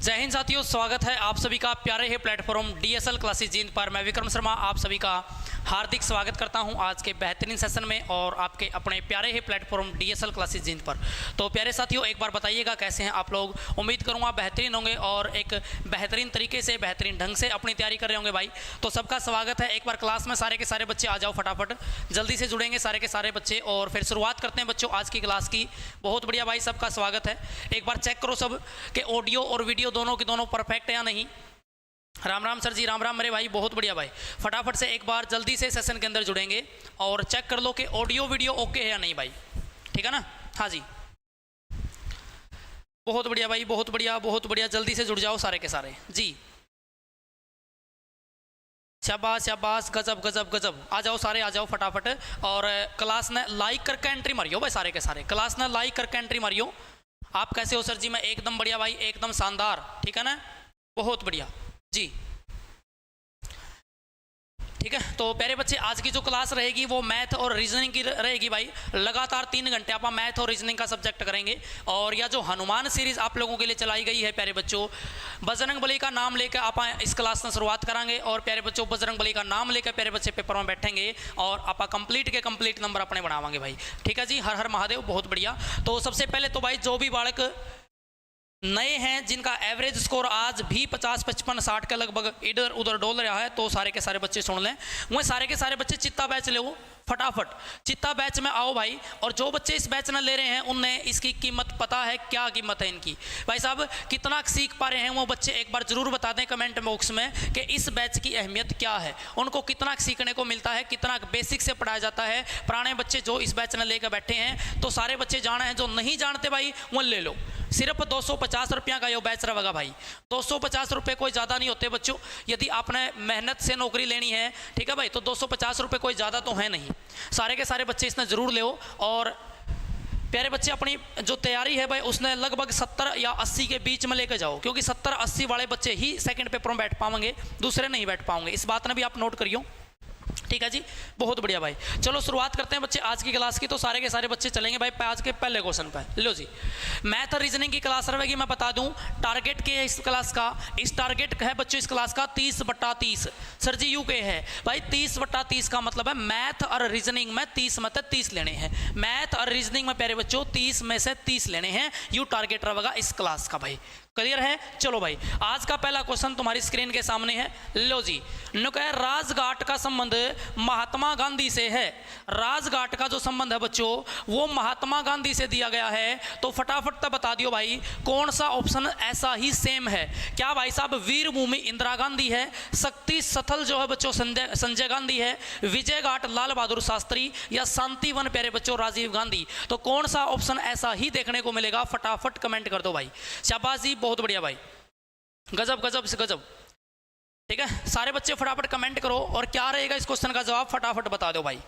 जय हिंद साथियों, स्वागत है आप सभी का प्यारे है प्लेटफॉर्म डीएसएल क्लासेस जींद पर। मैं विक्रम शर्मा आप सभी का हार्दिक स्वागत करता हूं आज के बेहतरीन सेशन में और आपके अपने प्यारे है प्लेटफॉर्म डीएसएल क्लासेस जींद पर। तो प्यारे साथियों, एक बार बताइएगा कैसे हैं आप लोग। उम्मीद करूंगा बेहतरीन होंगे और एक बेहतरीन तरीके से बेहतरीन ढंग से अपनी तैयारी कर रहे होंगे भाई। तो सबका स्वागत है। एक बार क्लास में सारे के सारे बच्चे आ जाओ, फटाफट जल्दी से जुड़ेंगे सारे के सारे बच्चे और फिर शुरुआत करते हैं बच्चों आज की क्लास की। बहुत बढ़िया भाई, सबका स्वागत है। एक बार चेक करो सब के ऑडियो और वीडियो दोनों के दोनों परफेक्ट है या नहीं। राम राम सर जी, राम राम मेरे भाई, बहुत बढ़िया भाई। फटाफट से एक बार जल्दी से सेशन के अंदर जुड़ेंगे और चेक कर लो कि ऑडियो वीडियो ओके है या नहीं भाई, ठीक है ना। हाँ जी, बहुत बढ़िया भाई, बहुत बढ़िया बहुत बढ़िया, जल्दी से जुड़ जाओ सारे के सारे जी। शाबाश शाबाश, गजब गजब गजब, आ जाओ सारे, आ जाओ फटाफट। और क्लास ने लाइक करके एंट्री मारियो भाई सारे के सारे, क्लास ने लाइक करके एंट्री मारियो। आप कैसे हो सर जी? मैं एकदम बढ़िया भाई, एकदम शानदार, ठीक है ना, बहुत बढ़िया जी। ठीक है, तो प्यारे बच्चे आज की जो क्लास रहेगी वो मैथ और रीजनिंग की रहेगी भाई। लगातार 3 घंटे आप मैथ और रीजनिंग का सब्जेक्ट करेंगे। और यह जो हनुमान सीरीज आप लोगों के लिए चलाई गई है प्यारे बच्चों, बजरंग बली का नाम लेकर आप इस क्लास में शुरुआत करेंगे। और प्यारे बच्चों, बजरंग बली का नाम लेकर प्यारे बच्चे पेपर में बैठेंगे और आप कंप्लीट के कंप्लीट नंबर अपने बनावाएंगे भाई, ठीक है जी। हर हर महादेव, बहुत बढ़िया। तो सबसे पहले तो भाई जो भी बालक नए हैं जिनका एवरेज स्कोर आज भी 50, 55, 60 के लगभग इधर उधर डोल रहा है, तो सारे के सारे बच्चे सुन लें। वह सारे के सारे बच्चे चित्ता बैच ले, वो फटाफट चित्ता बैच में आओ भाई। और जो बच्चे इस बैच में ले रहे हैं उन्हें इसकी कीमत पता है, क्या कीमत है इनकी भाई साहब, कितना सीख पा रहे हैं वो बच्चे एक बार जरूर बता दें कमेंट बॉक्स में कि इस बैच की अहमियत क्या है, उनको कितना सीखने को मिलता है, कितना बेसिक से पढ़ाया जाता है। पुराने बच्चे जो इस बैच में लेकर बैठे हैं तो सारे बच्चे जाने हैं, जो नहीं जानते भाई वो ले लो। सिर्फ 250 रुपया का ये बैच रहेगा भाई, 250 रुपये कोई ज़्यादा नहीं होते बच्चों। यदि आपने मेहनत से नौकरी लेनी है, ठीक है भाई, तो 250 रुपये कोई ज़्यादा तो है नहीं। सारे के सारे बच्चे इसने ज़रूर ले। और प्यारे बच्चे अपनी जो तैयारी है भाई उसने लगभग 70 या 80 के बीच में लेकर जाओ, क्योंकि 70-80 वाले बच्चे ही सेकंड पेपर में बैठ पाएंगे, दूसरे नहीं बैठ पाएंगे। इस बात ने भी आप नोट करियो, ठीक है जी, बहुत बढ़िया भाई। चलो शुरुआत करते हैं बच्चे आज की क्लास की। तो सारे के सारे बच्चे चलेंगे भाई आज के पहले क्वेश्चन पे। लो जी, मैथ और रीजनिंग की क्लास रहेगी। मैं बता दूं टारगेट के इस क्लास का, इस टारगेट है बच्चों इस क्लास का 30/30। सर जी यू के है भाई 30/30 का मतलब है मैथ और रीजनिंग में 30 में 30 लेने हैं। मैथ और रीजनिंग में प्यारे बच्चों 30 में से 30 लेने हैं, यू टारगेट रहेगा इस क्लास का भाई। क्लियर है? चलो भाई, आज का पहला क्वेश्चन तुम्हारी स्क्रीन के सामने है। लो जी, राजघाट का संबंध महात्मा गांधी से है। राजघाट का जो संबंध है बच्चों वो महात्मा गांधी से दिया गया है। तो फटाफट तब बता दियो भाई कौन सा ऑप्शन ऐसा ही सेम है। क्या भाई साहब वीर भूमि इंदिरा गांधी है, शक्ति स्थल जो है बच्चों संजय गांधी है, विजय घाट लाल बहादुर शास्त्री, या शांतिवन प्यारे बच्चों राजीव गांधी? तो कौन सा ऑप्शन ऐसा ही देखने को मिलेगा? फटाफट कमेंट कर दो भाई। शाबाश जी, बहुत बढ़िया भाई, गजब गजब से गजब, ठीक है। सारे बच्चे फटाफट कमेंट करो और क्या रहेगा इस क्वेश्चन का जवाब फटाफट बता दो भाई।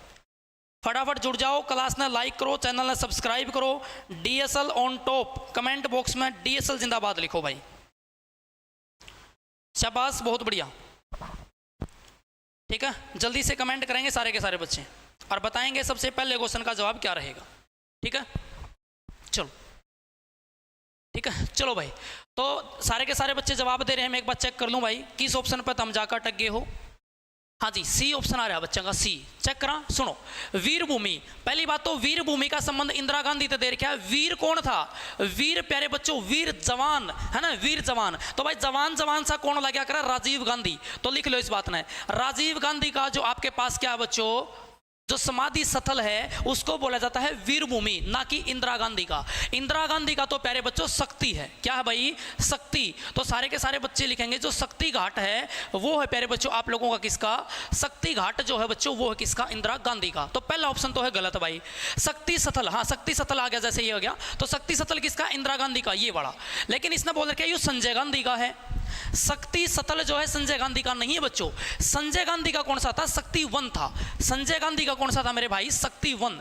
फटाफट जुड़ जाओ, क्लास ने लाइक करो, चैनल ने सब्सक्राइब करो। DSL on top, comment box में डीएसएल जिंदाबाद लिखो भाई। शाबाश, बहुत बढ़िया, ठीक है। जल्दी से कमेंट करेंगे सारे के सारे बच्चे और बताएंगे सबसे पहले क्वेश्चन का जवाब क्या रहेगा, ठीक है। चलो ठीक है, चलो भाई। तो सारे के सारे बच्चे जवाब दे रहे हैं, मैं एक बार चेक कर लूं भाई किस ऑप्शन पर तुम जाकर अटक गए हो। हाँ जी, सी ऑप्शन आ रहा है बच्चों का, सी चेक करा। सुनो, वीर भूमि, पहली बात तो वीर भूमि का संबंध इंदिरा गांधी से दे रखा है। वीर कौन था? वीर प्यारे बच्चों वीर जवान है ना, वीर जवान। तो भाई जवान जवान सा कौन लगा करा? राजीव गांधी। तो लिख लो इस बात ने, राजीव गांधी का जो आपके पास क्या है बच्चों, जो समाधि स्थल है उसको बोला जाता है वीर भूमि, ना कि इंदिरा गांधी का। इंदिरा गांधी का तो प्यारे बच्चों शक्ति है। क्या है भाई? शक्ति। तो सारे के सारे बच्चे लिखेंगे जो शक्ति घाट है वो है प्यारे बच्चों आप लोगों का किसका? शक्ति घाट जो है बच्चों वो है किसका? इंदिरा गांधी का। तो पहला ऑप्शन तो है गलत भाई। शक्ति स्थल, हाँ शक्ति स्थल आ गया, जैसे ये हो गया। तो शक्ति स्थल किसका? इंदिरा गांधी का, ये बड़ा। लेकिन इसने बोल रखा है ये संजय गांधी का है। शक्ति स्थल जो है संजय गांधी का नहीं है बच्चों। संजय गांधी का कौन सा था? शक्ति वन था। संजय गांधी का कौन सा था मेरे भाई? शक्ति वन।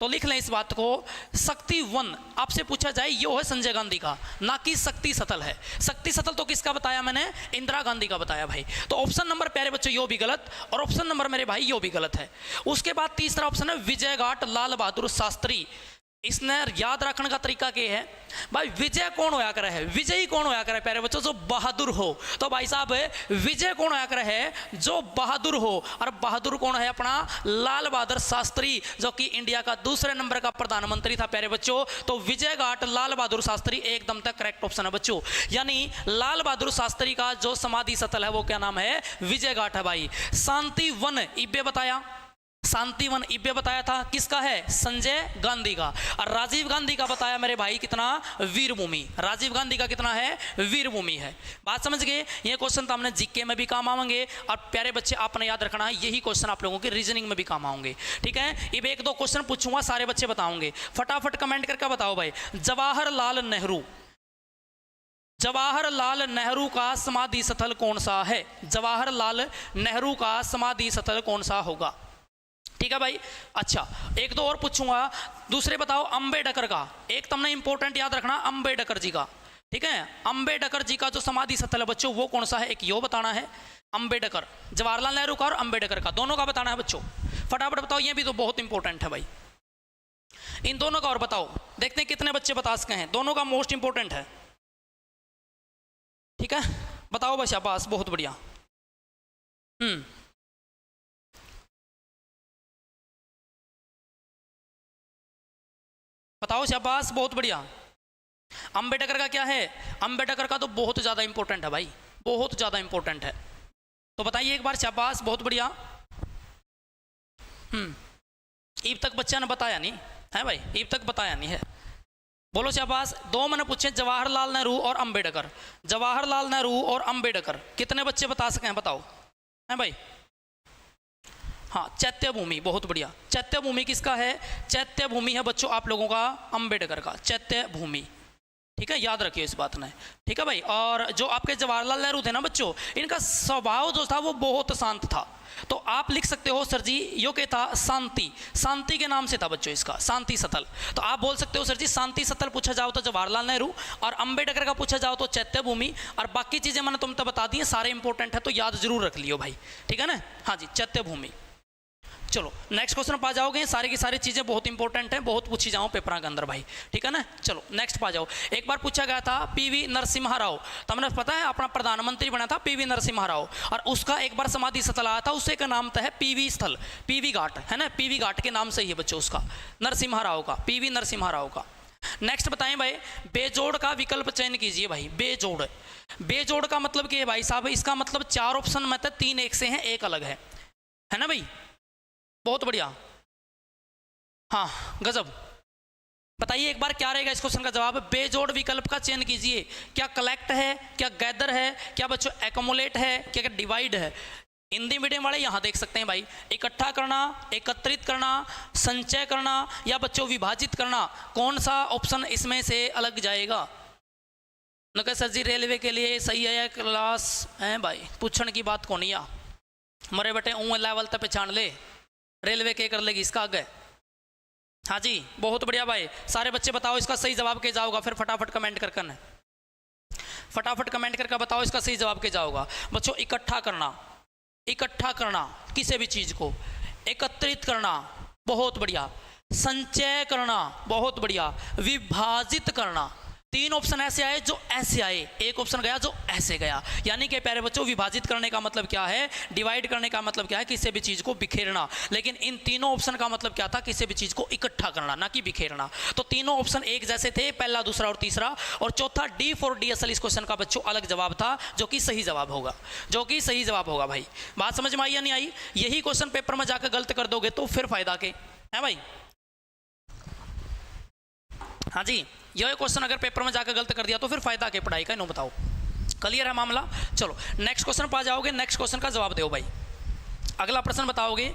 तो लिख लें इस बात को, शक्ति वन आपसे पूछा जाए यो है संजय गांधी का, ना कि शक्ति स्थल है। शक्ति स्थल तो किसका बताया मैंने? इंदिरा गांधी का बताया भाई। तो ऑप्शन नंबर प्यारे बच्चों यो भी गलत और ऑप्शन नंबर मेरे भाई यो भी गलत है। उसके बाद तीसरा ऑप्शन है विजय घाट लाल बहादुर शास्त्री। इसने याद रखने का तरीका क्या है भाई, विजय कौन होया करे है, विजयी कौन होया करे प्यारे बच्चों, जो बहादुर हो। तो भाई साहब विजय कौन होया करे है, जो बहादुर हो। और बहादुर कौन है, अपना लाल बहादुर शास्त्री, जो कि इंडिया का दूसरे नंबर का प्रधानमंत्री था प्यारे बच्चों। तो विजय घाट लाल बहादुर शास्त्री एकदम तक करेक्ट ऑप्शन है बच्चों। यानी लाल बहादुर शास्त्री का जो समाधि स्थल है वो क्या नाम है, विजय घाट है भाई। शांति वन इब्बे बताया, शांति वन इब्बे बताया था, किसका है, संजय गांधी का। और राजीव गांधी का बताया मेरे भाई कितना, वीरभूमि। राजीव गांधी का कितना है, वीरभूमि है। बात समझ गए। ये क्वेश्चन तो हमने जीके में भी काम आएंगे और प्यारे बच्चे आपने याद रखना है, यही क्वेश्चन आप लोगों के रीजनिंग में भी काम आएंगे। ठीक है, अब एक दो क्वेश्चन पूछूंगा, सारे बच्चे बताओगे, फटाफट कमेंट करके बताओ भाई। जवाहरलाल नेहरू, जवाहरलाल नेहरू का समाधि स्थल कौन सा है, जवाहरलाल नेहरू का समाधि स्थल कौन सा होगा। ठीक है भाई। अच्छा एक दो और पूछूंगा, दूसरे बताओ अम्बेडकर का, एक तुमने इंपॉर्टेंट याद रखना अम्बेडकर जी का। ठीक है, अम्बेडकर जी का जो समाधि स्थल है बच्चों वो कौन सा है, एक यो बताना है, अम्बेडकर, जवाहरलाल नेहरू का और अम्बेडकर का, दोनों का बताना है बच्चों। फटाफट बताओ, ये भी तो बहुत इंपॉर्टेंट है भाई, इन दोनों का और बताओ, देखते हैं कितने बच्चे बता सके हैं, दोनों का मोस्ट इंपॉर्टेंट है। ठीक है, बताओ बस, शाबाश, बहुत बढ़िया। बताओ, शाबाश, बहुत बढ़िया। अंबेडकर का क्या है, अंबेडकर का तो बहुत ज़्यादा इंपॉर्टेंट है भाई, बहुत ज़्यादा इंपॉर्टेंट है। तो बताइए एक बार, शाबाश, बहुत बढ़िया। ईब तक बच्चा ने बताया नहीं है भाई, ईब तक बताया नहीं है, बोलो शाबाश। दो मैंने पूछे, जवाहरलाल नेहरू और अंबेडकर, जवाहरलाल नेहरू और अंबेडकर, कितने बच्चे बता सके हैं, बताओ है भाई। हाँ, चैत्य भूमि, बहुत बढ़िया। चैत्य भूमि किसका है, चैत्य भूमि है बच्चों आप लोगों का अंबेडकर का, चैत्य भूमि। ठीक है, याद रखिए इस बात ने। ठीक है भाई। और जो आपके जवाहरलाल नेहरू थे ना बच्चों, इनका स्वभाव जो था वो बहुत शांत था। तो आप लिख सकते हो सर जी यो क्या था, शांति, शांति के नाम से था बच्चों इसका, शांति स्थल। तो आप बोल सकते हो सर जी शांति स्थल पूछा जाओ तो जवाहरलाल नेहरू, और अंबेडकर का पूछा जाओ तो चैत्य भूमि, और बाकी चीज़ें मैंने तुम तो बता दी हैं, सारे इंपॉर्टेंट है तो याद जरूर रख लियो भाई। ठीक है ना, हाँ जी, चैत्य भूमि। चलो नेक्स्ट क्वेश्चन पा जाओगे, सारी की सारी चीज़ें बहुत इंपॉर्टेंट हैं, बहुत पूछी जाओ पेपर के अंदर भाई। ठीक है ना, चलो नेक्स्ट पा जाओ। एक बार पूछा गया था पीवी नरसिम्हा राव, तो हमने पता है अपना प्रधानमंत्री बना था पीवी नरसिम्हा राव, और उसका एक बार समाधि स्थल आया था, उसे का नाम है पीवी स्थल, पीवी घाट है ना, पीवी घाट के नाम से ही है बच्चों उसका, नरसिम्हा राव का, पीवी नरसिम्हा राव का। नेक्स्ट बताएं भाई, बेजोड़ का विकल्प चयन कीजिए भाई। बेजोड़, बेजोड़ का मतलब क्या है भाई साहब, इसका मतलब 4 ऑप्शन में तो 3 एक से हैं, एक अलग है ना भाई, बहुत बढ़िया। हाँ गजब। बताइए एक बार क्या रहेगा इस क्वेश्चन का जवाब, बेजोड़ विकल्प का चयन कीजिए। क्या कलेक्ट है, क्या गैदर है, क्या बच्चों एकोमुलेट है, क्या डिवाइड है। हिंदी मीडियम वाले यहाँ देख सकते हैं भाई, इकट्ठा करना, एकत्रित करना, संचय करना, या बच्चों विभाजित करना, कौन सा ऑप्शन इसमें से अलग जाएगा। न सर जी रेलवे के लिए सही है क्लास है भाई, पूछने की बात कौन या मरे बेटे ऊँ लेवल तक पहचान ले, रेलवे के कर लेगी इसका आगे। हाँ जी, बहुत बढ़िया भाई, सारे बच्चे बताओ इसका सही जवाब क्या जाओगा, फिर फटाफट कमेंट कर करना, फटाफट कमेंट करके बताओ इसका सही जवाब क्या जाओगा बच्चों। इकट्ठा करना, इकट्ठा करना किसी भी चीज को, एकत्रित करना, बहुत बढ़िया, संचय करना, बहुत बढ़िया, विभाजित करना। 3 ऑप्शन ऐसे आए जो ऐसे आए, एक ऑप्शन गया जो ऐसे गया। यानी कि प्यारे बच्चों विभाजित करने का मतलब क्या है, डिवाइड करने का मतलब क्या है, किसी भी चीज को बिखेरना। लेकिन इन तीनों ऑप्शन का मतलब क्या था, किसी भी चीज को इकट्ठा करना, ना कि बिखेरना। तो तीनों ऑप्शन एक जैसे थे, पहला, दूसरा और तीसरा, और चौथा डी फॉर डी असल इस क्वेश्चन का बच्चों अलग जवाब था, जो कि सही जवाब होगा, जो कि सही जवाब होगा भाई। बात समझ में आई या नहीं आई। यही क्वेश्चन पेपर में जाकर गलत कर दोगे तो फिर फायदा के है भाई। हाँ जी, यह क्वेश्चन अगर पेपर में जाकर गलत कर दिया तो फिर फायदा के पढ़ाई का, इन्हों बताओ। क्लियर है मामला। चलो नेक्स्ट क्वेश्चन पा जाओगे, नेक्स्ट क्वेश्चन का जवाब दो भाई। अगला प्रश्न बताओगे,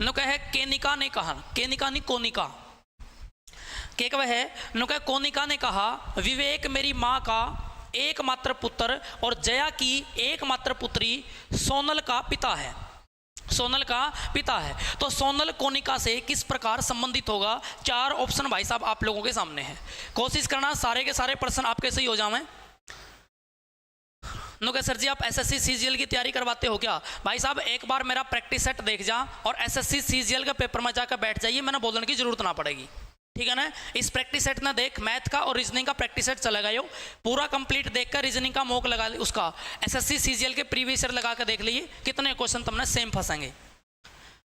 नुका है केनिका ने कहा, केनिका नहीं कोनिका, के कह है नुका कोनिका ने कहा विवेक मेरी माँ का एकमात्र पुत्र और जया की एकमात्र पुत्री सोनल का पिता है, सोनल का पिता है। तो सोनल कोनिका से किस प्रकार संबंधित होगा। 4 ऑप्शन भाई साहब आप लोगों के सामने है, कोशिश करना सारे के सारे प्रश्न आपके सही हो जाएं। नुके सर जी आप एसएससी सीजीएल की तैयारी करवाते हो क्या। भाई साहब एक बार मेरा प्रैक्टिस सेट देख जा और एसएससी सीजीएल के पेपर में जाकर बैठ जाइए, मैंने बोलने की जरूरत ना पड़ेगी। ठीक है ना। इस प्रैक्टिस सेट ना देख, मैथ का और रीजनिंग का प्रैक्टिस सेट चलेगा यो पूरा कंप्लीट देखकर रीजनिंग का मॉक लगा उसका एसएससी सीजीएल के प्रीवियस ईयर लगा कर देख लीजिए कितने क्वेश्चन तुमने सेम फंसेंगे,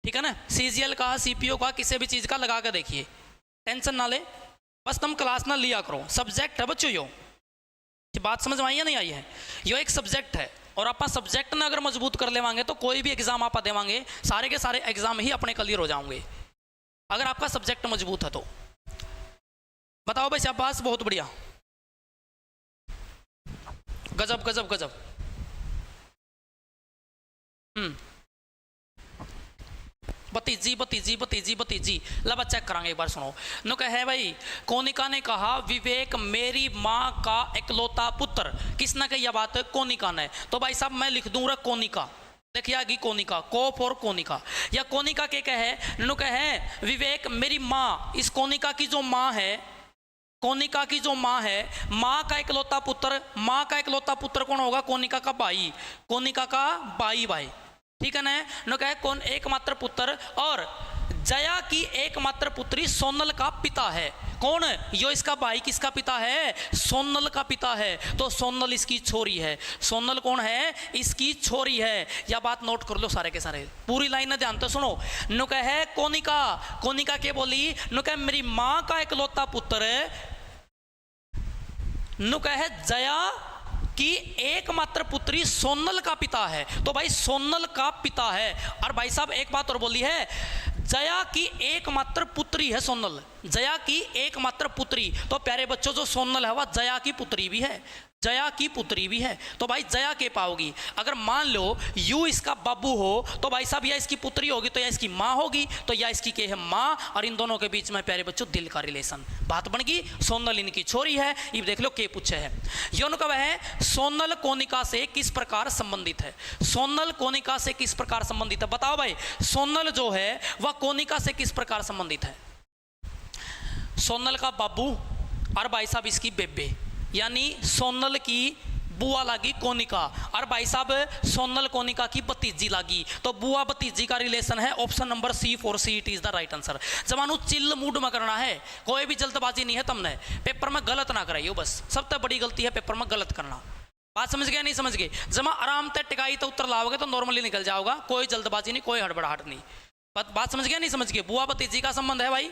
ठीक है ना। सीजीएल का, सीपीओ का, किसी भी चीज़ का लगा कर देखिए, टेंशन ना ले, बस तुम क्लास ना लिया करो। सब्जेक्ट है बच्चों यो, बात समझ में आई या नहीं आई है। यो एक सब्जेक्ट है और आप सब्जेक्ट ना अगर मजबूत कर लेवांगे तो कोई भी एग्जाम आप देवांगे, सारे के सारे एग्जाम ही अपने क्लियर हो जाओगे अगर आपका सब्जेक्ट मजबूत है तो। बताओ भाई शाबाश, बहुत बढ़िया, गजब गजब गजब। भतीजी भतीजी भतीजी भतीजी लब चेक करांगे एक बार, सुनो। नो कहे भाई, कोनिका ने कहा विवेक मेरी माँ का इकलौता पुत्र। किसने कही यह बात? कोनिका ने। तो भाई साहब मैं लिख दूंगा कोनिका, देखिए आगे कोनिका, को फॉर कोनिका, या कोनिका के कहे, नो कहे विवेक मेरी माँ, इस कोनिका की जो माँ है, कोनिका की जो माँ है, माँ का इकलौता पुत्र, माँ का इकलौता पुत्र कौन होगा? कोनिका का भाई, कोनिका का भाई, ठीक है ना। नो कहे कौन? एकमात्र पुत्र, और जया की एकमात्र पुत्री सोनल का पिता है। कौन? यो इसका भाई किसका पिता है? सोनल का पिता है। तो सोनल इसकी छोरी है। सोनल कौन है? इसकी छोरी है। यह बात नोट कर लो सारे के सारे, पूरी लाइन ना ध्यान तो सुनो। नु कहे कोनिका, कोनिका के बोली, नु कहे मेरी माँ का इकलौता पुत्र, नु कहे जया कि एकमात्र पुत्री सोनल का पिता है। तो भाई सोनल का पिता है। और भाई साहब एक बात और बोली है, जया की एकमात्र पुत्री है सोनल, जया की एकमात्र पुत्री। तो प्यारे बच्चों जो सोनल है वह जया की पुत्री भी है, जया की पुत्री भी है। तो भाई जया के पाओगी। अगर मान लो यू इसका बाबू हो तो भाई साहब या इसकी पुत्री होगी तो या इसकी माँ होगी, तो या इसकी के है माँ, और इन दोनों के बीच में प्यारे बच्चों दिल का रिलेशन। बात बन गई, सोनल इनकी छोरी है। ये देख लो के पूछे है। यौन कब है सोनल कोनिका से किस प्रकार संबंधित है? सोनल कोनिका से किस प्रकार संबंधित है? बताओ भाई, सोनल जो है वह कोनिका से किस प्रकार संबंधित है? सोनल का बाबू और भाई साहब इसकी बेबे, यानी सोनल की बुआ लागी कोनिका, और भाई साहब सोनल कोनिका की भतीजी लागी। तो बुआ भतीजी का रिलेशन है option number C for C, it is the right answer. जमानू चिल्ल मूड में करना है, कोई भी जल्दबाजी नहीं है, तुमने पेपर में गलत ना कराइयो, बस सबसे बड़ी गलती है पेपर में गलत करना। बात समझ गया नहीं समझ गए? जमा आराम से टिकाई तो उत्तर लाओगे तो नॉर्मली निकल जाओगा, कोई जल्दबाजी नहीं, कोई हड़बड़ाहट नहीं। बात समझ गया नहीं समझ गए? बुआ भतीजी का संबंध है भाई,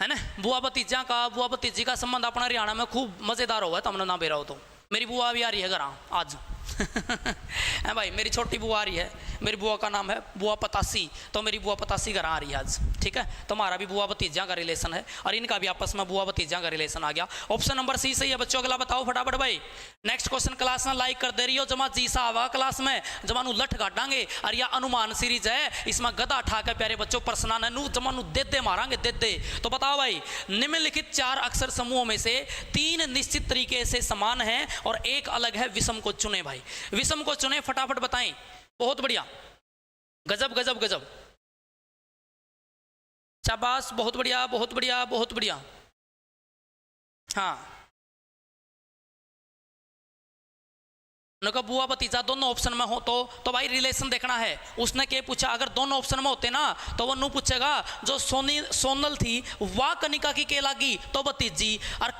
है ना। बुआ भतीजी का संबंध अपना हरियाणा में खूब मजेदार होगा, तुमने ना बेरा हो तो। मेरी बुआ भी आ रही है घर आज है भाई, मेरी छोटी बुआ आ रही है, मेरी बुआ का नाम है बुआ पतासी, तो मेरी बुआ पतासी घर आ रही है आज, ठीक है। तुम्हारा भी बुआ भतीजा का रिलेशन है और इनका भी आपस में बुआ भतीजा का रिलेशन आ गया। ऑप्शन नंबर सी सही है बच्चों। अगला बताओ फटाफट भाई। नेक्स्ट क्वेश्चन क्लास में लाइक कर दे रही हो, जमा जी साहब क्लास में जमानू लठ काटांगे। और यह अनुमान सीरीज है, इसमें गदा ठा के प्यारे बच्चों प्रश्न नू जमानू दे मारांगे दे। तो बताओ भाई, निम्नलिखित 4 अक्षर समूहों में से 3 निश्चित तरीके से समान है और एक अलग है, विषम को चुने भाई, विषम को चुने, फटाफट बताएं। बहुत बढ़िया, गजब गजब गजब, शाबाश, बहुत बढ़िया बहुत बढ़िया बहुत बढ़िया। हाँ, उनका बुआ भतीजा दोनों ऑप्शन में हो तो भाई रिलेशन देखना है। उसने क्या पूछा? अगर दोनों ऑप्शन में होते ना तो वो नू पूछेगा जो सोनल थी वह कनिका की के लागी तो भतीजी, और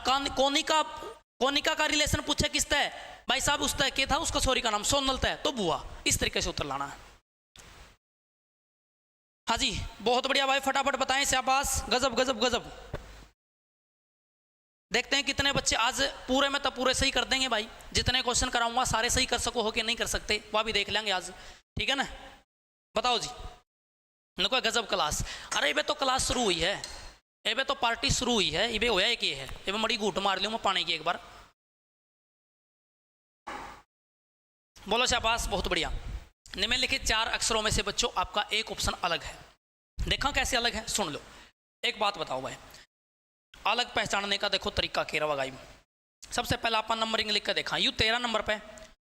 कोनिका का रिलेशन पूछे किसता है भाई साहब? उसता के था, उसका सॉरी का नाम सोनल था, तो बुआ। इस तरीके से उत्तर लाना है। हाँ जी, बहुत बढ़िया भाई, फटाफट बताएं, शाबाश, गजब गजब गजब। देखते हैं कितने बच्चे आज पूरे में तो पूरे सही कर देंगे भाई। जितने क्वेश्चन कराऊंगा सारे सही कर सको हो कि नहीं कर सकते वह भी देख लेंगे आज, ठीक है ना। बताओ जी, नको गजब क्लास। अरे ये तो क्लास शुरू हुई है, ये तो पार्टी शुरू हुई है, ये होया एक ये है, ये मड़ी घूट मार लियो मैं पानी की एक बार। बोलो शाबाश, बहुत बढ़िया। निम्नलिखित 4 अक्षरों में से बच्चों आपका एक ऑप्शन अलग है। देखा कैसे अलग है, सुन लो। एक बात बताओ भाई, अलग पहचानने का देखो तरीका केरा वगाई। सबसे पहले अपन नंबरिंग लिख कर देखा, यू 13 नंबर पे,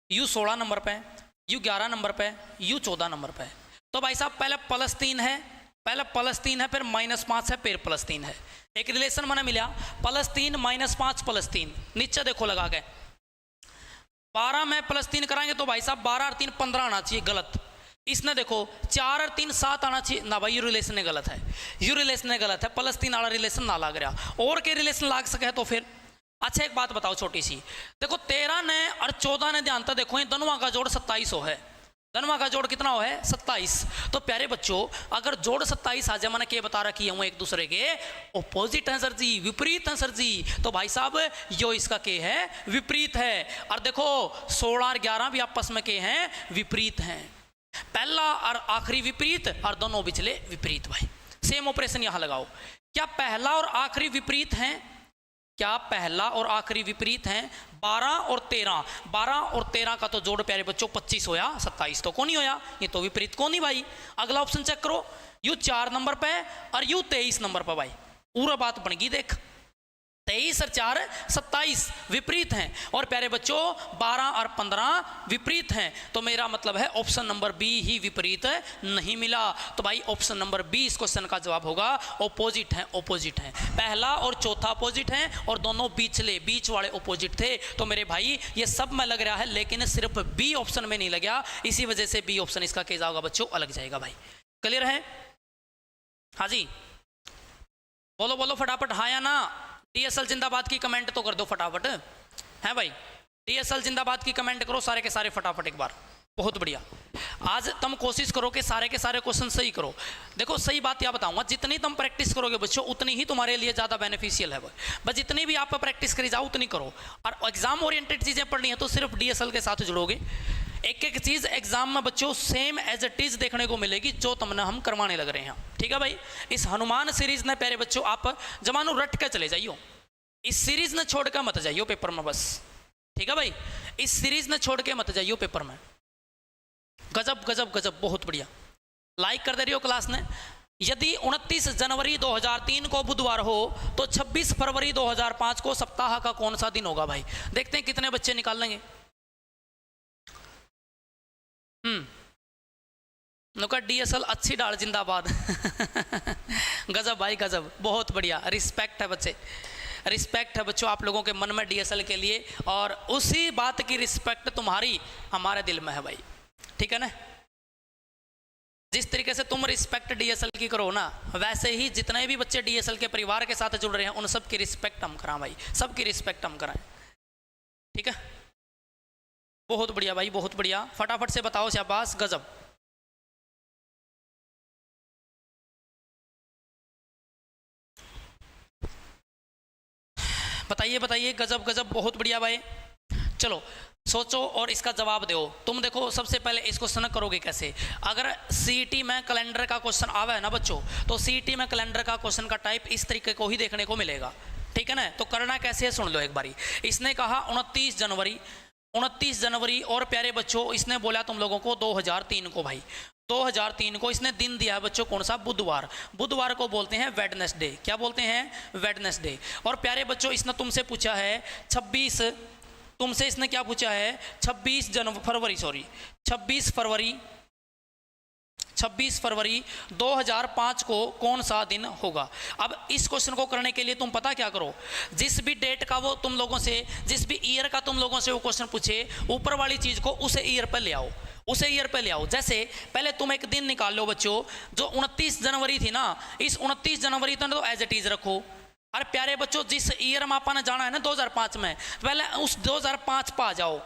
यू 16 नंबर पे, यू 11 नंबर पे, यू 14 नंबर पे। तो भाई साहब पहले +3 है, पहले +3 है, फिर -5 है, फिर +3 है। एक रिलेशन मैंने मिला +3 -5 +3। नीचे देखो लगा के 12 में +3 कराएंगे तो भाई साहब 12 और 3 15 आना चाहिए, गलत। इसने देखो 4 और 3 7 आना चाहिए ना भाई, यू रिलेशन गलत है, यू रिलेशन गलत है, +3 वाला रिलेशन ना लग रहा, और के रिलेशन लाग सके तो फिर। अच्छा एक बात बताओ छोटी सी, देखो 13 ने और 14 ने ध्यान तक देखो, ये दोनों का जोड़ 27 है, दोनों का जोड़ कितना हो है 27। तो प्यारे बच्चों अगर जोड़ 27 आ जाए, मैंने क्या बता रखी है, एक दूसरे के ऑपोजिट है सर जी, विपरीत है सर जी, तो भाई साहब यो इसका के है विपरीत है। और देखो 16 और 11 भी आपस में के हैं विपरीत हैं, पहला और आखिरी विपरीत और दोनों पिछले विपरीत। भाई सेम ऑपरेशन यहां लगाओ, क्या पहला और आखिरी विपरीत हैं, क्या पहला और आखिरी विपरीत हैं? 12 और 13, 12 और 13 का तो जोड़ प्यारे बच्चों 25 होया, 27 तो कौन नहीं होया, ये तो विपरीत कौन नहीं भाई। अगला ऑप्शन चेक करो, यू 4 नंबर पे और यू 23 नंबर पे, भाई पूरा बात बन गई देख, 23 और 4 27 विपरीत हैं, और प्यारे बच्चों 12 और 15 विपरीत हैं, तो मेरा मतलब है ऑप्शन नंबर बी ही विपरीत नहीं मिला। तो भाई ऑप्शन नंबर बी इस क्वेश्चन का जवाब होगा, ऑपोजिट हैं, ऑपोजिट हैं, पहला और चौथा ऑपोजिट हैं और दोनों बीच वाले ऑपोजिट थे। तो मेरे भाई ये सब में लग रहा है, लेकिन सिर्फ बी ऑप्शन में नहीं लगा, इसी वजह से बी ऑप्शन इसका क्या होगा बच्चों, अलग जाएगा। भाई क्लियर है? हाँ जी बोलो बोलो फटाफट, हाँ या ना। डीएसएल जिंदाबाद की कमेंट तो कर दो फटाफट, है भाई, डीएसएल जिंदाबाद की कमेंट करो सारे के सारे फटाफट एक बार, बहुत बढ़िया। आज तुम कोशिश करो कि सारे के सारे क्वेश्चन सही करो। देखो सही बात क्या बताऊंगा, जितनी तुम प्रैक्टिस करोगे बच्चों उतनी ही तुम्हारे लिए ज़्यादा बेनिफिशियल है, बस जितनी भी आप प्रैक्टिस करी जाओ उतनी करो। और एग्जाम ओरिएंटेड चीज़ें पढ़नी है तो सिर्फ डीएसएल के साथ जुड़ोगे, एक एक चीज़ एग्जाम में बच्चों सेम एज इट इज देखने को मिलेगी जो तुमने हम करवाने लग रहे हैं, ठीक है भाई। इस हनुमान सीरीज ने प्यारे बच्चों आप जमानू रट के चले जाइयो, इस सीरीज ने छोड़ के मत जाइयो पेपर में बस, ठीक है भाई, इस सीरीज ने छोड़ के मत जाइयो पेपर में। गजब गजब गजब, बहुत बढ़िया, लाइक कर दे रही हो क्लास ने। यदि 29 जनवरी 2003 को बुधवार हो तो 26 फरवरी 2005 को सप्ताह का कौन सा दिन होगा? भाई देखते हैं कितने बच्चे निकाल लेंगे। नुका डीएसएल अच्छी डाल जिंदाबाद गजब भाई गजब, बहुत बढ़िया, रिस्पेक्ट है बच्चे, रिस्पेक्ट है बच्चों आप लोगों के मन में डीएसएल के लिए, और उसी बात की रिस्पेक्ट तुम्हारी हमारे दिल में है भाई, ठीक है ना। जिस तरीके से तुम रिस्पेक्ट डीएसएल की करो ना, वैसे ही जितने भी बच्चे डीएसएल के परिवार के साथ जुड़ रहे हैं उन सब की रिस्पेक्ट हम कराएं भाई, सबकी रिस्पेक्ट हम कराएं, ठीक है। बहुत बढ़िया भाई, बहुत बढ़िया, फटाफट से बताओ शाबाश, गजब। बताइए बताइए, गजब गजब, बहुत बढ़िया भाई। चलो सोचो और इसका जवाब दो। तुम देखो सबसे पहले इस क्वेश्चन करोगे कैसे, अगर सीईटी में कैलेंडर का क्वेश्चन आवा है ना बच्चों, तो सीईटी में कैलेंडर का क्वेश्चन का टाइप इस तरीके को ही देखने को मिलेगा, ठीक है ना। तो करना कैसे है सुन लो एक बारी। इसने कहा 29 जनवरी और प्यारे बच्चों इसने बोला तुम लोगों को 2003 को, भाई 2003 को इसने दिन दिया है बच्चों कौन सा, बुधवार, बुधवार को बोलते हैं वेडनेसडे, क्या बोलते हैं वेडनेसडे। और प्यारे बच्चों इसने तुमसे पूछा है 26, तुमसे इसने क्या पूछा है 26 फरवरी 2005 को कौन सा दिन होगा। अब इस क्वेश्चन को करने के लिए तुम पता क्या करो, जिस भी डेट का वो तुम लोगों से, जिस भी ईयर का तुम लोगों से वो क्वेश्चन पूछे, ऊपर वाली चीज को उसे ईयर पर ले आओ, उसे ईयर पे ले आओ। जैसे पहले तुम एक दिन निकाल लो बच्चों, जो 29 जनवरी थी ना, इस 29 जनवरी तो एज इट इज रखो। और प्यारे बच्चों जिस ईयर में आपने जाना है ना 2005 में, पहले उस 2005 पा जाओ,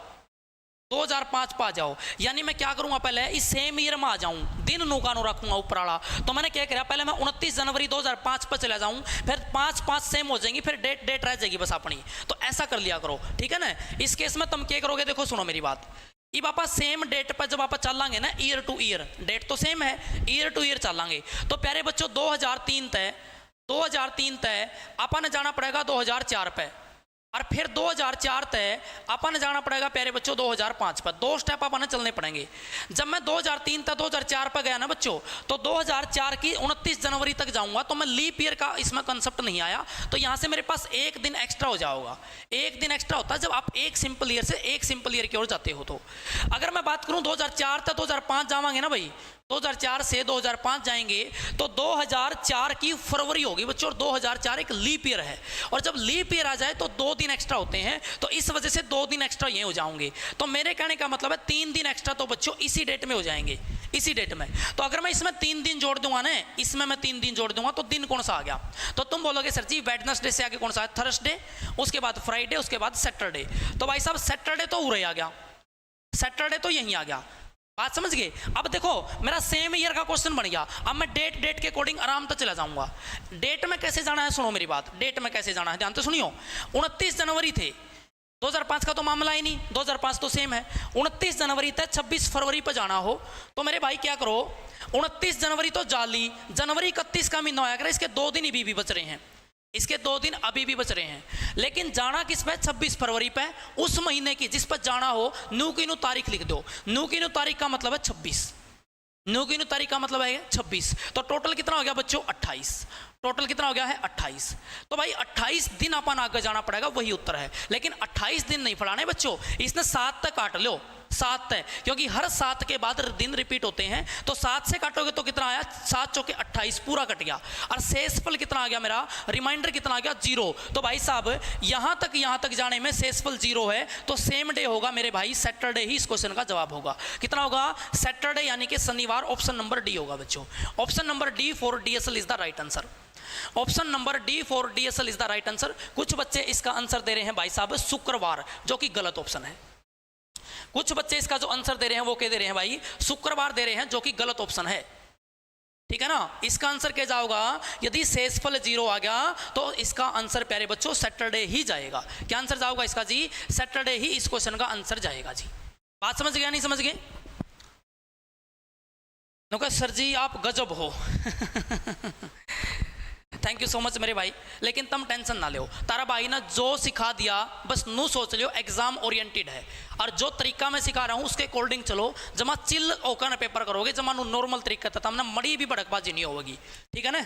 2005 पा जाओ। यानी मैं क्या करूंगा, पहले इस सेम ईयर में आ जाऊं, दिन नुकानो रखूंगा ऊपर वाला। तो मैंने क्या किया, पहले मैं 29 जनवरी 2005 पर चला जाऊं, फिर 5 सेम हो जाएंगी, फिर डेट रह जाएगी बस अपनी। तो ऐसा कर लिया करो, ठीक है ना। इस केस में तुम क्या करोगे, देखो सुनो मेरी बात, अब आप सेम डेट पर जब आप चलांगे ना, ईयर टू ईयर, डेट तो सेम है, ईयर टू ईयर चलांगे। तो प्यारे बच्चों 2003 तय अपन जाना पड़ेगा 2004 पे, और फिर 2004 तय अपन जाना पड़ेगा प्यारे बच्चों 2005 पर। 2 स्टेप अपन चलने पड़ेंगे। जब मैं 2003 तक 2004 पर गया ना बच्चों, तो 2004 की 29 जनवरी तक जाऊंगा, तो मैं लीप ईयर का इसमें कंसेप्ट नहीं आया, तो यहाँ से मेरे पास एक दिन एक्स्ट्रा हो जाएगा। एक दिन एक्स्ट्रा होता है जब आप एक सिंपल ईयर से एक सिंपल ईयर की ओर जाते हो। तो अगर मैं बात करूँ 2004 तक 2005 जावांगे ना भाई, 2004 से 2005 जाएंगे तो 2004 की फरवरी होगी बच्चों, और 2004 एक लीप ईयर है, और जब लीप ईयर आ जाए तो 2 दिन एक्स्ट्रा होते हैं, तो इस वजह से 2 दिन एक्स्ट्रा ये हो जाएंगे। तो मेरे कहने का मतलब है 3 दिन एक्स्ट्रा तो बच्चों इसी डेट में हो जाएंगे, इसी डेट में। तो अगर मैं इसमें 3 दिन जोड़ दूंगा ना, इसमें मैं 3 दिन जोड़ दूंगा तो दिन कौन सा आ गया? तो तुम बोलोगे सर जी वेडनेसडे से आगे कौन सा है? थर्सडे, उसके बाद फ्राइडे, उसके बाद सैटरडे। तो भाई साहब सैटरडे तो उरे आ गया, सैटरडे तो यहीं आ गया, बात समझ गए? अब देखो मेरा सेम ईयर का क्वेश्चन बन गया, अब मैं डेट के अकॉर्डिंग आराम से चला जाऊंगा। डेट में कैसे जाना है, सुनो मेरी बात, डेट में कैसे जाना है ध्यान से सुनियो। 29 जनवरी थे, 2005 का तो मामला ही नहीं, 2005 तो सेम है। 29 जनवरी तक 26 फरवरी पर जाना हो तो मेरे भाई क्या करो, 29 जनवरी तो जाली, जनवरी 31 का महीना आया कर, इसके 2 दिन भी बच रहे हैं, इसके 2 दिन अभी भी बच रहे हैं। लेकिन जाना किस पे? 26 फरवरी पे, उस महीने की जिस पर जाना हो। न्यू की न्यू तारीख लिख दो, न्यू की न्यू तारीख का मतलब है 26, न्यू की न्यू तारीख का मतलब है 26। तो टोटल कितना हो गया बच्चों? 28। टोटल कितना हो गया है? 28। तो भाई 28 दिन अपन आगे जाना पड़ेगा, वही उत्तर है। लेकिन 28 दिन नहीं पढ़ाने बच्चों, इसने 7 तक काट लो, 7 है, क्योंकि हर 7 के बाद दिन रिपीट होते हैं। तो 7 से काटोगे तो कितना आया? 7 चौके 28, पूरा कट गया। और शेषफल कितना आ गया मेरा? रिमाइंडर कितना आ गया? 0। तो भाई साहब यहां तक जाने में शेषफल 0 है, तो सेम डे होगा मेरे भाई सैटरडे ही इस क्वेश्चन का जवाब होगा। कितना होगा? सैटरडे, यानी कि शनिवार। ऑप्शन नंबर डी होगा बच्चों, option number D for DSL is the right answer. Option number D for DSL is the right answer. कुछ बच्चे इसका आंसर दे रहे हैं भाई साहब शुक्रवार, जो कि गलत ऑप्शन है। कुछ बच्चे इसका जो आंसर दे रहे हैं वो क्या दे रहे हैं भाई? शुक्रवार दे रहे हैं, जो कि गलत ऑप्शन है। ठीक है ना? इसका आंसर क्या जाएगा? यदि शेषफल 0 आ गया तो इसका आंसर प्यारे बच्चों सैटरडे ही जाएगा। क्या आंसर जाएगा इसका जी? सैटरडे ही इस क्वेश्चन का आंसर जाएगा जी। बात समझ गया नहीं समझ गए? सर जी आप गजब हो थैंक यू सो मच मेरे भाई, लेकिन तुम टेंशन ना लो, तारा भाई ने जो सिखा दिया बस नू सोच लियो एग्जाम ओरिएंटेड है, और जो तरीका मैं सिखा रहा हूँ उसके अकॉर्डिंग चलो। जमा चिल होकर ना पेपर करोगे, जमा नॉर्मल तरीका था, तमने मड़ी भी भड़कबाजी नहीं होगी। ठीक है ना?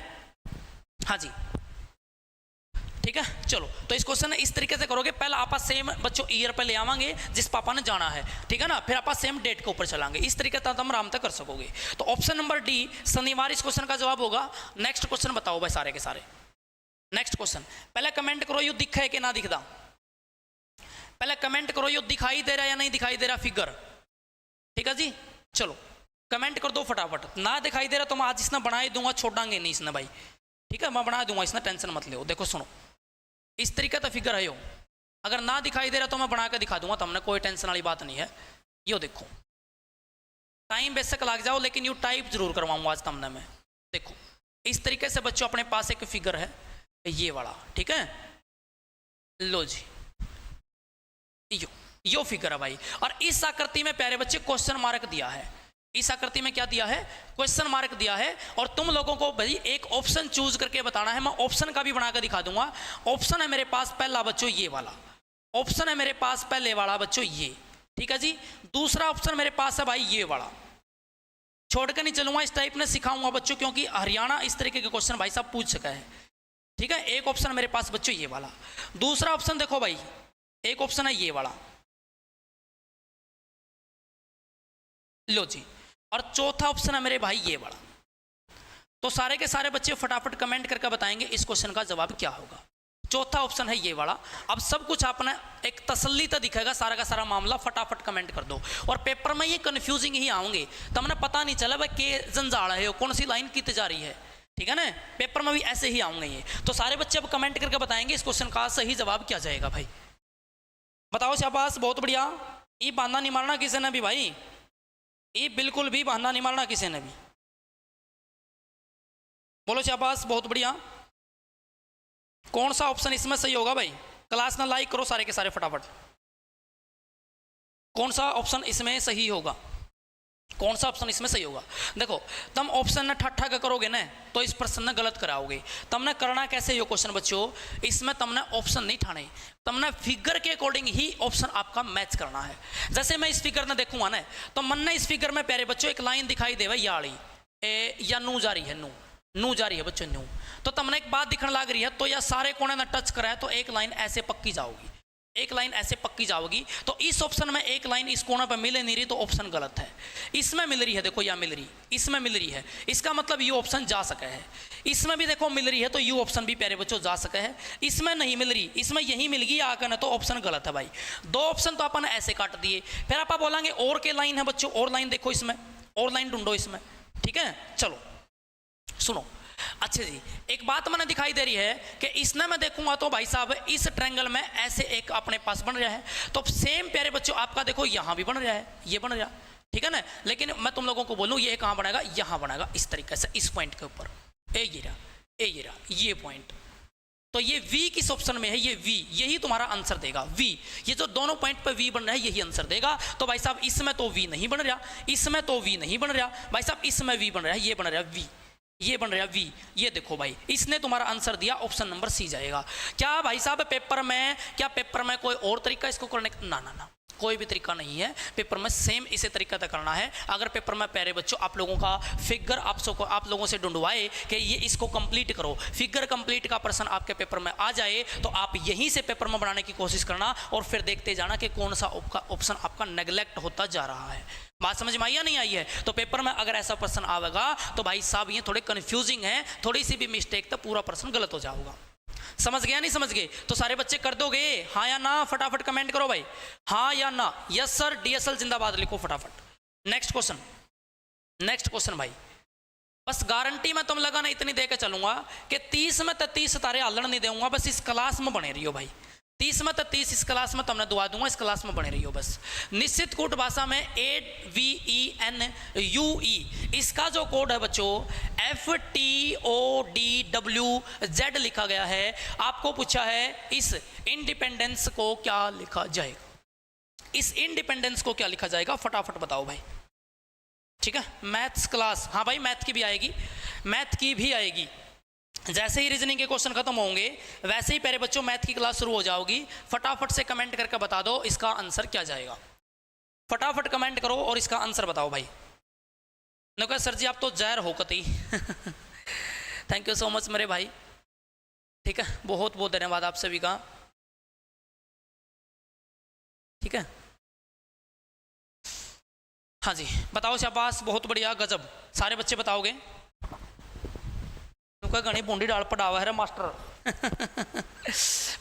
हाँ जी ठीक है। चलो तो इस क्वेश्चन इस तरीके से करोगे, पहले आप सेम बच्चों ईयर पे ले आवांगे जिस पापा ने जाना है, ठीक है ना, फिर आप सेम डेट के ऊपर चलाएंगे, इस तरीके से तुम आराम तक कर सकोगे। तो ऑप्शन नंबर डी शनिवार इस क्वेश्चन का जवाब होगा। नेक्स्ट क्वेश्चन बताओ भाई सारे के सारे। नेक्स्ट क्वेश्चन पहले कमेंट करो यो दिखा है कि ना दिखता, पहले कमेंट करो यो दिखाई दे रहा है या नहीं दिखाई दे रहा फिगर। ठीक है जी, चलो कमेंट कर दो फटाफट। ना दिखाई दे रहा तो मैं आज इसने बना ही दूंगा, छोड़ांगे नहीं इसने भाई, ठीक है, मैं बना दूंगा, इसने टेंशन मत लो। देखो सुनो इस तरीके का फिगर है यो, अगर ना दिखाई दे रहा तो मैं बना के दिखा दूंगा, तुमने कोई टेंशन वाली बात नहीं है। यो देखो टाइम बेशक लग जाओ लेकिन यू टाइप जरूर करवाऊंगा आज तुमने मैं। देखो इस तरीके से बच्चों अपने पास एक फिगर है ये वाला, ठीक है, लो जी यो फिगर है भाई, और इस आकृति में प्यारे बच्चे क्वेश्चन मार्क दिया है। इस आकृति में क्या दिया है? क्वेश्चन मार्क दिया है, और तुम लोगों को भाई एक ऑप्शन चूज करके बताना है। मैं ऑप्शन का भी बना कर दिखा दूंगा। ऑप्शन है मेरे पास पहला बच्चों ये वाला, ऑप्शन है मेरे पास पहले वाला बच्चों ये, ठीक है जी। दूसरा ऑप्शन मेरे पास है भाई ये वाला, छोड़कर नहीं चलूंगा, इस टाइप में सिखाऊंगा बच्चों, क्योंकि हरियाणा इस तरीके के क्वेश्चन भाई साहब पूछ सका है, ठीक है। एक ऑप्शन मेरे पास बच्चों ये वाला, दूसरा ऑप्शन देखो भाई एक ऑप्शन है ये वाला, लो जी, और चौथा ऑप्शन है मेरे भाई ये वाला। तो सारे के सारे बच्चे फटाफट कमेंट करके बताएंगे इस क्वेश्चन का जवाब क्या होगा। चौथा ऑप्शन है ये वाला। अब सब कुछ आपने एक तसल्ली तो दिखेगा, सारा का सारा मामला फटाफट कमेंट कर दो। और पेपर में ये कंफ्यूजिंग ही आऊंगे, तमने पता नहीं चला भाई के जंजाल है कौन सी लाइन की जा रही है, ठीक है ना, पेपर में भी ऐसे ही आऊंगे ये। तो सारे बच्चे अब कमेंट करके बताएंगे इस क्वेश्चन का सही जवाब क्या जाएगा भाई। बताओ शाबाश, बहुत बढ़िया। ये बहाना नहीं मारना किसी ने भी भाई, ये बिल्कुल भी बहाना नहीं मारना किसी ने भी। बोलो शाबाश, बहुत बढ़िया। कौन सा ऑप्शन इसमें सही होगा भाई? क्लास ना लाइक करो सारे के सारे फटाफट। कौन सा ऑप्शन इसमें सही होगा? कौन सा ऑप्शन इसमें सही होगा? देखो तुम ऑप्शन ने ठट्ठा का करोगे ना तो इस प्रश्न ने गलत कराओगे। तुमने करना कैसे हो क्वेश्चन बच्चों, इसमें तुमने ऑप्शन नहीं ठाने, तुमने फिगर के अकॉर्डिंग ही ऑप्शन आपका मैच करना है। जैसे मैं इस फिगर ने देखूंगा ना तो मन ने इस फिगर में प्यारे बच्चों एक लाइन दिखाई दे भाई याड़ी या नू जा रही है, नू जा रही है बच्चों, नू। तो तुमने एक बात दिखने लग रही है तो या सारे कोने ने टच करा है तो एक लाइन ऐसे पक्की जाओगी, एक लाइन ऐसे पक्की जाओगी। तो इस ऑप्शन में एक लाइन इस कोना पर मिले नहीं रही तो ऑप्शन गलत है। इसमें मिल रही है, देखो यहाँ मिल रही, इसमें मिल रही है, इसका मतलब ये ऑप्शन जा सके है। इसमें भी देखो मिल रही है तो ये ऑप्शन भी प्यारे बच्चों जा सके है। इसमें नहीं मिल रही, इसमें यही मिल गई आकर ना, तो ऑप्शन गलत है भाई। दो ऑप्शन तो अपन ऐसे काट दिए। फिर आप बोलेंगे और के लाइन है बच्चों, और लाइन देखो इसमें, और लाइन ढूंढो इसमें, ठीक है। चलो सुनो, अच्छा जी, एक बात मैंने दिखाई दे रही है कि इसने मैं देखूंगा तो भाई साहब इस ट्रायंगल में ऐसे एक अपने पास बन रहा है, तो सेम प्यारे बच्चों आपका देखो यहां भी बन रहा है, ये बन रहा, ठीक है ना। लेकिन मैं तुम लोगों को बोलूं ये कहां बनेगा, यहां बनेगा इस तरीके से, इस पॉइंट के ऊपर, ये पॉइंट। तो ये V किस ऑप्शन में है, ये V, यही तुम्हारा आंसर देगा V। ये जो दोनों पॉइंट पे V बन रहा है यही आंसर देगा। तो भाई साहब इसमें तो V नहीं बन रहा, इसमें तो V नहीं बन रहा, भाई साहब इसमें V बन रहा है, ये बन रहा है V, ये बन रहा है V। ये देखो भाई, इसने तुम्हारा आंसर दिया, ऑप्शन नंबर C जाएगा। क्या भाई साहब पेपर में कोई और तरीका इसको करने का, ना, कोई भी तरीका नहीं है। पेपर में सेम इसे तरीका तक करना है। अगर पेपर में प्यारे बच्चों आप लोगों का फिगर आप लोगों से ढूंढवाए कि ये इसको कंप्लीट करो, फिगर कंप्लीट का प्रश्न आपके पेपर में आ जाए, तो आप यहीं से पेपर में बनाने की कोशिश करना और फिर देखते जाना कि कौन सा ऑप्शन आपका नेग्लेक्ट होता जा रहा है। बात समझ में आई या नहीं आई है? तो पेपर में अगर ऐसा प्रश्न आवेगा तो भाई साहब ये थोड़े कंफ्यूजिंग है, थोड़ी सी भी मिस्टेक तो पूरा प्रश्न गलत हो जाएगा। समझ गया नहीं समझ गए? तो सारे बच्चे कर दोगे हाँ या ना? फटाफट कमेंट करो भाई, हाँ या ना। यस सर, डीएसएल जिंदाबाद लिखो फटाफट। नेक्स्ट क्वेश्चन भाई, बस गारंटी मैं तुम लगाना इतनी दे के चलूंगा कि 30 में 30 तारे हल्लण नहीं दूंगा, बस इस क्लास में बने रहियो भाई। 30 में 30 इस क्लास में तुमने दुआ दूंगा, इस क्लास में बने रहियो बस। निश्चित कूट भाषा में AVENUE, इसका जो कोड है बच्चों FTODWZ लिखा गया है। आपको पूछा है इस इंडिपेंडेंस को क्या लिखा जाएगा, इस इंडिपेंडेंस को क्या लिखा जाएगा, फटाफट बताओ भाई। ठीक है, मैथ्स क्लास, हाँ भाई मैथ की भी आएगी, मैथ की भी आएगी। जैसे ही रीजनिंग के क्वेश्चन खत्म होंगे वैसे ही प्यारे बच्चों मैथ की क्लास शुरू हो जाओगी। फटाफट से कमेंट करके बता दो इसका आंसर क्या जाएगा, फटाफट कमेंट करो और इसका आंसर बताओ भाई। न सर जी आप तो जहर हो कती थैंक यू सो मच मेरे भाई, ठीक है, बहुत बहुत धन्यवाद आप सभी का। ठीक है, हाँ जी बताओ शाबाश, बहुत बढ़िया, गजब। सारे बच्चे बताओगे? घनी बूंदी डाल पढ़ावा है मास्टर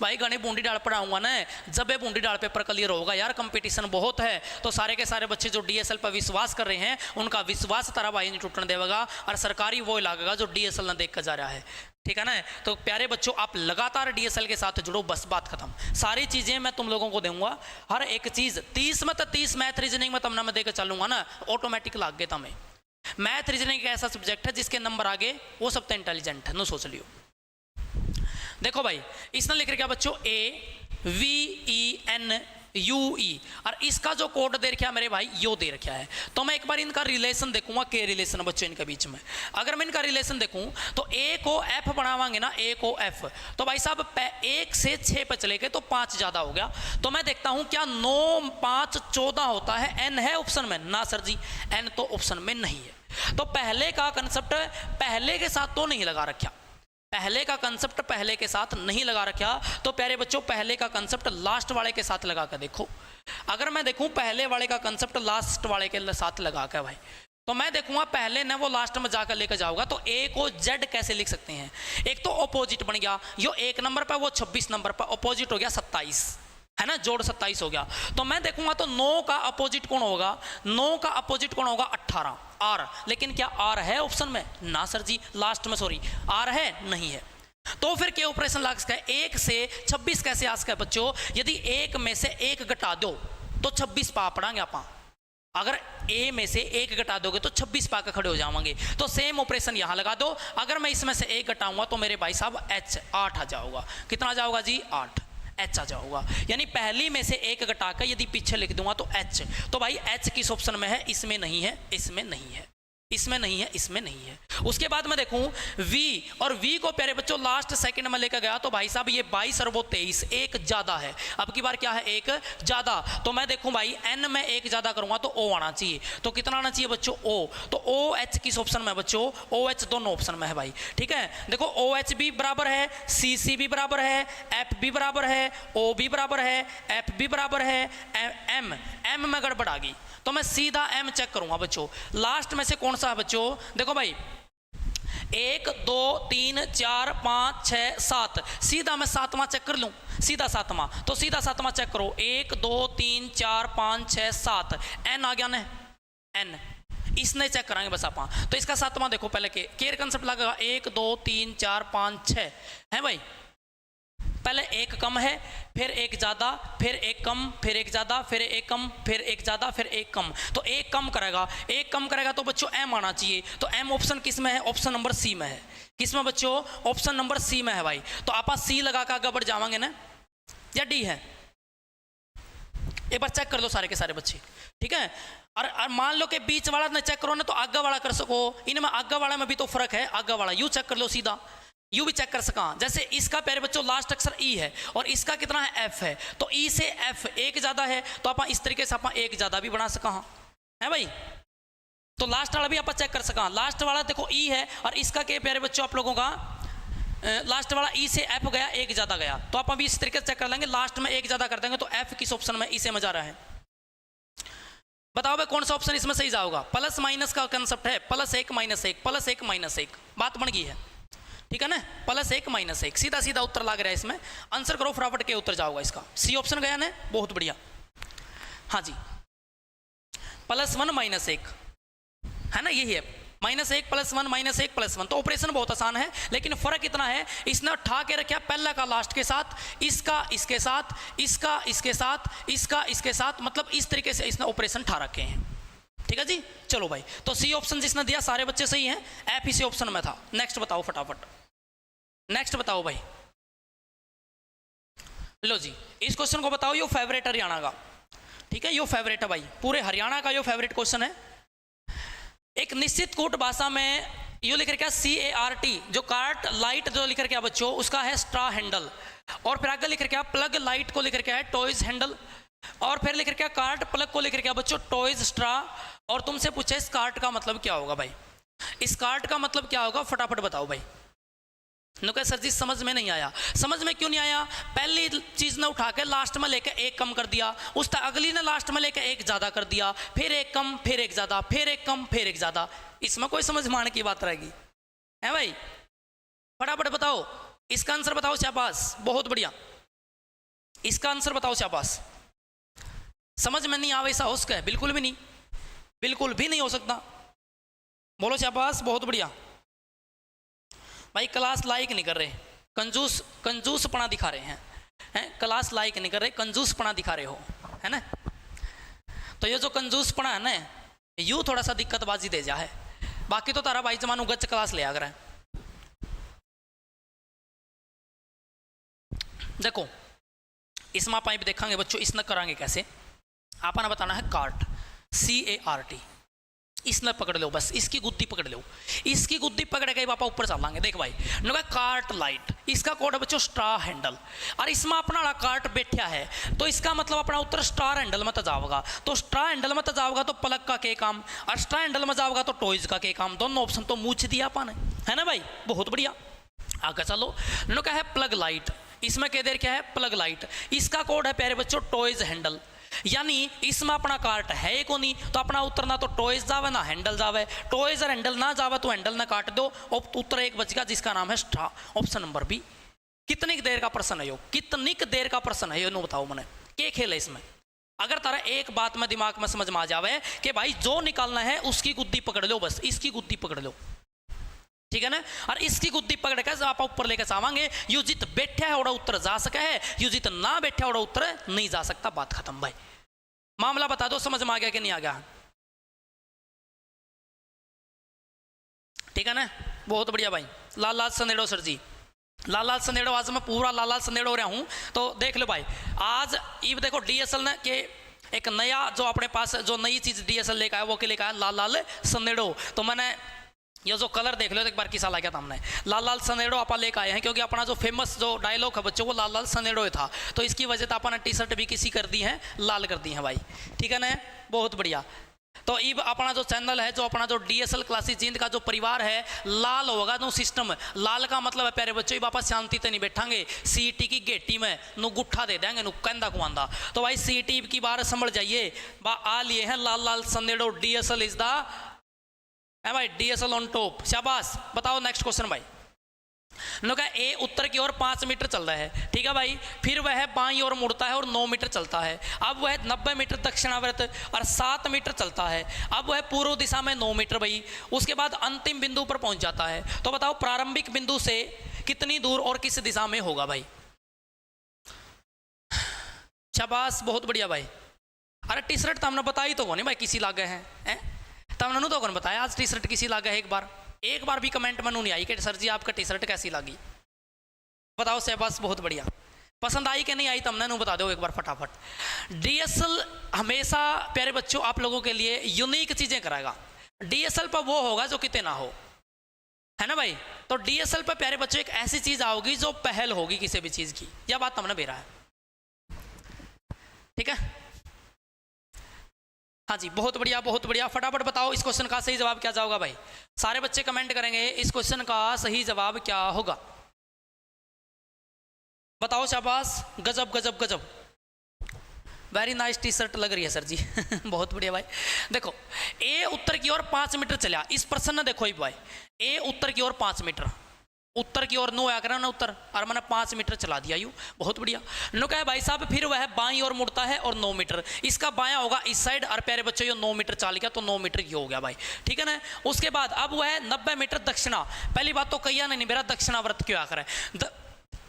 भाई घनी बूंदी डाल पढ़ाऊंगा ना, जब ये बूंदी डाल पेपर क्लियर होगा यार, कंपटीशन बहुत है। तो सारे के सारे बच्चे जो डीएसएल पर विश्वास कर रहे हैं उनका विश्वास तारा भाई नहीं टूटने देगा, और सरकारी वो लागेगा जो डीएसएल ना देख कर जा रहा है। ठीक है ना? तो प्यारे बच्चों आप लगातार डीएसएल के साथ जुड़ो, बस बात खत्म। सारी चीजें मैं तुम लोगों को दूंगा, हर एक चीज 30 में 30 मैथ रीजनिंग में तुमने मैं देकर चलूंगा ना, ऑटोमेटिक लाग गए तुम्हें। मैथ रीजनिंग एक ऐसा सब्जेक्ट है जिसके नंबर आगे वो सब तो इंटेलिजेंट है, नो सोच लियो। देखो भाई इसने लिख रखा बच्चों AVENUE, और इसका जो कोड दे रखा है मेरे भाई यो दे रखा है। तो मैं एक बार इनका रिलेशन देखूंगा, के रिलेशन बच्चों इनके बीच में। अगर मैं इनका रिलेशन देखूं तो A को F बनावांगे ना, A को F, तो भाई साहब 1 से 6 पे चले गए तो 5 ज्यादा हो गया। तो मैं देखता हूं क्या 9 5 14 होता है, N है ऑप्शन में? ना सर जी, N तो ऑप्शन में नहीं है। तो पहले का कंसेप्ट पहले के साथ तो नहीं लगा रखा, पहले का कंसेप्ट पहले के साथ नहीं लगा रखा। तो प्यारे बच्चों पहले का कंसेप्ट लास्ट वाले के साथ लगा कर देखो। अगर मैं देखूं पहले वाले का कंसेप्ट लास्ट वाले के साथ लगा कर भाई, तो मैं देखूंगा पहले ने वो लास्ट में जाकर लेकर जाऊंगा। तो A को Z कैसे लिख सकते हैं? एक तो अपोजिट बन गया, यो 1 नंबर पर वो 26 नंबर पर, अपोजिट हो गया 27, है ना, जोड़ 27 हो गया। तो मैं देखूंगा तो 9 का अपोजिट कौन होगा, 9 का अपोजिट कौन होगा, 18 R। लेकिन क्या R है ऑप्शन में? ना सर जी, लास्ट में सॉरी R है नहीं है। तो फिर क्या ऑपरेशन लग सकता है? 1 से 26 कैसे आ सकता है बच्चों? यदि 1 में से 1 घटा दो तो 26 पा पढ़ांगे आप। अगर A में से 1 घटा दोगे तो 26 पा के खड़े हो जाओगे। तो सेम ऑपरेशन यहां लगा दो। अगर मैं इसमें से 1 घटाऊंगा तो मेरे भाई साहब H 8 आ जाओगा। कितना आ जाओगा जी? 8 H आ जाओगा। यानी पहली में से 1 घटाकर यदि पीछे लिख दूंगा तो H। तो भाई H किस ऑप्शन में है? इसमें नहीं है, इसमें नहीं है। इसमें नहीं है, इसमें नहीं है। उसके बाद मैं देखूं v, और v को प्यारे बच्चों लास्ट सेकंड में लेकर गया तो भाई साहब ये 22 और वो 23, एक ज्यादा है। अब की बार क्या है, एक ज्यादा। तो मैं देखूं भाई n में एक ज्यादा करूंगा तो o आना चाहिए। तो कितना आना चाहिए बच्चों, o। तो OH किस ऑप्शन में है बच्चों, OH दोनों ऑप्शन में है भाई, ठीक है। देखो OH भी बराबर है, CC भी बराबर है, F भी बराबर है, O भी बराबर है, F भी बराबर है, M में गड़बड़ आ गई तो मैं सीधा M चेक करूंगा बच्चों। लास्ट में से कौन सा है बच्चों, देखो भाई 1 2 3 4 5 6 7, सीधा मैं 7वां चेक कर लूं, सीधा 7वां। तो सीधा 7वां चेक करो, 1 2 3 4 5 6 7, N आ गया ना, N इसने चेक कराएंगे बस आप। तो इसका 7वां देखो, पहले केयर कंसेप्ट लगेगा, 1 2 3 4 5 6 है भाई। पहले एक कम है, फिर एक ज्यादा, फिर एक कम, फिर एक ज्यादा, फिर एक कम, फिर एक ज्यादा, फिर एक कम। तो एक कम करेगा, एक कम करेगा तो बच्चों M आना चाहिए। तो M ऑप्शन किस में है, ऑप्शन नंबर C में है। किस में बच्चों, ऑप्शन नंबर C में है भाई। तो आप C लगा कर आगे बढ़ जावांगे ना, या D है, एक बार चेक कर लो सारे के सारे बच्चे, ठीक है। और मान लो कि बीच वाला ने चेक करो ना तो आगे वाला कर सको, इनमें आगे वाला में भी तो फर्क है, आगे वाला यू चेक कर लो सीधा, यू भी चेक कर सका। जैसे इसका प्यारे बच्चों लास्ट अक्षर ई है और इसका कितना है, एफ है। तो ई से एफ एक ज्यादा है तो आप इस तरीके से आप एक ज्यादा भी बना सका है भाई। तो लास्ट वाला भी आप चेक कर सका। लास्ट वाला देखो ई है और इसका क्या प्यारे बच्चों आप लोगों का लास्ट वाला ई से एफ गया, एक ज्यादा गया। तो आप अभी इस तरीके से चेक कर लेंगे, लास्ट में एक ज्यादा कर देंगे तो एफ किस ऑप्शन में, ई से में जा रहा है। बताओ भाई कौन सा ऑप्शन इसमें सही जाओगा। प्लस माइनस का कंसेप्ट है, +1 -1 +1 -1, बात बन गई है, ठीक है ना। +1 -1 सीधा सीधा उत्तर लग रहा है इसमें। आंसर करो फटाफट के उत्तर जाओगा इसका, सी ऑप्शन गया ना, बहुत बढ़िया। हाँ जी, +1 -1 है ना, यही है, -1 +1 -1 +1। तो ऑपरेशन बहुत आसान है, लेकिन फर्क इतना है इसने उठा के रखा पहला का लास्ट के साथ, इसका इसके साथ, इसका इसके साथ, इसका इसके साथ, मतलब इस तरीके से इसने ऑपरेशन उठा रखे हैं, ठीक है जी। चलो भाई, तो सी ऑप्शन जिसने दिया सारे बच्चे सही हैं, एफ इसी ऑप्शन में था। नेक्स्ट बताओ फटाफट, नेक्स्ट बताओ भाई। लो जी, इस क्वेश्चन को बताओ, यो फेवरेट हरियाणा का, ठीक है, यो फेवरेट है भाई, पूरे हरियाणा का यो फेवरेट क्वेश्चन है। एक निश्चित कूट भाषा में यो लिख रखा CART, जो कार्ट लाइट जो लिख रखा बच्चों उसका है स्ट्रा हैंडल, और फिर आगे लिख रखा प्लग लाइट को लिख रखा है टॉयज हैंडल, और फिर लिख रखा कार्ट प्लग को लिख रखा बच्चों टॉयज स्ट्रा। और तुमसे पूछे इस कार्ट का मतलब क्या होगा भाई, इस कार्ट का मतलब क्या होगा, फटाफट बताओ भाई। नुका सर जी समझ में नहीं आया। समझ में क्यों नहीं आया, पहली चीज ने उठा के लास्ट में लेके एक कम कर दिया, उस तक अगली ने लास्ट में लेके एक ज्यादा कर दिया, फिर एक कम, फिर एक ज्यादा, फिर एक कम, फिर एक ज्यादा। इसमें कोई समझ माने की बात रहेगी है भाई। फटाफट बताओ इसका आंसर बताओ शाबाश, बहुत बढ़िया, इसका आंसर बताओ शाबाश। समझ में नहीं आवे ऐसा हो सकता है, बिल्कुल भी नहीं, बिल्कुल भी नहीं हो सकता, बोलो शाबाश, बहुत बढ़िया भाई। क्लास लाइक नहीं कर रहे, कंजूसपना दिखा रहे हैं, क्लास लाइक नहीं कर रहे, कंजूसपना दिखा रहे हो, है ना। तो ये जो कंजूसपना है ना, यूं थोड़ा सा दिक्कतबाजी दे जा है, बाकी तो तारा भाई जमानू गच क्लास ले आकर। देखो इसमें पाइप देखेंगे बच्चों, इसने करांगे कैसे, आपने बताना है कार्ट, CART, इसने पकड़ लो बस, इसकी गुद्दी पकड़ लो, इसकी गुद्दी पकड़ के पापा ऊपर चलांगे। देख भाई नुका कार्ट लाइट, इसका कोड है बच्चों स्ट्रा हैंडल, और इसमें अपना कार्ट बैठा है, तो इसका मतलब अपना उत्तर स्टार हैंडल में जाओगा। तो स्ट्रा हैंडल में जाओगा तो प्लग का के काम, और स्ट्रा हैंडल में जाओगा तो टॉयज का के काम। दोनों ऑप्शन तो मूछ दिया अपन, है ना भाई, बहुत बढ़िया। आगे चलो, नुका है प्लग लाइट, इसमें कह देर क्या है, प्लग लाइट, इसका कोड है प्यारे बच्चों टॉयज हैंडल, यानी इसमें अपना कार्ट है को नहीं, तो अपना उत्तर ना तो टॉयज जावे ना हैंडल जावे, टॉयज और हैंडल ना जावे तो हैंडल ना काट दो, और उत्तर एक बच गया जिसका नाम है स्ट्रा, ऑप्शन नंबर बी। कितनी देर का प्रश्न है यो, कितनी देर का प्रश्न है यो, नो बताओ मैंने क्या खेल है इसमें। अगर तारा एक बात में दिमाग में समझ में आ जावे कि भाई जो निकालना है उसकी गुद्दी पकड़ लो बस, इसकी गुद्दी पकड़ लो, ठीक है ना। और इसकी गुद्दी पकड़ के आप ऊपर लेकर जावांगे, यू जित बैठा है ओड़ा उत्तर जा सका है, यू जित ना बैठा ओड़ा उत्तर नहीं जा सकता, बात खत्म भाई। मामला बता दो समझ में आ गया कि नहीं आ गया, ठीक है ना, बहुत बढ़िया भाई। लाल लाल संदेड़ो सर जी, लाल लाल संदेड़ो, आज मैं पूरा लाल लाल संदेड़ो रहा हूं, तो देख लो भाई। आज ये देखो DSL ने के एक नया जो अपने पास जो नई चीज डीएसएल लेकर आया वो के लेकर आया लाल लाल सनेड़ो। तो मैंने ये जो कलर देख लो एक बार किसा लगा था हमने, लाल लाल सनेड़ो आप लेकर आए हैं, क्योंकि अपना जो फेमस जो डायलॉग है बच्चों वो लाल लाल सनेड़ो था, तो इसकी वजह से अपन टी शर्ट भी किसी कर दी है लाल कर दी है भाई, ठीक है ना, बहुत बढ़िया। तो अब अपना जो चैनल है, जो अपना जो डीएसएल क्लासेस जिंद का जो परिवार है लाल होगा, जो सिस्टम लाल का मतलब है प्यारे बच्चों वापस शांति से नहीं बैठांगे, सीटी की गेटी में नु गुट्ठा दे देंगे नु कंधा कुआंदा। तो भाई सीटी की बार समझ जाइए, आ लिए हैं लाल लाल सनेड़ो, डीएसएल इज द है भाई, डीएसएल ऑन टॉप, शाबाश। बताओ नेक्स्ट क्वेश्चन भाई। उन्होंने कहा ए उत्तर की ओर 5 मीटर चल रहा है, ठीक है भाई, फिर वह बाईं ओर मुड़ता है और 9 मीटर चलता है। अब वह 90 मीटर दक्षिणावर्त और 7 मीटर चलता है। अब वह पूर्व दिशा में 9 मीटर भाई, उसके बाद अंतिम बिंदु पर पहुंच जाता है। तो बताओ प्रारंभिक बिंदु से कितनी दूर और किस दिशा में होगा भाई? शाबाश, बहुत बढ़िया भाई। अरे टी शर्ट तो हमने बताई तो नहीं भाई किसी लागे हैं, तमने तो कौन बताया आज टी शर्ट किसी लागे है? एक बार भी कमेंट में नहीं आई कि सर जी आपका टी शर्ट कैसी लगी, बताओ शाबाश, बहुत बढ़िया। पसंद आई कि नहीं आई तमने बता दो एक बार फटाफट। डीएसएल हमेशा प्यारे बच्चों आप लोगों के लिए यूनिक चीजें कराएगा। डीएसएल पर वो होगा जो कितने ना हो, है ना भाई। तो डीएसएल पर प्यारे बच्चों एक ऐसी चीज आओगी जो पहल होगी किसी भी चीज की, यह बात तमने बेरा है, ठीक है। हाँ जी, बहुत बढ़िया बहुत बढ़िया। फटाफट बताओ इस क्वेश्चन का सही जवाब क्या जाओगा भाई? सारे बच्चे कमेंट करेंगे इस क्वेश्चन का सही जवाब क्या होगा, बताओ शाबाश, गजब गजब गजब, वेरी नाइस टी शर्ट लग रही है सर जी बहुत बढ़िया भाई। देखो ए उत्तर की ओर 5 मीटर चला, इस प्रश्न ने देखो भाई, ए उत्तर की ओर 5 मीटर, उत्तर की ओर 9 आया करा ना उत्तर, और मैंने 5 मीटर चला दिया यूं, बहुत बढ़िया। नो कहा भाई साहब फिर वह बाईं ओर मुड़ता है और 9 मीटर, इसका बायां होगा इस साइड, और प्यारे बच्चों ये 9 मीटर चल गया तो 9 मीटर ये हो गया भाई, ठीक है ना। उसके बाद अब वह 90 मीटर दक्षिणा, पहली बात तो कहिया नहीं मेरा दक्षिणावर्त क्यों आकर है,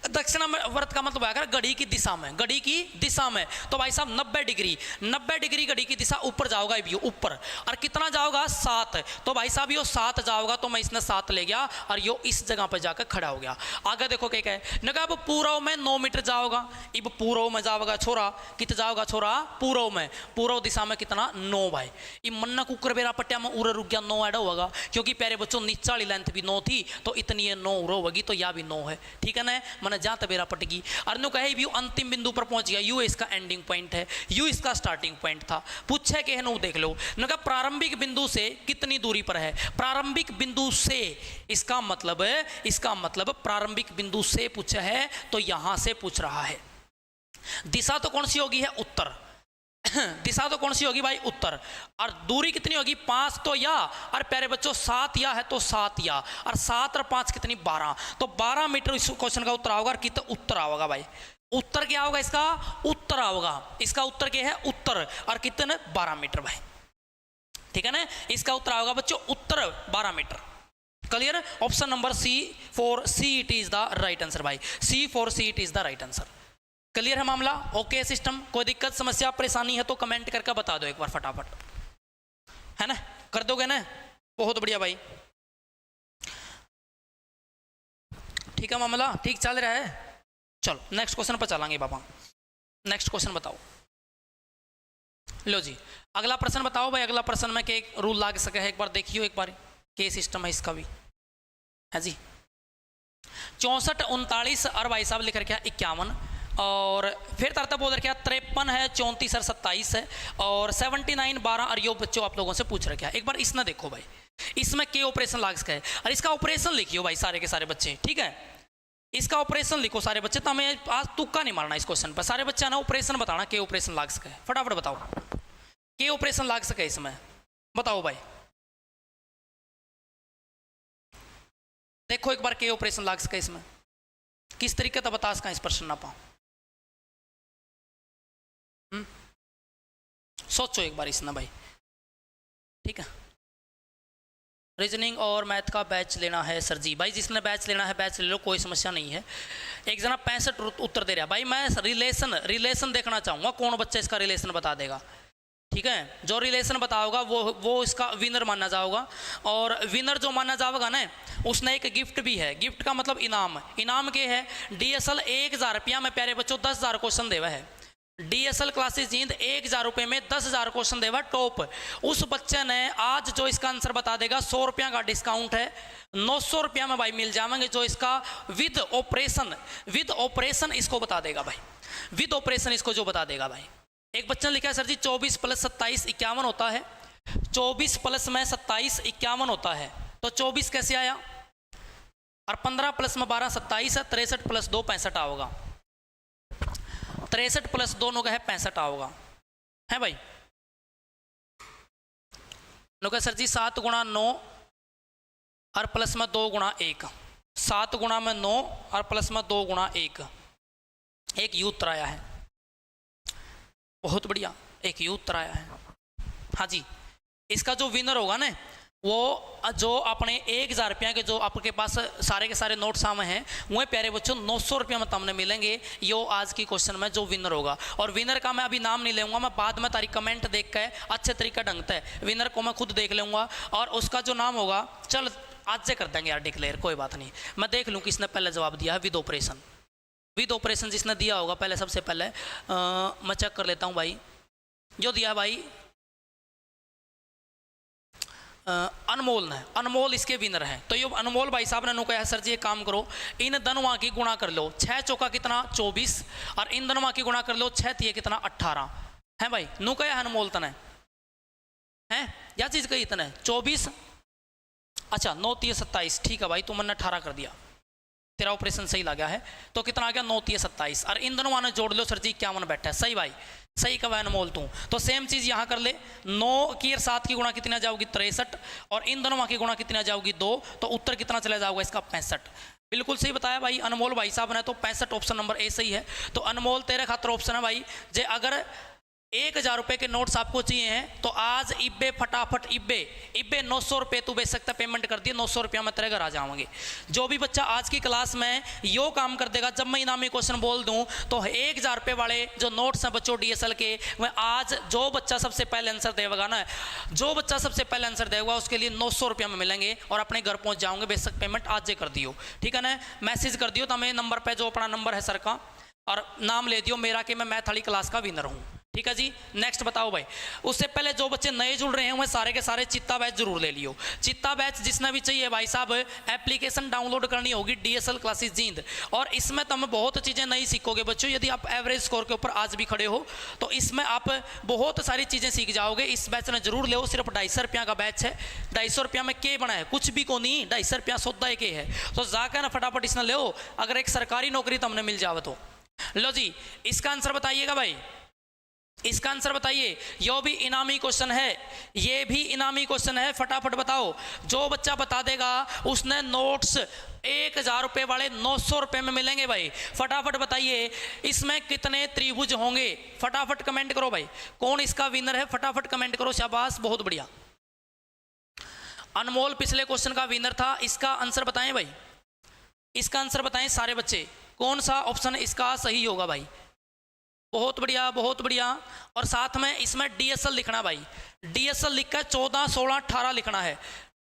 दक्षिणावर्त का मतलब आकर घड़ी की दिशा में, घड़ी की दिशा में। तो भाई साहब 90 डिग्री घड़ी की दिशा ऊपर जाओगा ऊपर, और कितना जाओगा 7। तो भाई साहब यो 7 जाओगा, तो मैं इसने 7 ले गया और यो इस जगह पर जाकर खड़ा हो गया। आगे देखो क्या है, ने कहा अब पूर्व में 9 मीटर जाओगा, अब पूर्व में जाओगा छोरा, कितना जाओगा छोरा पूर्व में, पूर्व दिशा में कितना 9 भाई। ये मन्ना कुकर बेरा पट्टिया में उरे रुक गया 9 ऐड होगा, क्योंकि प्यारे बच्चों नीचे वाली लेंथ भी 9 थी, तो इतनी 9 उरो होगी, तो यह भी 9 है, ठीक है ना। मैंने जहाँ तबेरा पटगी अर्नु कहे व्यू अंतिम बिंदु पर पहुंच गया, यू इसका एंडिंग पॉइंट है, यू इसका स्टार्टिंग पॉइंट था। पूछे के है देख लो, नका प्रारंभिक बिंदु से कितनी दूरी पर है, प्रारंभिक बिंदु से, इसका मतलब प्रारंभिक बिंदु से पूछा है, तो यहां से पूछ रहा है। दिशा तो कौन सी होगी है उत्तर, दिशा तो कौन सी होगी भाई उत्तर, और दूरी कितनी होगी 5 तो या, और प्यारे बच्चों 7 या है तो 7 या, और 7 और 5 कितनी 12, तो 12 मीटर इस क्वेश्चन का उत्तर आओगा। कितना उत्तर आओगा भाई, उत्तर क्या होगा इसका, उत्तर आओगा, इसका उत्तर क्या है उत्तर, और कितने 12 मीटर भाई, ठीक है ना। इसका उत्तर आओगा बच्चों उत्तर 12 मीटर। Clear, option number C for C it is the right answer भाई, C for C it is the right answer. Clear है मामला, ओके सिस्टम। कोई दिक्कत समस्या परेशानी है तो कमेंट करके बता दो एक बार फटाफट, है ना, कर दोगे ना, बहुत बढ़िया भाई, ठीक है मामला, ठीक चल रहा है। चलो नेक्स्ट क्वेश्चन पर चलेंगे बाबा, नेक्स्ट क्वेश्चन बताओ। लो जी अगला प्रश्न बताओ भाई, अगला प्रश्न में के रूल लाग सके है, एक बार देखियो एक बार के सिस्टम है इसका भी है जी। 64 39 और भाई साहब लिख रखा 51, और फिर तरतब बोल रखा 53 है, 34 और 27 है, और 79 12, और यो बच्चों आप लोगों से पूछ रखा है। एक बार इसने देखो भाई, इसमें के ऑपरेशन लाग सके है, और इसका ऑपरेशन लिखियो भाई सारे के सारे बच्चे, ठीक है, इसका ऑपरेशन लिखो सारे बच्चे, तो हमें आज तुक्का नहीं मारना इस क्वेश्चन पर, सारे बच्चे ना ऑपरेशन बताना के ऑपरेशन लाग सके, फटाफट बताओ के ऑपरेशन लाग सके इसमें, बताओ भाई, देखो एक बार के ऑपरेशन लाग सके इसमें, किस तरीके से बता सका इस प्रश्न ना पाओ, सोचो एक बार इसने भाई, ठीक है। रीजनिंग और मैथ का बैच लेना है सर जी, भाई जिसने बैच लेना है बैच ले लो, कोई समस्या नहीं है। एक जना 65 उत्तर दे रहा भाई, मैं रिलेशन देखना चाहूँगा, कौन बच्चा इसका रिलेशन बता देगा, ठीक है। जो रिलेशन बताओगा वो इसका विनर माना जाओगा, और विनर जो माना जाएगा ना उसने एक गिफ्ट भी है, गिफ्ट का मतलब इनाम, इनाम के है डीएसएल 1000 रुपया में प्यारे बच्चों 10,000 क्वेश्चन देवा है, DSL क्लासेस जींद 1000 रुपये में 10,000 क्वेश्चन देगा टॉप। उस बच्चे ने आज जो इसका आंसर बता देगा 100 रुपया का डिस्काउंट है, 900 रुपया में भाई मिल जाएंगे, जो इसका विद ऑपरेशन इसको बता देगा भाई, विद ऑपरेशन इसको जो बता देगा भाई। एक बच्चा ने लिखा है सर जी 24 + 27 51 होता है, 24 प्लस में 27 51 होता है, तो 24 कैसे आया, और 15 + 12 27 है, 63 + 2 65 आओगा, 63 + 2 नो है 65 आओगा, है भाई। नो कहे सर जी 7 × 9 और प्लस में 2 × 1, 7 × में 9 और प्लस में 2 × 1, एक यू उत्तर आया है, बहुत बढ़िया, एक यू उत्तर आया है। हाँ जी, इसका जो विनर होगा ना, वो जो अपने 1000 रुपया के जो आपके पास सारे के सारे नोट सामने हैं, वह प्यारे बच्चों 900 रुपया में तमने मिलेंगे, यो आज की क्वेश्चन में जो विनर होगा। और विनर का मैं अभी नाम नहीं लूँगा, मैं बाद में तारी कमेंट देख के अच्छे तरीके ढंग से विनर को मैं खुद देख लूँगा, और उसका जो नाम होगा चल आज से कर देंगे यार डिक्लेयर, कोई बात नहीं, मैं देख लूँ किसने पहले जवाब दिया है। विद ऑपरेशन जिसने दिया होगा पहले, सबसे पहले मैं चेक कर लेता हूँ भाई, जो दिया भाई अनमोल ने, अनमोल इसके विनर हैं। तो ये अनमोल भाई साहब ने नु कहा सर जी एक काम करो, इन दोनों की गुणा कर लो, 6 चौका कितना 24, और इन दोनों की गुणा कर लो 6 तिये कितना 18, है भाई। नु कहा अनमोल तने है या चीज़ कही तने 24, अच्छा 9 तिये 27, ठीक है भाई, तुमने 18 कर दिया, तेरा ऑपरेशन सही लगा है, तो कितना आ गया 9 तिये 27, और इन दोनों ने जोड़ लो सर जी 51 बैठा है, सही भाई, सही कहा अनमोल तू। तो सेम चीज़ यहाँ कर ले, 9 की 7 की गुणा कितना जाओगी 63, और इन दोनों की गुणा कितना जाओगी 2, तो उत्तर कितना चला जाओगा इसका 65। बिल्कुल सही बताया भाई अनमोल भाई साहब ने, तो 65 ऑप्शन नंबर ए सही है। तो अनमोल तेरे खातर ऑप्शन है भाई, जे अगर 1000 रुपये के नोट्स आपको चाहिए हैं तो आज इब्बे फटाफट इब्बे 900 रुपये तू बेच सकता, पेमेंट कर दिए 900 रुपया में तेरे घर आ जाओगे। जो भी बच्चा आज की क्लास में यो काम कर देगा, जब मैं इनामी क्वेश्चन बोल दूं तो 1000 रुपये वाले जो नोट्स हैं बच्चों DSL के, वह आज जो बच्चा सबसे पहले आंसर देगा ना, जो बच्चा सबसे पहले आंसर देगा उसके लिए 900 रुपया में मिलेंगे, और अपने घर पहुँच जाओगे। बेशक पेमेंट आज से कर दियो, ठीक है ना, मैसेज कर दियो तो हमें नंबर पर, जो अपना नंबर है सर का, और नाम ले दियो मेरा कि मैं मैथ वाली क्लास का विनर हूँ, ठीक है जी। नेक्स्ट बताओ भाई, उससे पहले जो बच्चे नए जुड़ रहे हैं वह सारे के सारे चित्ता बैच जरूर ले लियो। चित्ता बैच जिसने भी चाहिए भाई साहब, एप्लीकेशन डाउनलोड करनी होगी DSL क्लासेस जींद, और इसमें तुम बहुत चीज़ें नई सीखोगे बच्चों। यदि आप एवरेज स्कोर के ऊपर आज भी खड़े हो तो इसमें आप बहुत सारी चीज़ें सीख जाओगे। इस बैच ने जरूर ले, सिर्फ 250 रुपया का बैच है, 250 रुपया में के बना है, कुछ भी को नहीं, 250 रुपया सौदा के है, तो जाकर ना फटाफट इसने ले, अगर एक सरकारी नौकरी तुमने मिल जावे तो। लो जी, इसका आंसर बताइएगा भाई, इसका आंसर बताइए। यो भी इनामी क्वेश्चन है, ये भी इनामी क्वेश्चन है, फटाफट बताओ। जो बच्चा बता देगा उसने नोट्स 1000 रुपये वाले 900 रुपये में मिलेंगे भाई। फटाफट बताइए इसमें कितने त्रिभुज होंगे, फटाफट कमेंट करो भाई, कौन इसका विनर है, फटाफट कमेंट करो, शाबाश बहुत बढ़िया। अनमोल पिछले क्वेश्चन का विनर था, इसका आंसर बताएं भाई, इसका आंसर बताएं सारे बच्चे, कौन सा ऑप्शन इसका सही होगा भाई। बहुत बढ़िया बहुत बढ़िया। और साथ में इसमें DSL लिखना भाई, DSL लिख कर 14 16 18 लिखना है,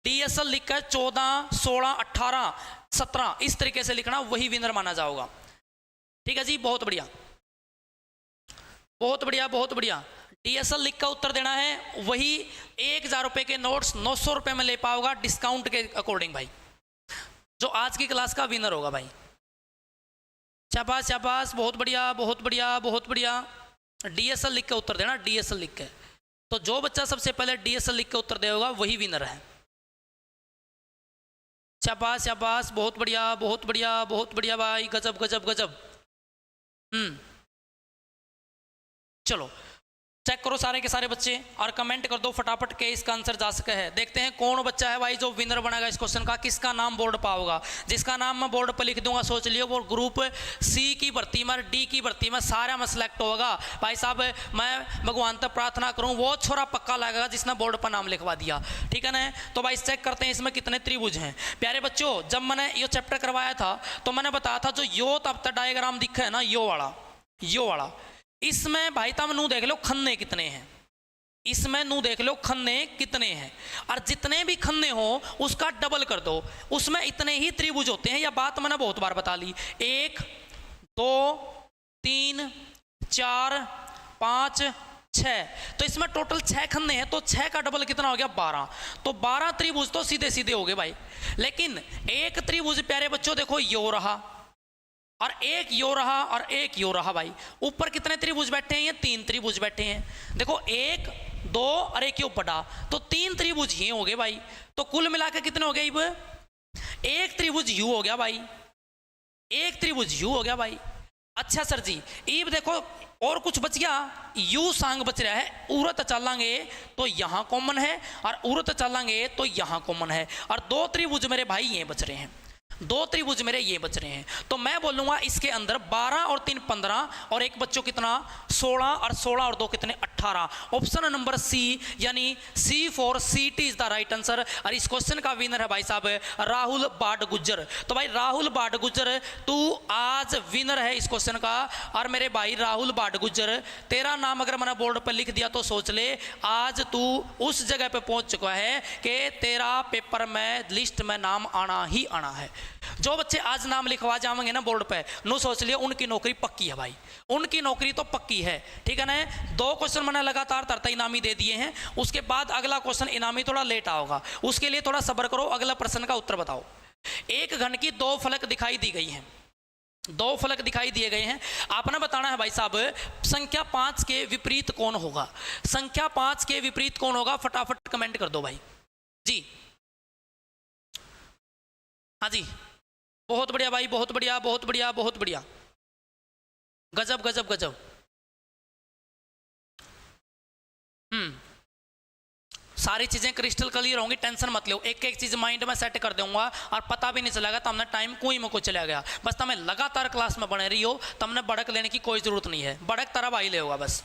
DSL लिख कर 14 16 18 17 इस तरीके से लिखना, वही विनर माना जाएगा, ठीक है जी। बहुत बढ़िया बहुत बढ़िया बहुत बढ़िया। DSL लिख कर उत्तर देना है, वही 1000 रुपये के नोट्स 900 रुपये में ले पाओगा डिस्काउंट के अकॉर्डिंग भाई, जो आज की क्लास का विनर होगा भाई। शाबाश शाबाश बहुत बढ़िया बहुत बढ़िया बहुत बढ़िया। DSL लिख के उत्तर देना, DSL लिख के, तो जो बच्चा सबसे पहले DSL लिख के उत्तर देगा वही विनर है। शाबाश शाबाश बहुत बढ़िया बहुत बढ़िया बहुत बढ़िया भाई, गजब गजब गजब। चलो चेक करो सारे के सारे बच्चे और कमेंट कर दो फटाफट के इसका आंसर जा सके है। देखते हैं कौन बच्चा है भाई जो विनर बनेगा इस क्वेश्चन का, किसका नाम बोर्ड पर होगा। जिसका नाम मैं बोर्ड पर लिख दूंगा सोच लियो वो ग्रुप C की भर्ती में, D की भर्ती में सारा में सिलेक्ट होगा भाई साहब। मैं भगवान तक प्रार्थना करूँ वो छोरा पक्का लगेगा जिसने बोर्ड पर नाम लिखवा दिया, ठीक है ना। तो भाई चेक करते हैं इसमें कितने त्रिभुज हैं। प्यारे बच्चों जब मैंने ये चैप्टर करवाया था तो मैंने बताया था जो यो तब तक डायग्राम दिखा है ना, यो वाला, इसमें भाई तब नू देख लो खन्ने कितने हैं, इसमें नू देख लो खन्ने कितने हैं, और जितने भी खन्ने हो उसका डबल कर दो, उसमें इतने ही त्रिभुज होते हैं। यह बात मैंने बहुत बार बता ली। 1 2 3 4 5 6, तो इसमें टोटल 6 खन्ने हैं, तो 6 का डबल कितना हो गया 12, तो 12 त्रिभुज तो सीधे सीधे हो गए भाई। लेकिन एक त्रिभुज प्यारे बच्चों देखो यो रहा, और एक यो रहा, और एक यो रहा भाई। ऊपर कितने त्रिभुज बैठे हैं, ये 3 त्रिभुज बैठे हैं, देखो 1 2 और एक यो बड़ा, तो 3 त्रिभुज ये हो गए भाई। तो कुल मिलाकर कितने हो गए, अब एक त्रिभुज यू हो गया भाई, एक त्रिभुज यू हो गया भाई। अच्छा सर जी, इब देखो और कुछ बच गया, यू सांग बच रहा है, उरत चलांगे तो यहाँ कॉमन है, और उरत चलांगे तो यहाँ कॉमन है, और 2 त्रिभुज मेरे भाई ये बच रहे हैं, 2 त्रिभुज मेरे ये बच रहे हैं। तो मैं बोलूंगा इसके अंदर 12 और 3 15, और एक बच्चों कितना 16, और 16 और 2 कितने 18। ऑप्शन नंबर सी यानी C फॉर सीटी इज द राइट आंसर। और इस क्वेश्चन का विनर है भाई साहब राहुल बाट गुज्जर। तो भाई राहुल बाट गुज्जर तू आज विनर है इस क्वेश्चन का। और मेरे भाई राहुल बाट गुज्जर, तेरा नाम अगर मैंने बोर्ड पर लिख दिया तो सोच ले आज तू उस जगह पे पहुंच चुका है कि तेरा पेपर में लिस्ट में नाम आना ही आना है। जो बच्चे आज नाम लिखवा जाएंगे ना बोर्ड पे, नो सोच लिया उनकी नौकरी पक्की है भाई, उनकी नौकरी तो पक्की है, ठीक है ना। 2 क्वेश्चन मैंने लगातार तरता इनामी दे दिए हैं, उसके बाद अगला क्वेश्चन इनामी थोड़ा लेट आओगा, उसके लिए थोड़ा सब्र करो। अगला प्रश्न का उत्तर बताओ। एक घन की 2 फलक दिखाई दी गई हैं, 2 फलक दिखाई दिए गए हैं, आपने बताना है भाई साहब संख्या 5 के विपरीत कौन होगा। संख्या 5 के विपरीत कौन होगा, फटाफट कमेंट कर दो भाई जी। हाँ जी, बहुत बढ़िया भाई, बहुत बढ़िया, बहुत बढ़िया, बहुत बढ़िया, गजब गजब गजब। सारी चीजें क्रिस्टल क्लियर होंगी, टेंशन मत लो, एक एक चीज माइंड में सेट कर दूंगा और पता भी नहीं चलेगा तमने टाइम कोई में को चला गया। बस तुम्हें लगातार क्लास में बने रही हो, तुमने बड़क लेने की कोई जरूरत नहीं है, बड़क तरह भाई ले होगा बस।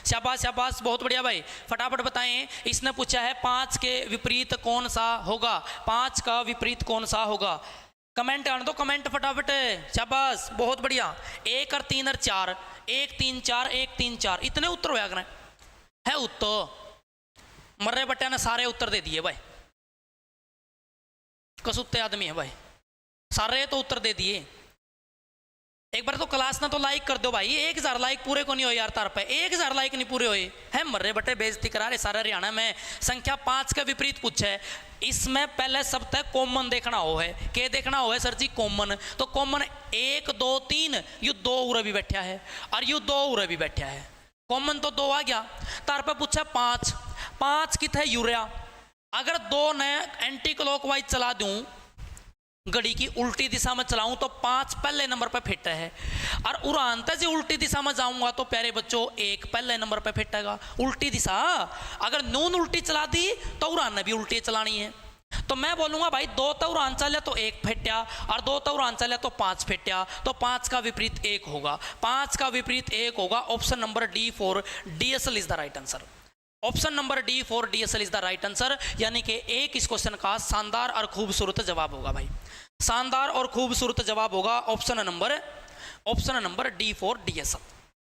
शाबाश शाबाश, बहुत बढ़िया भाई, फटाफट बताएं। इसने पूछा है 5 के विपरीत कौन सा होगा, 5 का विपरीत कौन सा होगा। कमेंट आने दो, कमेंट फटाफट, शाबाश बहुत बढ़िया। 1 और 3 और 4, 1 3 4, 1 3 4, इतने उत्तर होया करें है उत्तर। मर्रे बट्टिया ने सारे उत्तर दे दिए भाई, कसूते आदमी है भाई, सारे तो उत्तर दे दिए। एक बार तो क्लास ना तो लाइक कर दो भाई, 1000 लाइक पूरे को नहीं हो यार तार पे, 1000 लाइक नहीं पूरे हुए हैं। मर्रे बट्टे बेइज्जती करा रहे सारे हरियाणा में। संख्या 5 का विपरीत पूछा है, इसमें पहले सब तक कॉमन देखना हो है। क्या देखना हो है सर जी, कॉमन। तो कॉमन 1 2 3, यू 2 उरे भी बैठा है और यू 2 उरे भी बैठा है, कॉमन तो 2 आ गया। तार पे पूछा 5, 5 कितने यूरिया। अगर 2 ने एंटी क्लॉकवाइज चला दूं, घड़ी की उल्टी दिशा में चलाऊं तो 5 पहले नंबर पे फिट है, और उड़ान से उल्टी दिशा में जाऊंगा तो प्यारे बच्चों 1 पहले नंबर पे फिटेगा। उल्टी दिशा अगर नून उल्टी चला दी तो उड़ान ने भी उल्टी चलानी है। तो मैं बोलूंगा भाई 2 तो उड़ान चले तो 1 फिट्या, और 2 तो उड़ान चले तो 5 फिट्या, तो 5 का विपरीत 1 होगा, 5 का विपरीत 1 होगा। Option number D for DSL is the right answer. Option number D for DSL is the right answer, यानी कि एक इस क्वेश्चन का शानदार और खूबसूरत जवाब होगा भाई, शानदार और खूबसूरत जवाब होगा option number D for DSL।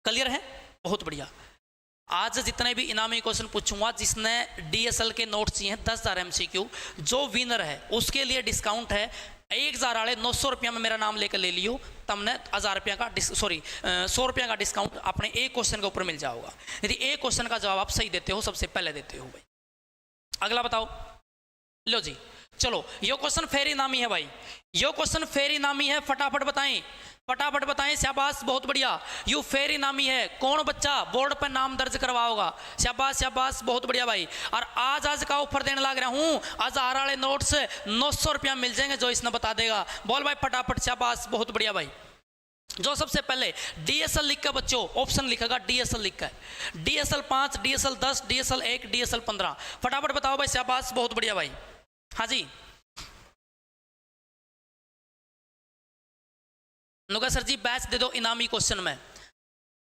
Clear है, बहुत बढ़िया। आज जितने भी इनामी क्वेश्चन पूछूंगा, जिसने DSL के नोट्स चाहिए 10,000 MCQ, जो विनर है उसके लिए डिस्काउंट है 1000 वाले 900 रुपया में मेरा नाम लेकर ले लियो, तमने 1000 रुपया का 100 रुपया का डिस्काउंट अपने एक क्वेश्चन के ऊपर मिल जाओगा, यदि एक क्वेश्चन का जवाब आप सही देते हो, सबसे पहले देते हो भाई। अगला बताओ, लो जी चलो, यो क्वेश्चन फेर इनामी है भाई, यो क्वेश्चन फेर इनामी है, फटाफट बताएं, फटाफट बताएं। शाबाश बहुत बढ़िया, यू फेर इनामी है। कौन बच्चा बोर्ड पर नाम दर्ज करवाओगा, शाबाश शाबाश बहुत बढ़िया भाई। और आज का ऑफर देने लग रहा हूँ, 1000 वाले नोट्स 900 रुपया मिल जाएंगे जो इसने बता देगा। बोल भाई फटाफट, शाबाश बहुत बढ़िया भाई। जो सबसे पहले DSL लिख कर बच्चों ऑप्शन लिखेगा, DSL लिख कर, DSL 5, DSL 10, DSL 1, DSL 15, फटाफट बताओ भाई, शाबाश बहुत बढ़िया भाई। हाँ जी, नुका सर जी बैच दे दो इनामी क्वेश्चन में,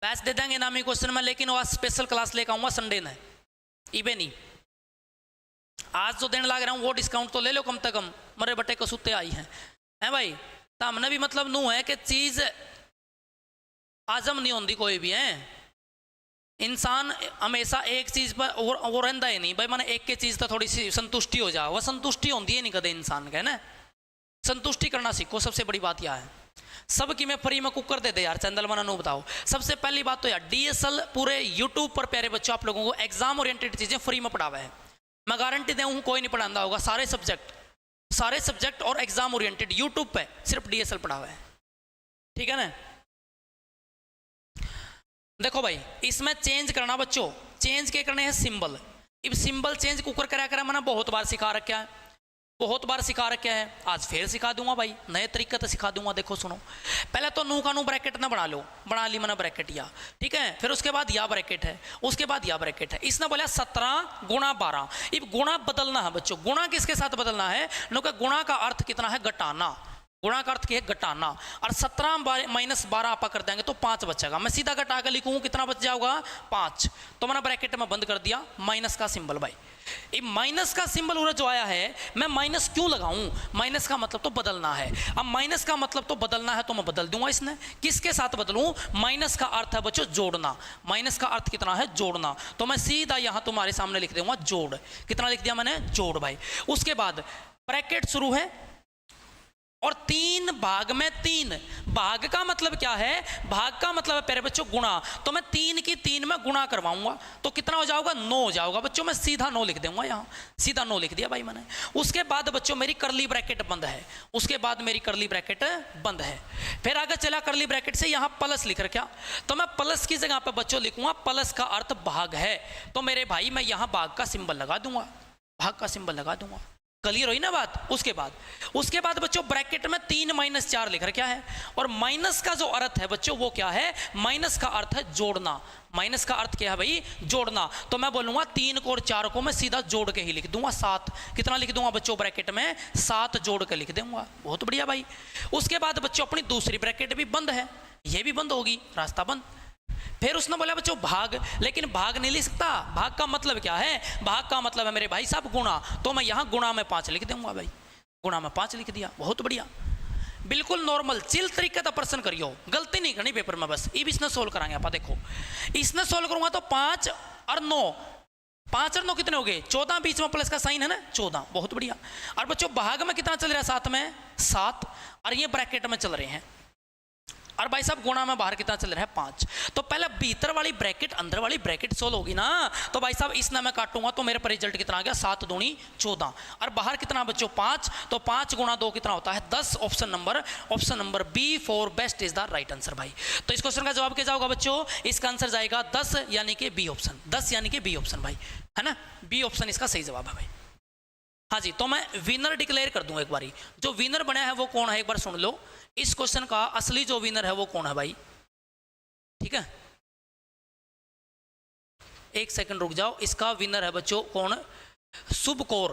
बैच दे देंगे इनामी क्वेश्चन में, लेकिन वह स्पेशल क्लास लेकर आऊंगा संडे में, इबे नहीं। आज जो देने लग रहा हूँ वो डिस्काउंट तो ले लो कम से कम, मरे बटे कसूते आई हैं भाई। तो हमने भी मतलब नू है कि चीज आजम नहीं होती कोई भी है, इंसान हमेशा एक चीज पर वो रहता ही नहीं भाई, मैंने एक के चीज तो थोड़ी सी संतुष्टि हो जाए, वह संतुष्टि होती है नहीं कदे इंसान का, है ना। संतुष्टि करना सीखो, सबसे बड़ी बात यह है। सब की मैं फ्री में कुकर दे दे यार, चंदल मना नो बताओ। सबसे पहली बात तो यार डीएसएल पूरे यूट्यूब पर प्यारे बच्चों आप लोगों को एग्जाम ओरिएंटेड चीजें फ्री में पढ़ावा है। मैं गारंटी दे हूँ कोई नहीं पढ़ाता होगा, सारे सब्जेक्ट और एग्जाम ओरिएंटेड यूट्यूब पे सिर्फ डीएसएल पढ़ावा है, ठीक है ना। देखो भाई इसमें चेंज करना बच्चों, चेंज के करने हैं सिंबल। अब सिंबल चेंज कुकर करा करा मैंने बहुत बार सिखा रखा है, बहुत बार सिखा रखा है, आज फिर सिखा दूंगा भाई, नए तरीके से सिखा दूंगा। देखो सुनो, पहले तो नू का नू ब्रैकेट ना बना लो, बना ली मैंने ब्रैकेट या, ठीक है। फिर उसके बाद या ब्रैकेट है, उसके बाद या ब्रैकेट है। इसने बोला 17 गुणा 12। अब गुणा बदलना है बच्चों, गुणा किसके साथ बदलना है, नो का गुणा का अर्थ कितना है, घटाना। गुणा का अर्थ क्या है, घटाना। और 17 माइनस 12 आप कर देंगे तो 5 बचेगा। मैं सीधा घटा कर लिखूँ कितना बच जाएगा, 5। तो मैंने ब्रैकेट में बंद कर दिया, माइनस का सिंबल भाई। ये माइनस का सिंबल उधर जो आया है, मैं माइनस क्यों लगाऊं, माइनस का मतलब तो बदलना है। अब माइनस का मतलब तो बदलना है तो मैं बदल दूंगा। इसने किसके साथ बदलूं, माइनस का अर्थ है बच्चों जोड़ना। माइनस का अर्थ कितना है, जोड़ना। तो मैं सीधा यहां तुम्हारे सामने लिख दूंगा जोड़। कितना लिख दिया मैंने, जोड़ भाई। उसके बाद ब्रैकेट शुरू है और 3 भाग में 3। भाग का मतलब क्या है, भाग का मतलब है प्यारे बच्चों गुणा। तो मैं 3 की 3 में गुणा करवाऊंगा तो कितना हो जाएगा, 9 हो जाएगा बच्चों। मैं सीधा 9 लिख दूंगा यहाँ, सीधा 9 लिख दिया भाई मैंने। उसके बाद बच्चों मेरी करली ब्रैकेट बंद है, उसके बाद मेरी करली ब्रैकेट बंद है। फिर आगे चला करली ब्रैकेट से यहाँ प्लस लिख रखा, तो मैं प्लस की जगह पे बच्चों लिखूंगा प्लस का अर्थ भाग है। तो मेरे भाई मैं यहाँ भाग का सिंबल लगा दूंगा, भाग का सिंबल लगा दूंगा। क्लियर हुई ना बात। उसके बाद बच्चों ब्रैकेट में 3 माइनस 4 लिख रखा है। और माइनस का जो अर्थ है बच्चों वो क्या है, माइनस का अर्थ है जोड़ना। माइनस का अर्थ क्या है भाई, जोड़ना। तो मैं बोलूंगा 3 को और 4 को मैं सीधा जोड़ के ही लिख दूंगा 7। कितना लिख दूंगा बच्चों, ब्रैकेट में 7 जोड़ के लिख दूंगा। बहुत बढ़िया भाई। उसके बाद बच्चों अपनी दूसरी ब्रैकेट भी बंद है, ये भी बंद होगी, रास्ता बंद। फिर उसने बोला बच्चों भाग, लेकिन भाग नहीं लिख सकता। भाग का मतलब क्या है, भाग का मतलब है मेरे भाई साहब गुणा। तो मैं यहाँ गुणा में 5 लिख दूंगा भाई, गुणा में 5 लिख दिया। बहुत बढ़िया, बिल्कुल नॉर्मल चिल तरीके का प्रश्न करियो, गलती नहीं करनी पेपर में। बस ये इसने सोल्व कराएंगे आप। देखो इसने सोल्व करूंगा तो 5 और 9, 5 और 9 कितने हो गए, 14। बीच में प्लस का साइन है ना, 14। बहुत बढ़िया। और बच्चों भाग में कितना चल रहा है, 7 में 7, और ये ब्रैकेट में चल रहे हैं। और भाई साहब गुणा में बाहर कितना चल रहा है, 5। तो पहले भीतर वाली ब्रैकेट अंदर वाली ब्रैकेट सोल्व होगी ना। तो भाई साहब इसने मैं काटूंगा तो मेरे पर रिजल्ट कितना आ गया, 7 दूनी 14। और बाहर कितना बच्चों 5, तो 5 गुणा 2 कितना होता है, 10। Option number B4 best is the right answer भाई। तो इस क्वेश्चन का जवाब क्या जाएगा बच्चों, इसका आंसर जाएगा 10 यानी कि बी ऑप्शन, 10 यानी कि बी ऑप्शन भाई, है ना। बी ऑप्शन इसका सही जवाब है भाई। हाँ जी, तो मैं विनर डिक्लेयर कर दूंगा एक बारी। जो विनर बना है वो कौन है, एक बार सुन लो। इस क्वेश्चन का असली जो विनर है वो कौन है भाई, ठीक है। एक सेकंड रुक जाओ। इसका विनर है बच्चों कौन, शुभ कौर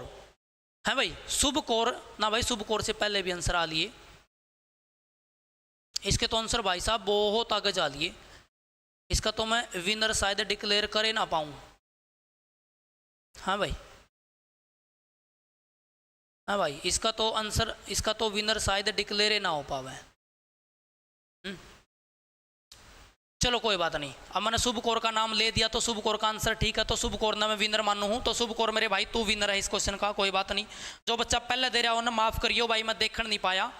है भाई, शुभ कौर ना भाई। शुभ कौर से पहले भी आंसर आ लिए इसके, तो आंसर भाई साहब बहुत आगे जा लिए। इसका तो मैं विनर शायद डिक्लेयर करे ना पाऊं। हाँ भाई, हाँ भाई, इसका तो आंसर, इसका तो विनर शायद डिक्लेयर ना हो पावे। चलो कोई बात नहीं, अब मैंने शुभ कौर का नाम ले दिया तो शुभ कौर का आंसर ठीक है। तो शुभ कौर ना मैं विनर मानू हूं। तो शुभ कौर मेरे भाई तू विनर है इस क्वेश्चन का, कोई बात नहीं। जो बच्चा पहले दे रहा हो ना माफ करियो भाई, मैं देखने नहीं पाया,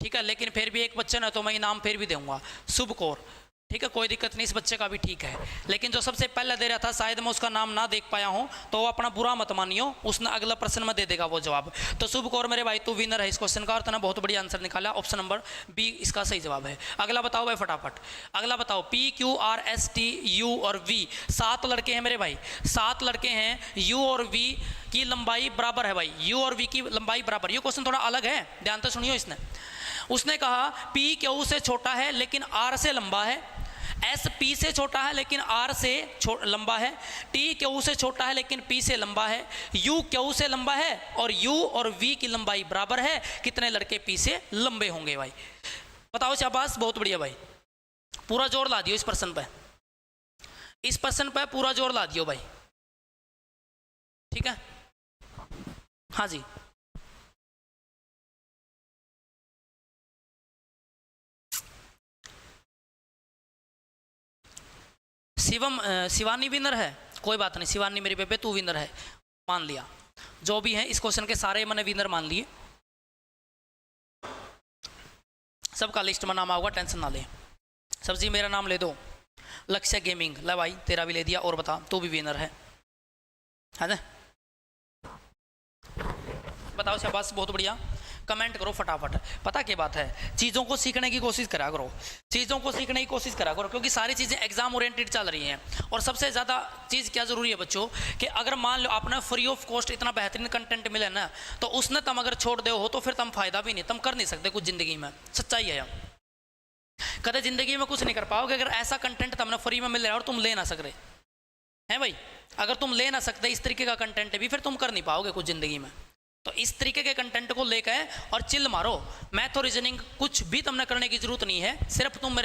ठीक है। लेकिन फिर भी एक बच्चा ना तो मैं इनाम फिर भी दूंगा, शुभ कौर, ठीक है। कोई दिक्कत नहीं, इस बच्चे का भी ठीक है। लेकिन जो सबसे पहले दे रहा था शायद मैं उसका नाम ना देख पाया हूं, तो वो अपना बुरा मत मानियो, उसने अगला प्रश्न में दे देगा वो जवाब। तो शुभ कौर मेरे भाई तू विनर है इस क्वेश्चन का, और तूने बहुत बढ़िया आंसर निकाला। ऑप्शन नंबर बी इसका सही जवाब है। अगला बताओ भाई फटाफट, अगला बताओ। PQRSTU और V 7 लड़के हैं मेरे भाई, 7 लड़के हैं। U और V की लंबाई बराबर है भाई, U और V की लंबाई बराबर। ये क्वेश्चन थोड़ा अलग है, ध्यान से सुनियो। उसने कहा P Q से छोटा है लेकिन R से लंबा है, S P से छोटा है लेकिन R से लंबा है, T Q से छोटा है लेकिन P से लंबा है, U Q से लंबा है, और U और V की लंबाई बराबर है। कितने लड़के P से लंबे होंगे भाई, बताओ। शाबाश, बहुत बढ़िया भाई, पूरा जोर ला दियो इस प्रश्न पे, इस प्रश्न पे पूरा जोर ला दियो भाई, ठीक है। हाँ जी, शिवानी विनर है, कोई बात नहीं। शिवानी मेरी बेबे तू विनर है, मान लिया। जो भी है इस क्वेश्चन के सारे मैंने विनर मान लिए। सबका लिस्ट में नाम आऊगा, टेंशन ना ले। सब्जी मेरा नाम ले दो, लक्ष्य गेमिंग, ले भाई तेरा भी ले दिया। और बता, तू भी विनर है ना? बताओ शाबाश, बहुत बढ़िया। कमेंट करो फटाफट। पता क्या बात है, चीज़ों को सीखने की कोशिश करा करो, चीज़ों को सीखने की कोशिश करा करो, क्योंकि सारी चीज़ें एग्जाम ओरिएंटेड चल रही हैं। और सबसे ज़्यादा चीज़ क्या ज़रूरी है बच्चों, कि अगर मान लो आपने फ्री ऑफ कॉस्ट इतना बेहतरीन कंटेंट मिले ना, तो उसने तुम अगर छोड़ दे हो तो फिर तुम फायदा भी नहीं, तुम कर नहीं सकते कुछ ज़िंदगी में। सच्चाई है यार, कदे ज़िंदगी में कुछ नहीं कर पाओगे अगर ऐसा कंटेंट तुमने फ्री में मिल रहा है और तुम ले ना सक रहे हैं भाई। अगर तुम ले ना सकते इस तरीके का कंटेंट भी, फिर तुम कर नहीं पाओगे कुछ ज़िंदगी में। तो इस तरीके के कंटेंट को लेकर और चिल मारो। मैथ और रीजनिंग कुछ भी तुमने करने की जरूरत नहीं है, सिर्फ तुम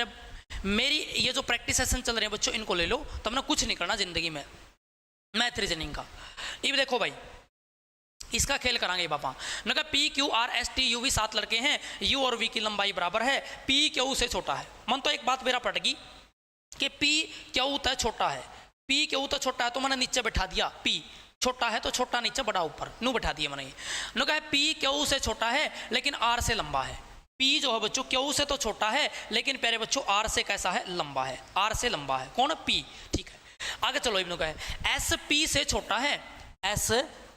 मेरी ये जो प्रैक्टिस सेशन चल रहे हैं बच्चों, इनको ले लो। तुमने कुछ नहीं करना जिंदगी में मैथ रीजनिंग का। ये देखो भाई, इसका खेल कराएंगे पापा ने कहा P Q R S T U V 7 लड़के हैं, यू और वी की लंबाई बराबर है, पी क्यू से छोटा है। मन तो एक बात मेरा पट गई कि पी क्यू तक छोटा है, पी क्यू तक छोटा है, तो मैंने नीचे बैठा दिया। पी छोटा है तो छोटा नीचे बड़ा ऊपर, नू बैठा दिया मैंने। नो कहा पी क्यू से छोटा है लेकिन आर से लंबा है। पी जो है बच्चों क्यू से तो छोटा है, लेकिन प्यारे बच्चों आर से कैसा है, लंबा है। आर से लंबा है कौन, पी। ठीक है, आगे चलो। इब्न कहे एस पी से छोटा है, एस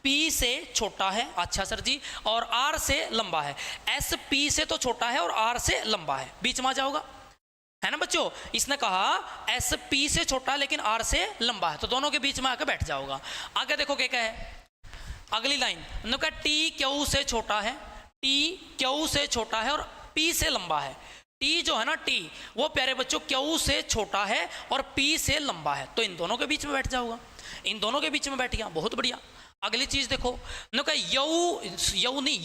पी से छोटा है, अच्छा सर जी, और आर से लंबा है। एस पी से तो छोटा है और आर से लंबा है, बीच में आ जाओगा, है ना बच्चों। इसने कहा एस पी से छोटा लेकिन आर से लंबा है, तो दोनों के बीच में आकर बैठ जाओगा। आगे देखो क्या है अगली लाइन, कहा टी क्यू से छोटा है, टी क्यू से छोटा है और पी से लंबा है। टी जो है ना, टी वो प्यारे बच्चों क्यू से छोटा है और पी से लंबा है, तो इन दोनों के बीच में बैठ जाओगा, इन दोनों के बीच में बैठ गया, बहुत बढ़िया। अगली चीज देखो, कहा यू नहीं,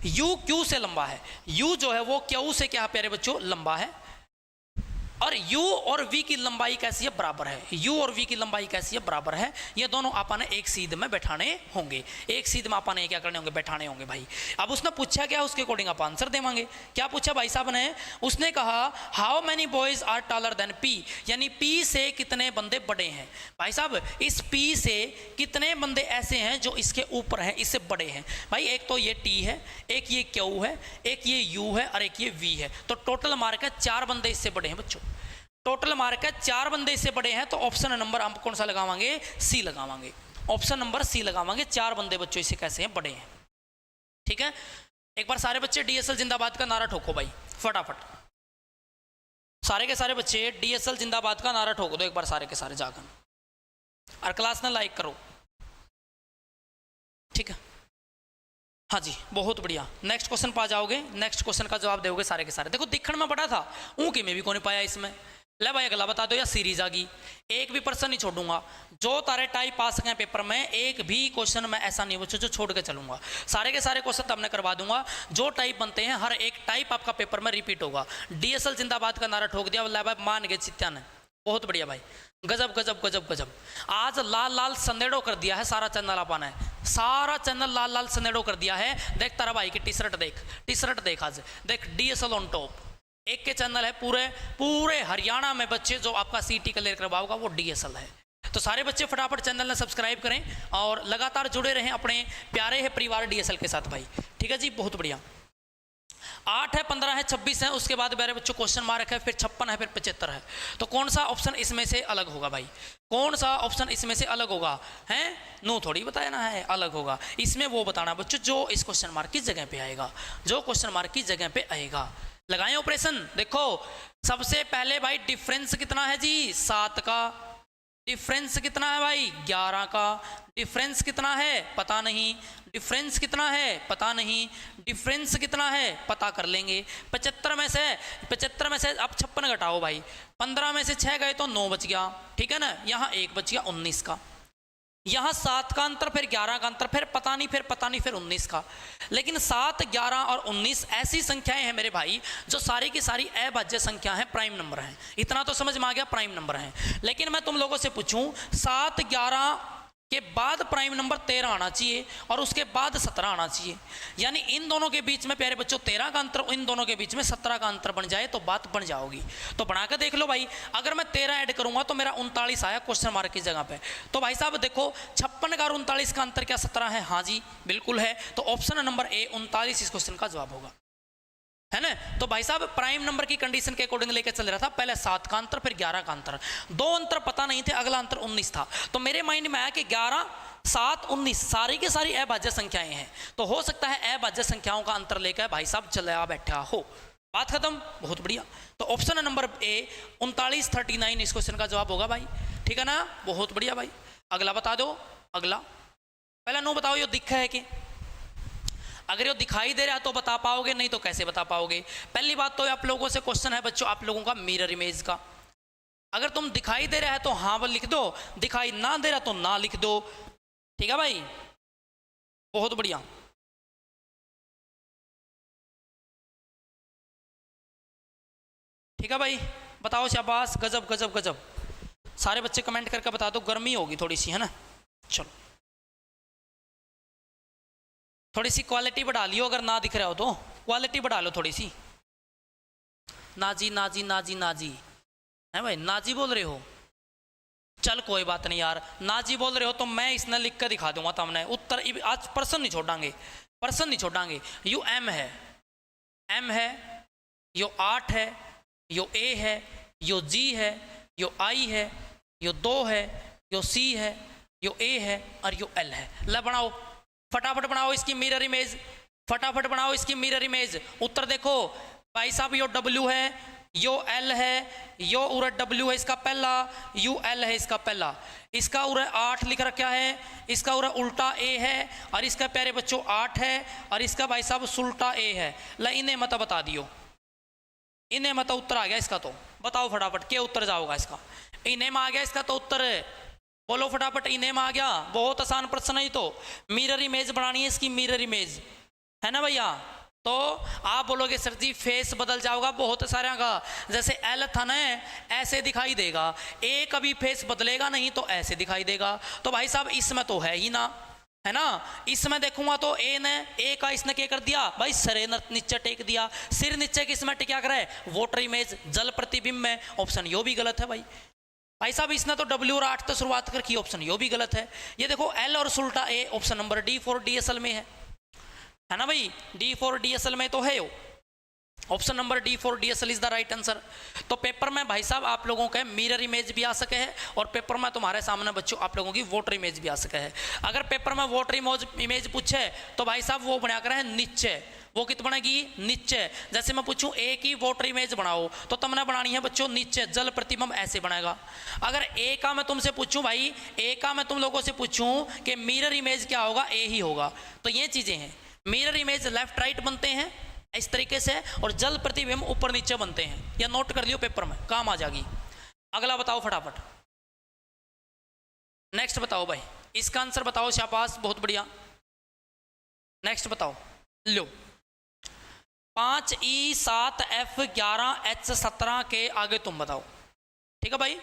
यू क्यू से लंबा है। यू जो है वो क्यू से क्या प्यारे बच्चों, लंबा है। और u और v की लंबाई कैसी है, बराबर है। u और v की लंबाई कैसी है, बराबर है। ये दोनों आपने एक सीध में बैठाने होंगे, एक सीध में आपने क्या करने होंगे, बैठाने होंगे भाई। अब उसने पूछा क्या, उसके अकॉर्डिंग आप आंसर देवांगे। क्या पूछा भाई साहब ने, उसने कहा how many boys are taller than p, यानी p से कितने बंदे बड़े हैं। भाई साहब इस p से कितने बंदे ऐसे हैं जो इसके ऊपर हैं, इससे बड़े हैं। भाई एक तो ये t है, एक ये q है, एक ये u है और एक ये v है, तो टोटल मार्क है 4 बंदे इससे बड़े हैं बच्चों। टोटल मार्क है 4 बंदे इससे बड़े हैं, तो ऑप्शन नंबर हम कौन सा लगावांगे, सी लगावांगे। ऑप्शन नंबर सी लगावांगे, 4 बंदे बच्चों इससे कैसे हैं, बड़े हैं। ठीक है, एक बार सारे बच्चे डीएसएल जिंदाबाद का नारा ठोको भाई फटाफट। सारे के सारे बच्चे डीएसएल जिंदाबाद का नारा ठोको दो एक बार, सारे के सारे जाकर, और क्लास ना लाइक करो। ठीक है, हाँ जी बहुत बढ़िया। नेक्स्ट क्वेश्चन पा जाओगे, नेक्स्ट क्वेश्चन का जवाब दोगे सारे के सारे। देखो दिखण में बड़ा था, ऊँकी में भी कौन पाया इसमें। ले भाई अगला बता दो, या सीरीज आ गई, एक भी पर्सन नहीं छोड़ूंगा। जो तारे टाइप पास गए पेपर में, एक भी क्वेश्चन में ऐसा नहीं बच्चों जो छोड़ के चलूंगा। सारे के सारे क्वेश्चन तो हमने करवा दूंगा। जो टाइप बनते हैं हर एक टाइप आपका पेपर में रिपीट होगा। डीएसएल जिंदाबाद का नारा ठोक दिया, भाई मान गए चित्या ने, बहुत बढ़िया भाई, गजब गजब गजब गजब। आज लाल लाल संदेड़ो कर दिया है सारा चैनल, आपने सारा चैनल लाल लाल संदेड़ो कर दिया है। देख तारा भाई की टी शर्ट देख, टी शर्ट देख, आज देख डीएसएल ऑन टॉप। एक के चैनल है पूरे पूरे हरियाणा में बच्चे जो आपका सीटी क्लियर करवाओगा वो डीएसएल है। तो सारे बच्चे फटाफट चैनल ने सब्सक्राइब करें और लगातार जुड़े रहें अपने प्यारे है परिवार डीएसएल के साथ भाई। ठीक है जी, बहुत बढ़िया। 8 है, 15 है, 26 है, उसके बाद मेरे बच्चों क्वेश्चन मार्क है, फिर 56 है, फिर 75 है। तो कौन सा ऑप्शन इसमें से अलग होगा भाई, कौन सा ऑप्शन इसमें से अलग होगा, हैं नो थोड़ी बताया ना है अलग होगा। इसमें वो बताना बच्चों जो इस क्वेश्चन मार्क की जगह पे आएगा, जो क्वेश्चन मार्क की जगह पे आएगा। लगाएं ऑपरेशन। देखो सबसे पहले भाई डिफरेंस कितना है जी, 7 का। डिफरेंस कितना है भाई, 11 का। डिफरेंस कितना है पता नहीं, डिफरेंस कितना है पता नहीं, डिफरेंस कितना है पता कर लेंगे। 75 में से अब 56 घटाओ भाई, 15 में से 6 गए तो 9 बच गया। ठीक है ना, यहाँ 1 बच गया 19 का। यहाँ 7 का अंतर, फिर 11 का अंतर, फिर पता नहीं, फिर 19 का। लेकिन 7, 11 और 19 ऐसी संख्याएं हैं मेरे भाई जो सारी की सारी अभाज्य संख्या हैं, प्राइम नंबर हैं। इतना तो समझ में आ गया, प्राइम नंबर हैं। लेकिन मैं तुम लोगों से पूछूं, 7, 11 के बाद प्राइम नंबर 13 आना चाहिए और उसके बाद 17 आना चाहिए। यानी इन दोनों के बीच में प्यारे बच्चों 13 का अंतर, इन दोनों के बीच में 17 का अंतर बन जाए तो बात बन जाओगी। तो बनाकर देख लो भाई, अगर मैं 13 ऐड करूंगा तो मेरा 39 आया क्वेश्चन मार्क की जगह पे। तो भाई साहब देखो 56 का और 39 का अंतर क्या 17 है, हाँ जी बिल्कुल है। तो ऑप्शन नंबर ए 39 इस क्वेश्चन का जवाब होगा, है ना। तो भाई साहब प्राइम नंबर की कंडीशन के अकॉर्डिंग लेके चल रहा था, पहले 7 का अंतर फिर 11 का अंतर, 2 अंतर पता नहीं थे, अगला अंतर 19 था। तो मेरे माइंड में आया कि 11, 7, 19 सारी की सारी अभाज्य संख्याएं हैं, तो हो सकता है अभाज्य संख्याओं का अंतर लेकर भाई साहब चला बैठा हो। बात खत्म, बहुत बढ़िया। तो ऑप्शन नंबर ए 39, 39 इस क्वेश्चन का जवाब होगा भाई, ठीक है ना, बहुत बढ़िया भाई। अगला बता दो, अगला पहला नो बताओ ये दिखा है कि, अगर ये दिखाई दे रहा है तो बता पाओगे, नहीं तो कैसे बता पाओगे। पहली बात तो आप लोगों से क्वेश्चन है बच्चों आप लोगों का मिरर इमेज का, अगर तुम दिखाई दे रहा है तो हाँ वो लिख दो, दिखाई ना दे रहा तो ना लिख दो, ठीक है भाई, बहुत बढ़िया। ठीक है भाई, बताओ शाबाश, गजब गजब गजब, सारे बच्चे कमेंट करके बता दो, गर्मी होगी थोड़ी सी, है ना। चलो थोड़ी सी क्वालिटी बढ़ा लियो, अगर ना दिख रहा हो तो क्वालिटी बढ़ा लो थोड़ी सी। नाजी नाजी नाजी नाजी है भाई, नाजी बोल रहे हो, चल कोई बात नहीं यार, नाजी बोल रहे हो तो मैं इसने लिख कर दिखा दूंगा तुमने उत्तर। आज पर्सन नहीं छोड़ांगे, पर्सन नहीं छोड़ांगे। यू एम है, एम है, यो 8 है, यो ए है, यो जी है, यो आई है, यो 2 है, यो सी है, यो ए है और यो एल है। ला बनाओ फटाफट, बनाओ इसकी मिरर इमेज, फटाफट बनाओ इसकी मिरर इमेज। उत्तर देखो भाई साहब, यो डब्ल्यू है, यो एल है, यो उरे डब्ल्यू है इसका पहला, यू एल है इसका पहला, इसका उरे 8 लिख रखा है, इसका उरे उल्टा ए है और इसका प्यारे बच्चों 8 है और इसका भाई साहब सुल्टा ए है। ला इन्हें मत बता दियो, इन्हें मत उत्तर आ गया इसका, तो बताओ फटाफट क्या उत्तर जाओगा इसका। इन्हें में आ गया इसका तो उत्तर, बोलो फटाफट, इन्हें में आ गया। बहुत आसान प्रश्न है, तो मिरर इमेज बनानी है इसकी, मिरर इमेज है ना भैया। तो आप बोलोगे सर जी फेस बदल जाओगा बहुत सारे का, जैसे एल था ना ऐसे दिखाई देगा, ए कभी फेस बदलेगा नहीं तो ऐसे दिखाई देगा। तो भाई साहब इसमें तो है ही ना, है ना, इसमें देखूंगा तो ए ने, ए का इसने क्या कर दिया भाई, सरे नीचे टेक दिया, सिर नीचे किसमें टिका करे, वाटर इमेज जल प्रतिबिंब में। ऑप्शन यो भी गलत है भाई, भाई साहब इसने तो डब्ल्यू और 8 तो शुरुआत कर की, ऑप्शन यो भी गलत है। ये देखो एल और सुल्टा A, option number D for D असल में है ना भाई, डी फॉर डी असल में तो है यो, option number D for D S L is the right answer. तो पेपर में भाई साहब आप लोगों के मिरर इमेज भी आ सके है और पेपर में तुम्हारे सामने बच्चों आप लोगों की वाटर इमेज भी आ सके है। अगर पेपर में वाटर इमेज पूछे तो भाई साहब वो बना कर है नीचे, वो कित बनेगी नीचे। जैसे मैं पूछूं ए की वाटर इमेज बनाओ तो तुमने बनानी है बच्चों नीचे, जल प्रतिबिंब ऐसे बनेगा। अगर ए का मैं तुमसे पूछूं भाई, ए का मैं तुम लोगों से पूछूं कि मिरर इमेज क्या होगा, ए ही होगा। तो ये चीजें हैं, मिरर इमेज लेफ्ट राइट बनते हैं इस तरीके से और जल प्रतिबिंब ऊपर नीचे बनते हैं, या नोट कर लियो पेपर में काम आ जाएगी। अगला बताओ फटाफट, नेक्स्ट बताओ भाई, इसका आंसर बताओ, शाबाश बहुत बढ़िया। नेक्स्ट बताओ, लो 5E 7F 11H 17 के आगे तुम बताओ, ठीक है भाई।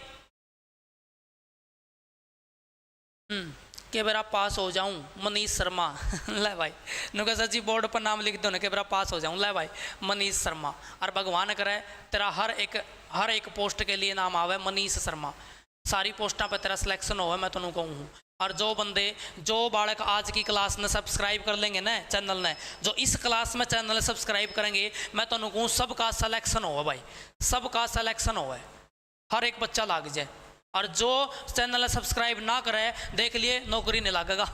के बेरा पास हो जाऊं मनीष शर्मा ले भाई, नुका सर जी बोर्ड पर नाम लिख दो ना, के बेरा पास हो जाऊं, ले भाई मनीष शर्मा। और भगवान करे तेरा हर एक पोस्ट के लिए नाम आवे मनीष शर्मा, सारी पोस्टा पे तेरा सिलेक्शन हो, मैं तुम कहूँ। और जो बालक आज की क्लास ने सब्सक्राइब कर लेंगे ना चैनल ने, जो इस क्लास में चैनल सब्सक्राइब करेंगे, मैं तुम कहूँ सबका सिलेक्शन हो भाई, सबका सिलेक्शन हो, हर एक बच्चा लाग जाए। और जो चैनल सब्सक्राइब ना करे देख लिए नौकरी नहीं लगेगा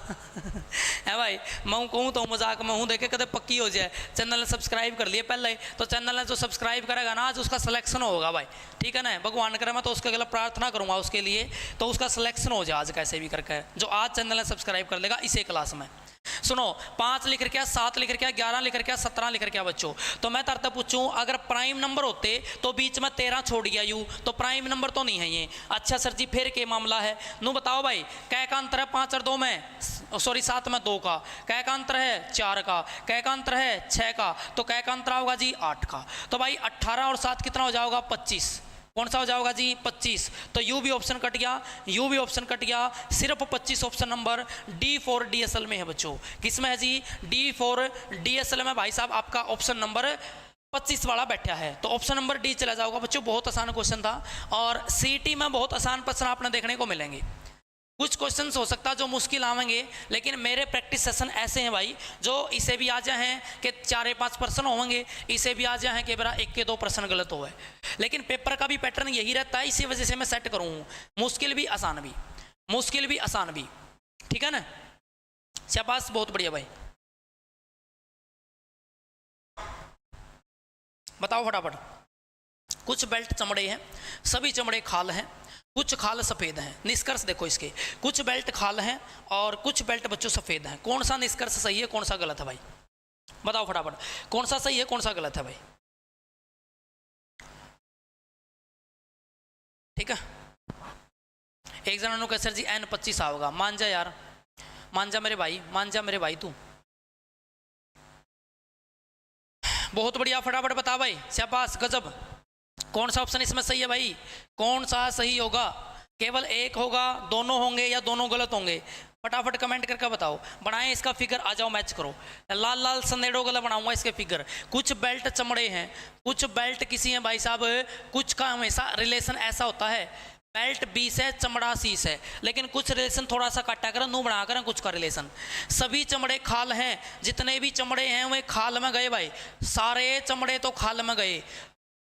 है भाई, मैं कहूँ तो मजाक में हूँ, देखे कदे पक्की हो जाए। चैनल सब्सक्राइब कर लिए पहले, तो चैनल जो सब्सक्राइब करेगा ना आज उसका सिलेक्शन होगा भाई, ठीक है ना। भगवान करे मैं तो उसके अगला प्रार्थना करूँगा उसके लिए, तो उसका सिलेक्शन हो जाए आज कैसे भी करके, जो आज चैनल सब्सक्राइब कर लेगा इसी क्लास में। सुनो 5 लिख रखा, 7 लिख रखा, 11 लिख रखा, 17 लिख रखा बच्चों। तो मैं तरता पूछूं अगर प्राइम नंबर होते तो बीच में 13 छोड़ गया यू, तो प्राइम नंबर तो नहीं है ये। अच्छा सर जी फिर क्या मामला है, नू बताओ भाई, कै का अंतर है 5 और 2 में, सॉरी 7 में 2 का, कै का अंतर है 4 का, कै का अंतर है 6 का, तो कै का अंतर होगा जी 8 का। तो भाई 18 और 7 कितना हो जाएगा 25, कौन सा हो जाएगा जी 25। तो यू भी ऑप्शन कट गया, यू भी ऑप्शन कट गया, सिर्फ 25 option number D for DSL में है बच्चों। किस में है जी, डी फॉर डीएसएल में भाई साहब आपका ऑप्शन नंबर 25 वाला बैठा है, तो ऑप्शन नंबर डी चला जाओगा बच्चों। बहुत आसान क्वेश्चन था और सीटी में बहुत आसान प्रश्न आपने देखने को मिलेंगे। कुछ क्वेश्चंस हो सकता है जो मुश्किल आवेंगे, लेकिन मेरे प्रैक्टिस सेशन ऐसे हैं भाई, जो इसे भी आ जाए हैं कि 4-5 प्रश्न होंगे, इसे भी आ जाए हैं कि मेरा 1 के 2 प्रश्न गलत हुए। लेकिन पेपर का भी पैटर्न यही रहता है, इसी वजह से मैं सेट करूँ, मुश्किल भी आसान भी, मुश्किल भी आसान भी, ठीक है ना। शाबाश, बहुत बढ़िया भाई। बताओ फटाफट। कुछ बेल्ट चमड़े हैं, सभी चमड़े खाल हैं, कुछ खाल सफ़ेद हैं। निष्कर्ष देखो इसके, कुछ बेल्ट खाल हैं और कुछ बेल्ट बच्चों सफ़ेद हैं। कौन सा निष्कर्ष सही है, कौन सा गलत है भाई, बताओ फटाफट, कौन सा सही है, कौन सा गलत है भाई। ठीक है, एक जना कह सर जी N25 आओगा, मान जा यार, मान जा मेरे भाई, मान जा मेरे भाई तू। बहुत बढ़िया, फटाफट बता भाई, शाबाश, गजब। कौन सा ऑप्शन इसमें सही है भाई, कौन सा सही होगा, केवल एक होगा, दोनों होंगे या दोनों गलत होंगे, फटाफट कमेंट करके बताओ। बनाएं इसका फिगर, आ जाओ मैच करो। लाल लाल संदेड़ों गला बनाऊंगा इसके फिगर। कुछ बेल्ट चमड़े हैं, कुछ बेल्ट किसी हैं भाई साहब, कुछ का हमेशा रिलेशन ऐसा होता है, बेल्ट 20 है, चमड़ा 30 है, लेकिन कुछ रिलेशन थोड़ा सा काटा कर नू बना कर, कुछ का रिलेशन। सभी चमड़े खाल हैं, जितने भी चमड़े हैं वे खाल में गए भाई, सारे चमड़े तो खाल में गए।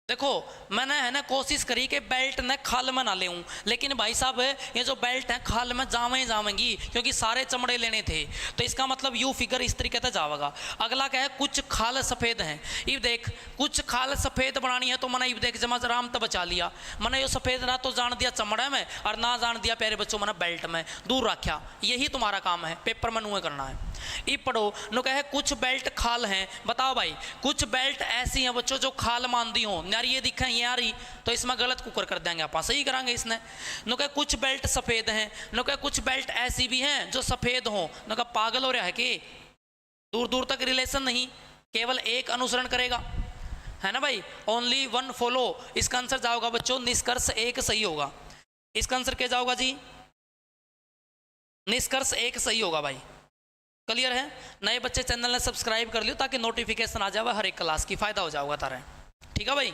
देखो मैंने है ना कोशिश करी कि बेल्ट ने खाल में ना ले, लेकिन भाई साहब ये जो बेल्ट है खाल में जावेंगी, क्योंकि सारे चमड़े लेने थे, तो इसका मतलब यू फिगर इस तरीके से जाएगा। अगला क्या है, कुछ खाल सफ़ेद हैं। इब देख, कुछ खाल सफ़ेद बनानी है तो मैंने इब देख जमा राम तो बचा लिया, मैंने ये सफ़ेद ना तो जान दिया चमड़े में और ना जान दिया प्यारे बच्चों मैंने बेल्ट में, दूर रखा। यही तुम्हारा काम है, पेपर में नुए करना है। इब पढ़ो नो कहे कुछ बेल्ट खाल हैं। बताओ भाई, कुछ बेल्ट ऐसी हैं बच्चों जो खाल मानती हो, यार ये दिखा ये आ रही, तो इसमें गलत कुकर कर देंगे, आप सही करांगे इसने। नो कहे कुछ बेल्ट सफ़ेद हैं, नो कहे कुछ बेल्ट ऐसी भी हैं जो सफ़ेद हो। नो कहे पागल हो रहा है कि दूर दूर तक रिलेशन नहीं, केवल एक अनुसरण करेगा, है ना भाई, ओनली वन फॉलो। इसका आंसर जाओगा बच्चों, निष्कर्ष एक सही होगा। इसका आंसर क्या जाओगा जी, निष्कर्ष एक सही होगा भाई। क्लियर है, नए बच्चे चैनल ने सब्सक्राइब कर लियो ताकि नोटिफिकेशन आ जाए हर एक क्लास की, फायदा हो जाएगा तारा, ठीक है भाई।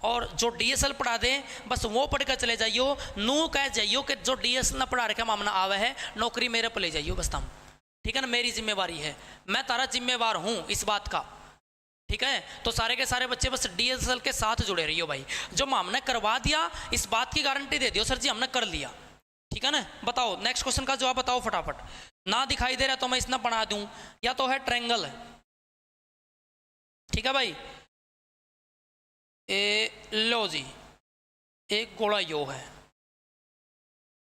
और जो डीएसएल पढ़ा दे बस वो पढ़ कर चले जाइयो, नू कह जाइयो कि जो डीएसएल ने पढ़ा रखा मामला आवे है, नौकरी मेरे पर ले जाइयो बस तुम, ठीक है ना, मेरी जिम्मेवारी है, मैं तारा जिम्मेवार हूँ इस बात का, ठीक है। तो सारे के सारे बच्चे बस डीएसएल के साथ जुड़े रहियो भाई, जो हमने करवा दिया इस बात की गारंटी दे दियो सर जी हमने कर लिया, ठीक है ना। बताओ नेक्स्ट क्वेश्चन का जवाब बताओ फटाफट। ना दिखाई दे रहा तो मैं इसमें बना दूं, या तो है ट्रायंगल, ठीक है भाई, लो जी एक गोला यो है,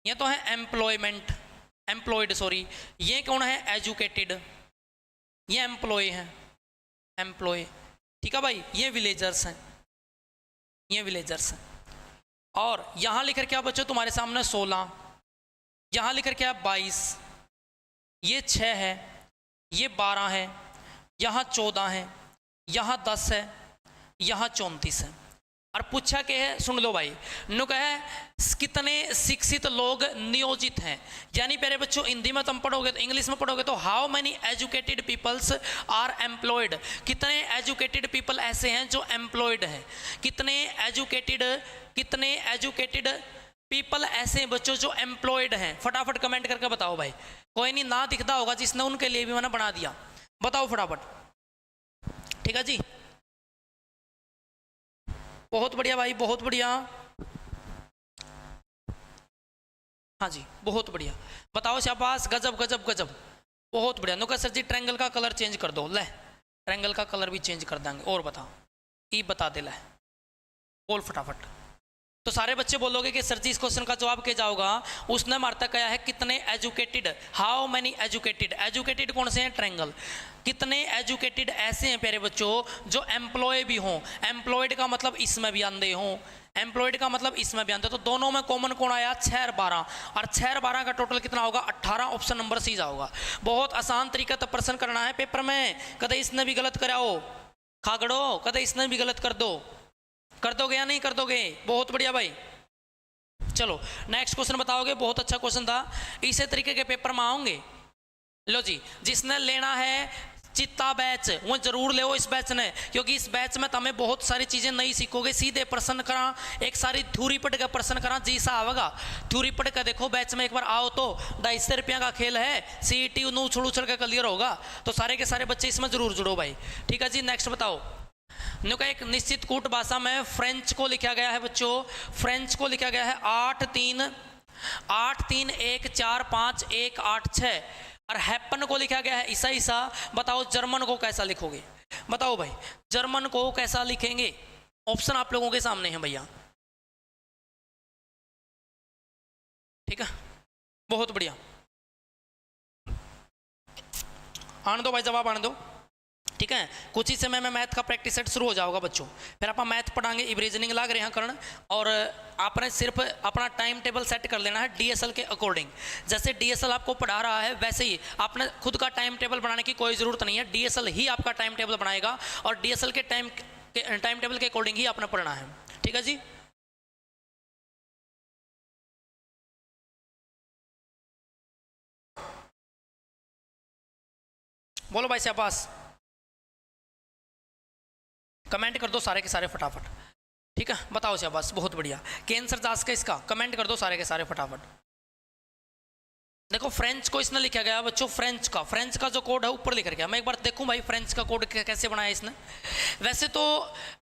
ये तो है एम्प्लॉयमेंट, एम्प्लॉयड सॉरी, ये कौन है एजुकेटेड, ये एम्प्लॉय है, एम्प्लॉय, ठीक है भाई, ये विलेजर्स हैं, ये विलेजर्स हैं। और यहाँ लिखकर क्या बच्चों तुम्हारे सामने 16, यहाँ लिखकर क्या 22, ये 6 है, ये 12 है, यहाँ 14 है, यहाँ 10 है, यहाँ 34 है। और पूछा क्या है, सुन लो भाई, नु कहे कितने शिक्षित लोग नियोजित हैं, यानी प्यारे बच्चों हिंदी में तुम पढ़ोगे तो इंग्लिश में पढ़ोगे तो how many educated peoples are employed, कितने एजुकेटेड पीपल ऐसे हैं जो एम्प्लॉयड हैं, कितने एजुकेटेड पीपल ऐसे बच्चों जो एम्प्लॉयड हैं, फटाफट कमेंट करके बताओ भाई। कोई नहीं ना दिखता होगा जिसने, उनके लिए भी मैंने बना दिया, बताओ फटाफट, ठीक है जी, बहुत बढ़िया भाई, बहुत बढ़िया, हाँ जी बहुत बढ़िया, बताओ शाबाश, गजब गजब गजब, बहुत बढ़िया। नुका सर जी ट्रायंगल का कलर चेंज कर दो, ले ट्रायंगल का कलर भी चेंज कर देंगे। और बताओ ई बता दे, ले बोल फटाफट। तो सारे बच्चे बोलोगे कि सर जी इस क्वेश्चन का जवाब क्या जाओगा, उसने मारता क्या है, कितने educated, how many educated, educated कौन से हैं, ट्रायंगल, कितने एजुकेटेड ऐसे हैं प्यारे बच्चों जो एम्प्लॉय भी हों, एम्प्लॉयड का मतलब इसमें भी आंदे हों, एम्प्लॉयड का मतलब इसमें भी आंदे, तो दोनों में कॉमन कौन आया, 6 और 12, और 6 और 12 का टोटल कितना होगा, 18, ऑप्शन नंबर सी जाओगा। बहुत आसान तरीका तो प्रश्न करना है पेपर में, कदे इसने भी गलत कराओ खागड़ो, कदे इसने भी गलत कर दोगे या नहीं कर दोगे, बहुत बढ़िया भाई। चलो नेक्स्ट क्वेश्चन बताओगे, बहुत अच्छा क्वेश्चन था, इसी तरीके के पेपर में आओगे। लो जी, जिसने लेना है चित्ता बैच वो जरूर ले इस बैच ने, क्योंकि इस बैच में तुम्हें बहुत सारी चीज़ें नई सीखोगे। सीधे प्रश्न करा, एक सारी थ्योरी पढ़ के प्रश्न करा जी सा आवेगा। थ्योरी पढ़ के देखो बैच में एक बार आओ तो 250 रुपया का खेल है, CET उछल उछल के क्लियर होगा। तो सारे के सारे बच्चे इसमें जरूर जुड़ो भाई, ठीक है जी। नेक्स्ट बताओ, का एक निश्चित कूट भाषा में फ्रेंच को लिखा गया है बच्चों, फ्रेंच को लिखा गया है 8-3-1-4-5-1-8-6 और हैपन को लिखा गया है ईसा ईसा। बताओ जर्मन को कैसा लिखोगे, बताओ भाई जर्मन को कैसा लिखेंगे। ऑप्शन आप लोगों के सामने है भैया, ठीक है, बहुत बढ़िया। आने दो भाई, जवाब आने दो, ठीक है। कुछ ही समय में मैथ का प्रैक्टिस सेट शुरू हो जाएगा बच्चों, फिर आप मैथ पढ़ाएंगे, इब रीजनिंग लाग रहे हैं करण, और आपने सिर्फ अपना टाइम टेबल सेट कर लेना है DSL के अकॉर्डिंग। जैसे DSL आपको पढ़ा रहा है वैसे ही आपने खुद का टाइम टेबल बनाने की कोई ज़रूरत नहीं है, DSL ही आपका टाइम टेबल बनाएगा और DSL के टाइम टेबल के अकॉर्डिंग ही आपने पढ़ना है, ठीक है जी। बोलो भाई शाबाश, कमेंट कर दो सारे के सारे फटाफट, ठीक है। बताओ शाबाश, बहुत बढ़िया। कैंसर जांच का इसका कमेंट कर दो सारे के सारे फटाफट। देखो फ्रेंच को इसने लिखा गया बच्चों, फ्रेंच का जो कोड है ऊपर लिख गया। मैं एक बार देखूं भाई फ्रेंच का कोड कैसे बनाया इसने। वैसे तो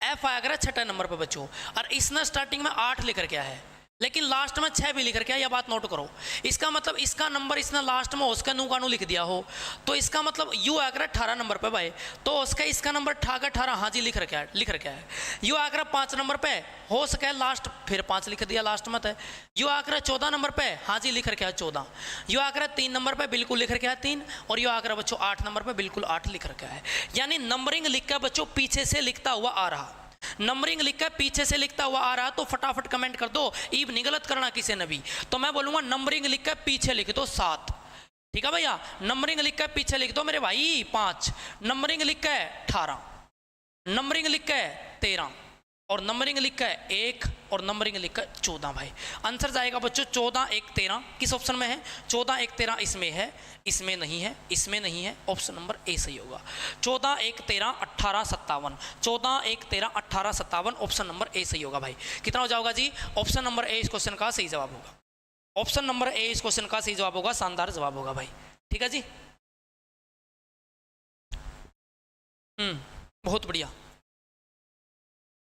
F आया करा 6 नंबर पे बच्चों, और इसने स्टार्टिंग में 8 लिख गया है, लेकिन लास्ट में 6 भी लिख रखा है, यह बात नोट करो। इसका मतलब इसका नंबर इसने लास्ट में उसका नू का नू लिख दिया हो, तो इसका मतलब यू आकर 18 नंबर पे भाई, तो उसका इसका नंबर 18, हाँ जी लिख रखा है। यू आकर 5 नंबर पे हो सके लास्ट, फिर 5 लिख दिया लास्ट में। यू आकर 14 नंबर पे, हाँ जी लिख रखा है 14। यू आकर 3 नंबर पे बिल्कुल लिख रखा है 3, और यू आकर बच्चों 8 नंबर पे बिल्कुल 8 लिख रखा है। यानी नंबरिंग लिख कर बच्चों पीछे से लिखता हुआ आ रहा, नंबरिंग लिखकर पीछे से लिखता हुआ आ रहा, तो फटाफट कमेंट कर दो। ईब नहीं गलत करना किसी ने भी, तो मैं बोलूंगा नंबरिंग लिखकर पीछे लिख दो 7, ठीक है भैया। नंबरिंग लिखकर पीछे लिख दो मेरे भाई 5, नंबरिंग लिखकर 18, नंबरिंग लिखकर 13, और नंबरिंग लिखकर 1, और नंबरिंग लिखकर 14 भाई। आंसर जाएगा बच्चों 14, 1, 13। किस ऑप्शन में है? 14, 1, 13 इसमें है, इसमें नहीं है, इसमें नहीं है। ऑप्शन नंबर ए सही होगा। 14, 1, 13, 18, 57। 14, 1, 13, 18, 57। ऑप्शन नंबर ए सही होगा भाई। कितना हो जाएगा जी? ऑप्शन नंबर ए इस क्वेश्चन का सही जवाब होगा। ऑप्शन नंबर ए इस क्वेश्चन का सही जवाब होगा। शानदार जवाब होगा भाई, ठीक है जी। बहुत बढ़िया।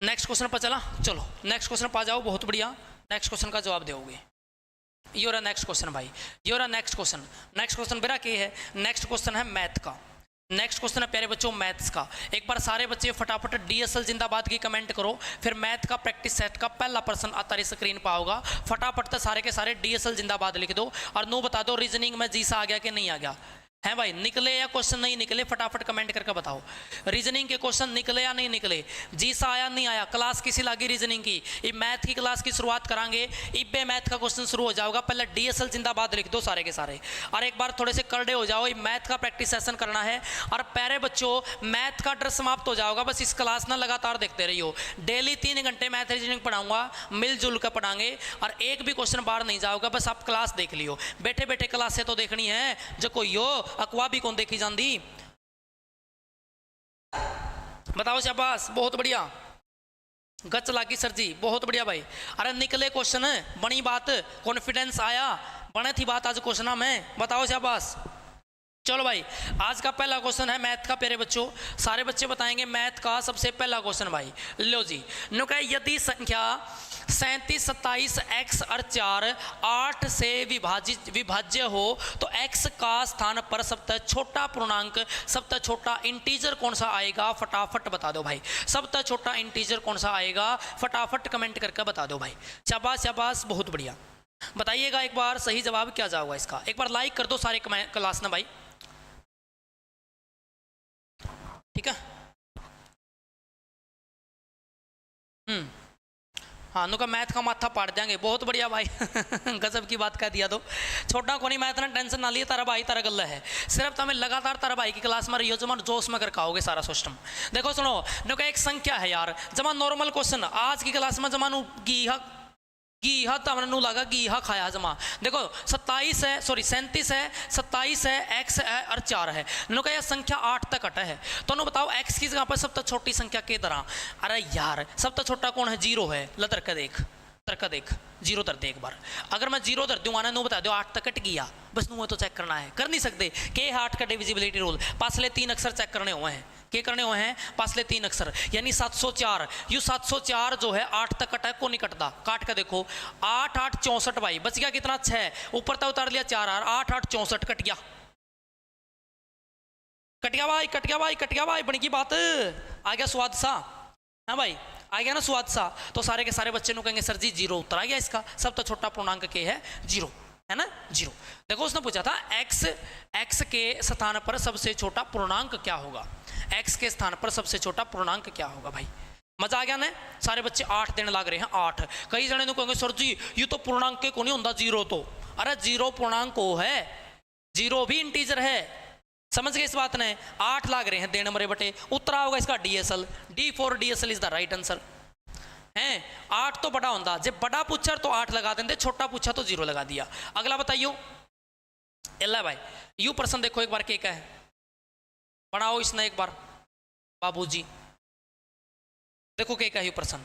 नेक्स्ट क्वेश्चन पर चला, चलो नेक्स्ट क्वेश्चन पर आ जाओ। बहुत बढ़िया, नेक्स्ट क्वेश्चन का जवाब दोगे। ये रहा नेक्स्ट क्वेश्चन भाई, ये रहा नेक्स्ट क्वेश्चन। नेक्स्ट क्वेश्चन मेरा क्या है? नेक्स्ट क्वेश्चन है मैथ का। नेक्स्ट क्वेश्चन है प्यारे बच्चों मैथ्स का। एक बार सारे बच्चे फटाफट DSL जिंदाबाद की कमेंट करो, फिर मैथ का प्रैक्टिस सेट का पहला प्रश्न आता है स्क्रीन पर होगा। फटाफट तो सारे के सारे DSL जिंदाबाद लिख दो, और नो बता दो रीजनिंग में जीसा आ गया कि नहीं आ गया है भाई। निकले या क्वेश्चन नहीं निकले फटाफट कमेंट करके बताओ। रीजनिंग के क्वेश्चन निकले या नहीं निकले, जीसा आया नहीं आया, क्लास किसी लगी रीजनिंग की। इब मैथ की क्लास की शुरुआत करांगे, इब्बे मैथ का क्वेश्चन शुरू हो जाएगा। पहले DSL जिंदाबाद लिख दो सारे के सारे, और एक बार थोड़े से करड़े हो जाओ। मैथ का प्रैक्टिस सेशन करना है, और प्यारे बच्चों मैथ का ड्रेस समाप्त हो जाओगा। बस इस क्लास ना लगातार देखते रहियो। डेली 3 घंटे मैथ रीजनिंग पढ़ाऊंगा, मिलजुल कर पढ़ाएंगे, और एक भी क्वेश्चन बाहर नहीं जाओगा। बस आप क्लास देख लियो, बैठे बैठे क्लास से तो देखनी है, जो कोई हो अकवा भी कौन देखी जाती। बताओ शाबाश, बहुत बढ़िया। गच लागी सर जी, बहुत बढ़िया भाई। अरे निकले क्वेश्चन, बनी बात, कॉन्फिडेंस आया, बने थी बात आज क्वेश्चन में। बताओ शाबाश। चलो भाई, आज का पहला क्वेश्चन है मैथ का प्यारे बच्चों। सारे बच्चे बताएंगे मैथ का सबसे पहला क्वेश्चन भाई। लो जी, नो कहा यदि संख्या 37, 27, x और 4 8 से विभाज्य हो तो x का स्थान पर सबसे छोटा पूर्णांक, सबसे छोटा इंटीजर कौन सा आएगा? फटाफट बता दो भाई। सबसे छोटा इंटीजर कौन सा आएगा? फटाफट कमेंट करके बता दो भाई। शाबाश शाबाश, बहुत बढ़िया। बताइएगा एक बार सही जवाब क्या जाएगा इसका। एक बार लाइक कर दो सारे क्लास ना भाई, ठीक है। हाँ, नुका मैथ का माथा पाड़ देंगे, बहुत बढ़िया भाई। गजब की बात कह दिया। तो छोटा को नहीं मैथ ना टेंशन ना लिए, तारा भाई तारा गल्ला है। सिर्फ तुम्हें लगातार तारा भाई की क्लास में रहियो, जमा जोश में कर खाओगे सारा सिस्टम। देखो सुनो, नुका एक संख्या है यार, जमा नॉर्मल क्वेश्चन आज की क्लास में जमा गीहा तो हमने लगा गीहा खाया जमा। देखो 27 है, सॉरी 37 है, 27 है, x है और 4 है। नो कहा संख्या 8 तक अटा है, तो नो बताओ x की जगह पर सबसे छोटी संख्या के तरह। अरे यार सबसे छोटा कौन है? 0 है। लतर का देख, तरका देख, 0 दर दे एक बार। अगर मैं 0 दर दूंगा ना, नो बता दो 8 तक कट गया, बस नो तो चेक करना है, कर नहीं सकते के 8 का डिविजिबिलिटी रूल। पासले 3 अक्षर चेक करने हुए हैं, के करने हुए हैं पासले 3 अक्षर, यानी 704। यू 704 जो है 8 तक कटा है, को नहीं कटता। काट का देखो 8 8 64 भाई, बच गया कितना? 6। ऊपर तक उतार लिया 4 और 8 8 64 कट गया, कट गया भाई, कट गया भाई, कट गया भाई, बन की बात। आ गया स्वाद सा, हाँ भाई आ गया ना स्वाद सा। तो सारे के सारे बच्चे कहेंगे सर जी 0 उत्तर आ गया इसका, सब तो छोटा पूर्णांक के है 0, है ना 0। देखो उसने पूछा था x के स्थान पर सबसे छोटा पूर्णांक क्या होगा, x के स्थान पर सबसे छोटा पूर्णांक क्या होगा भाई। मजा आ गया ना? सारे बच्चे 8 देने लग रहे हैं 8। कई जने कहेंगे सर जी ये तो पूर्णांक को नहीं होता 0 तो। अरे 0 पूर्णांक को है, 0 भी इंटीजर है, समझ गए इस बात ने। 8 लाग रहे हैं देने मरे बटे, उत्तरा होगा इसका DSL, D4 DSL is the right answer है। 8 तो बड़ा होता, जब बड़ा पूछा तो 8 लगा देंगे, छोटा पूछा तो 0 लगा दिया। अगला बताइयो एला भाई, यू प्रश्न देखो एक बार क्या है, बनाओ इसने एक बार बाबूजी। देखो क्या है यू प्रश्न,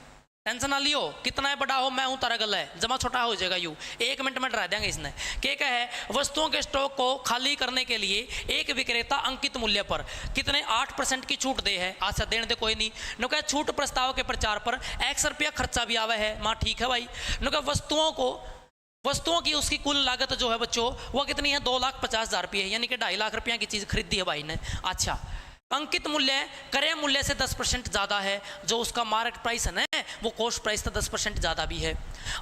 टेंशन ना लियो, कितना है बड़ा हो मैं हूं तारा गल है, जमा छोटा हो जाएगा यू, 1 मिनट में डरा देंगे इसने। क्या है, वस्तुओं के स्टॉक को खाली करने के लिए एक विक्रेता अंकित मूल्य पर कितने 8% की छूट दे है। अच्छा देने दे कोई नहीं, नो क्या छूट प्रस्ताव के प्रचार पर x रुपया खर्चा भी आवा है। माँ ठीक है भाई। नो क्या वस्तुओं की उसकी कुल लागत जो है बच्चों वो कितनी है? 2,50,000 रुपये है, यानी कि 2.5 लाख रुपया की चीज़ खरीदी है भाई ने। अच्छा अंकित मूल्य क्रय मूल्य से 10% ज़्यादा है, जो उसका मार्केट प्राइस है ना वो कॉस्ट प्राइस से 10% ज़्यादा भी है।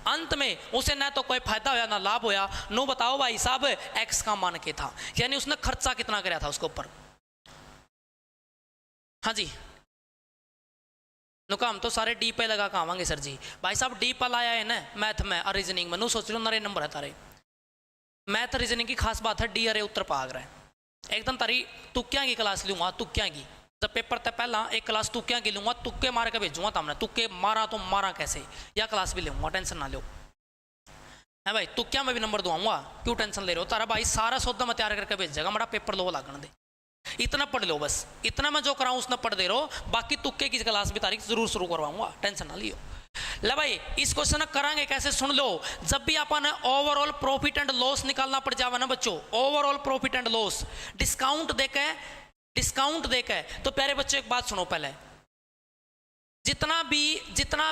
अंत में उसे ना तो कोई फायदा होया ना लाभ होया। नो बताओ भाई साहब एक्स का मान के था, यानी उसने खर्चा कितना कराया था उसके ऊपर। हाँ जी नो हम तो सारे डी पे लगा के आवांगे सर जी। भाई साहब डी पर लाया है ना मैथ में और रीजनिंग में, नो सोच लो नारे नंबर है तारे। मैथ रीजनिंग की खास बात है डी अरे उत्तर पाग रहा है एकदम तारी। तुक्कियां की क्लास लूंगा, तुक्कियां की, जब पेपर तक पहला एक क्लास तुक्कियां की लूंगा, तुक्के मार के भेजूंगा तुमने, तुक्के मारा तो मारा कैसे, या क्लास भी लूंगा, टेंशन ना लो है भाई। तुक्कियां में भी नंबर दूंगा, क्यों टेंशन ले रहे हो? तारा भाई सारा सौदा मैं तैयार करके भेजेगा, मेरा पेपर लो लागण दे, इतना पढ़ लो बस, इतना मैं जो कराऊं उसने पढ़ दे रहो, बाकी तुक्के की क्लास भी तारीख जरूर शुरू करवाऊंगा, टेंशन ना लियो। ले भाई इस क्वेश्चन करांगे कैसे सुन लो। जब भी अपन ओवरऑल प्रॉफिट एंड लॉस निकालना पड़ जावा ना बच्चों, overall profit and loss discount देके तो प्यारे बच्चों एक बात सुनो पहले, जितना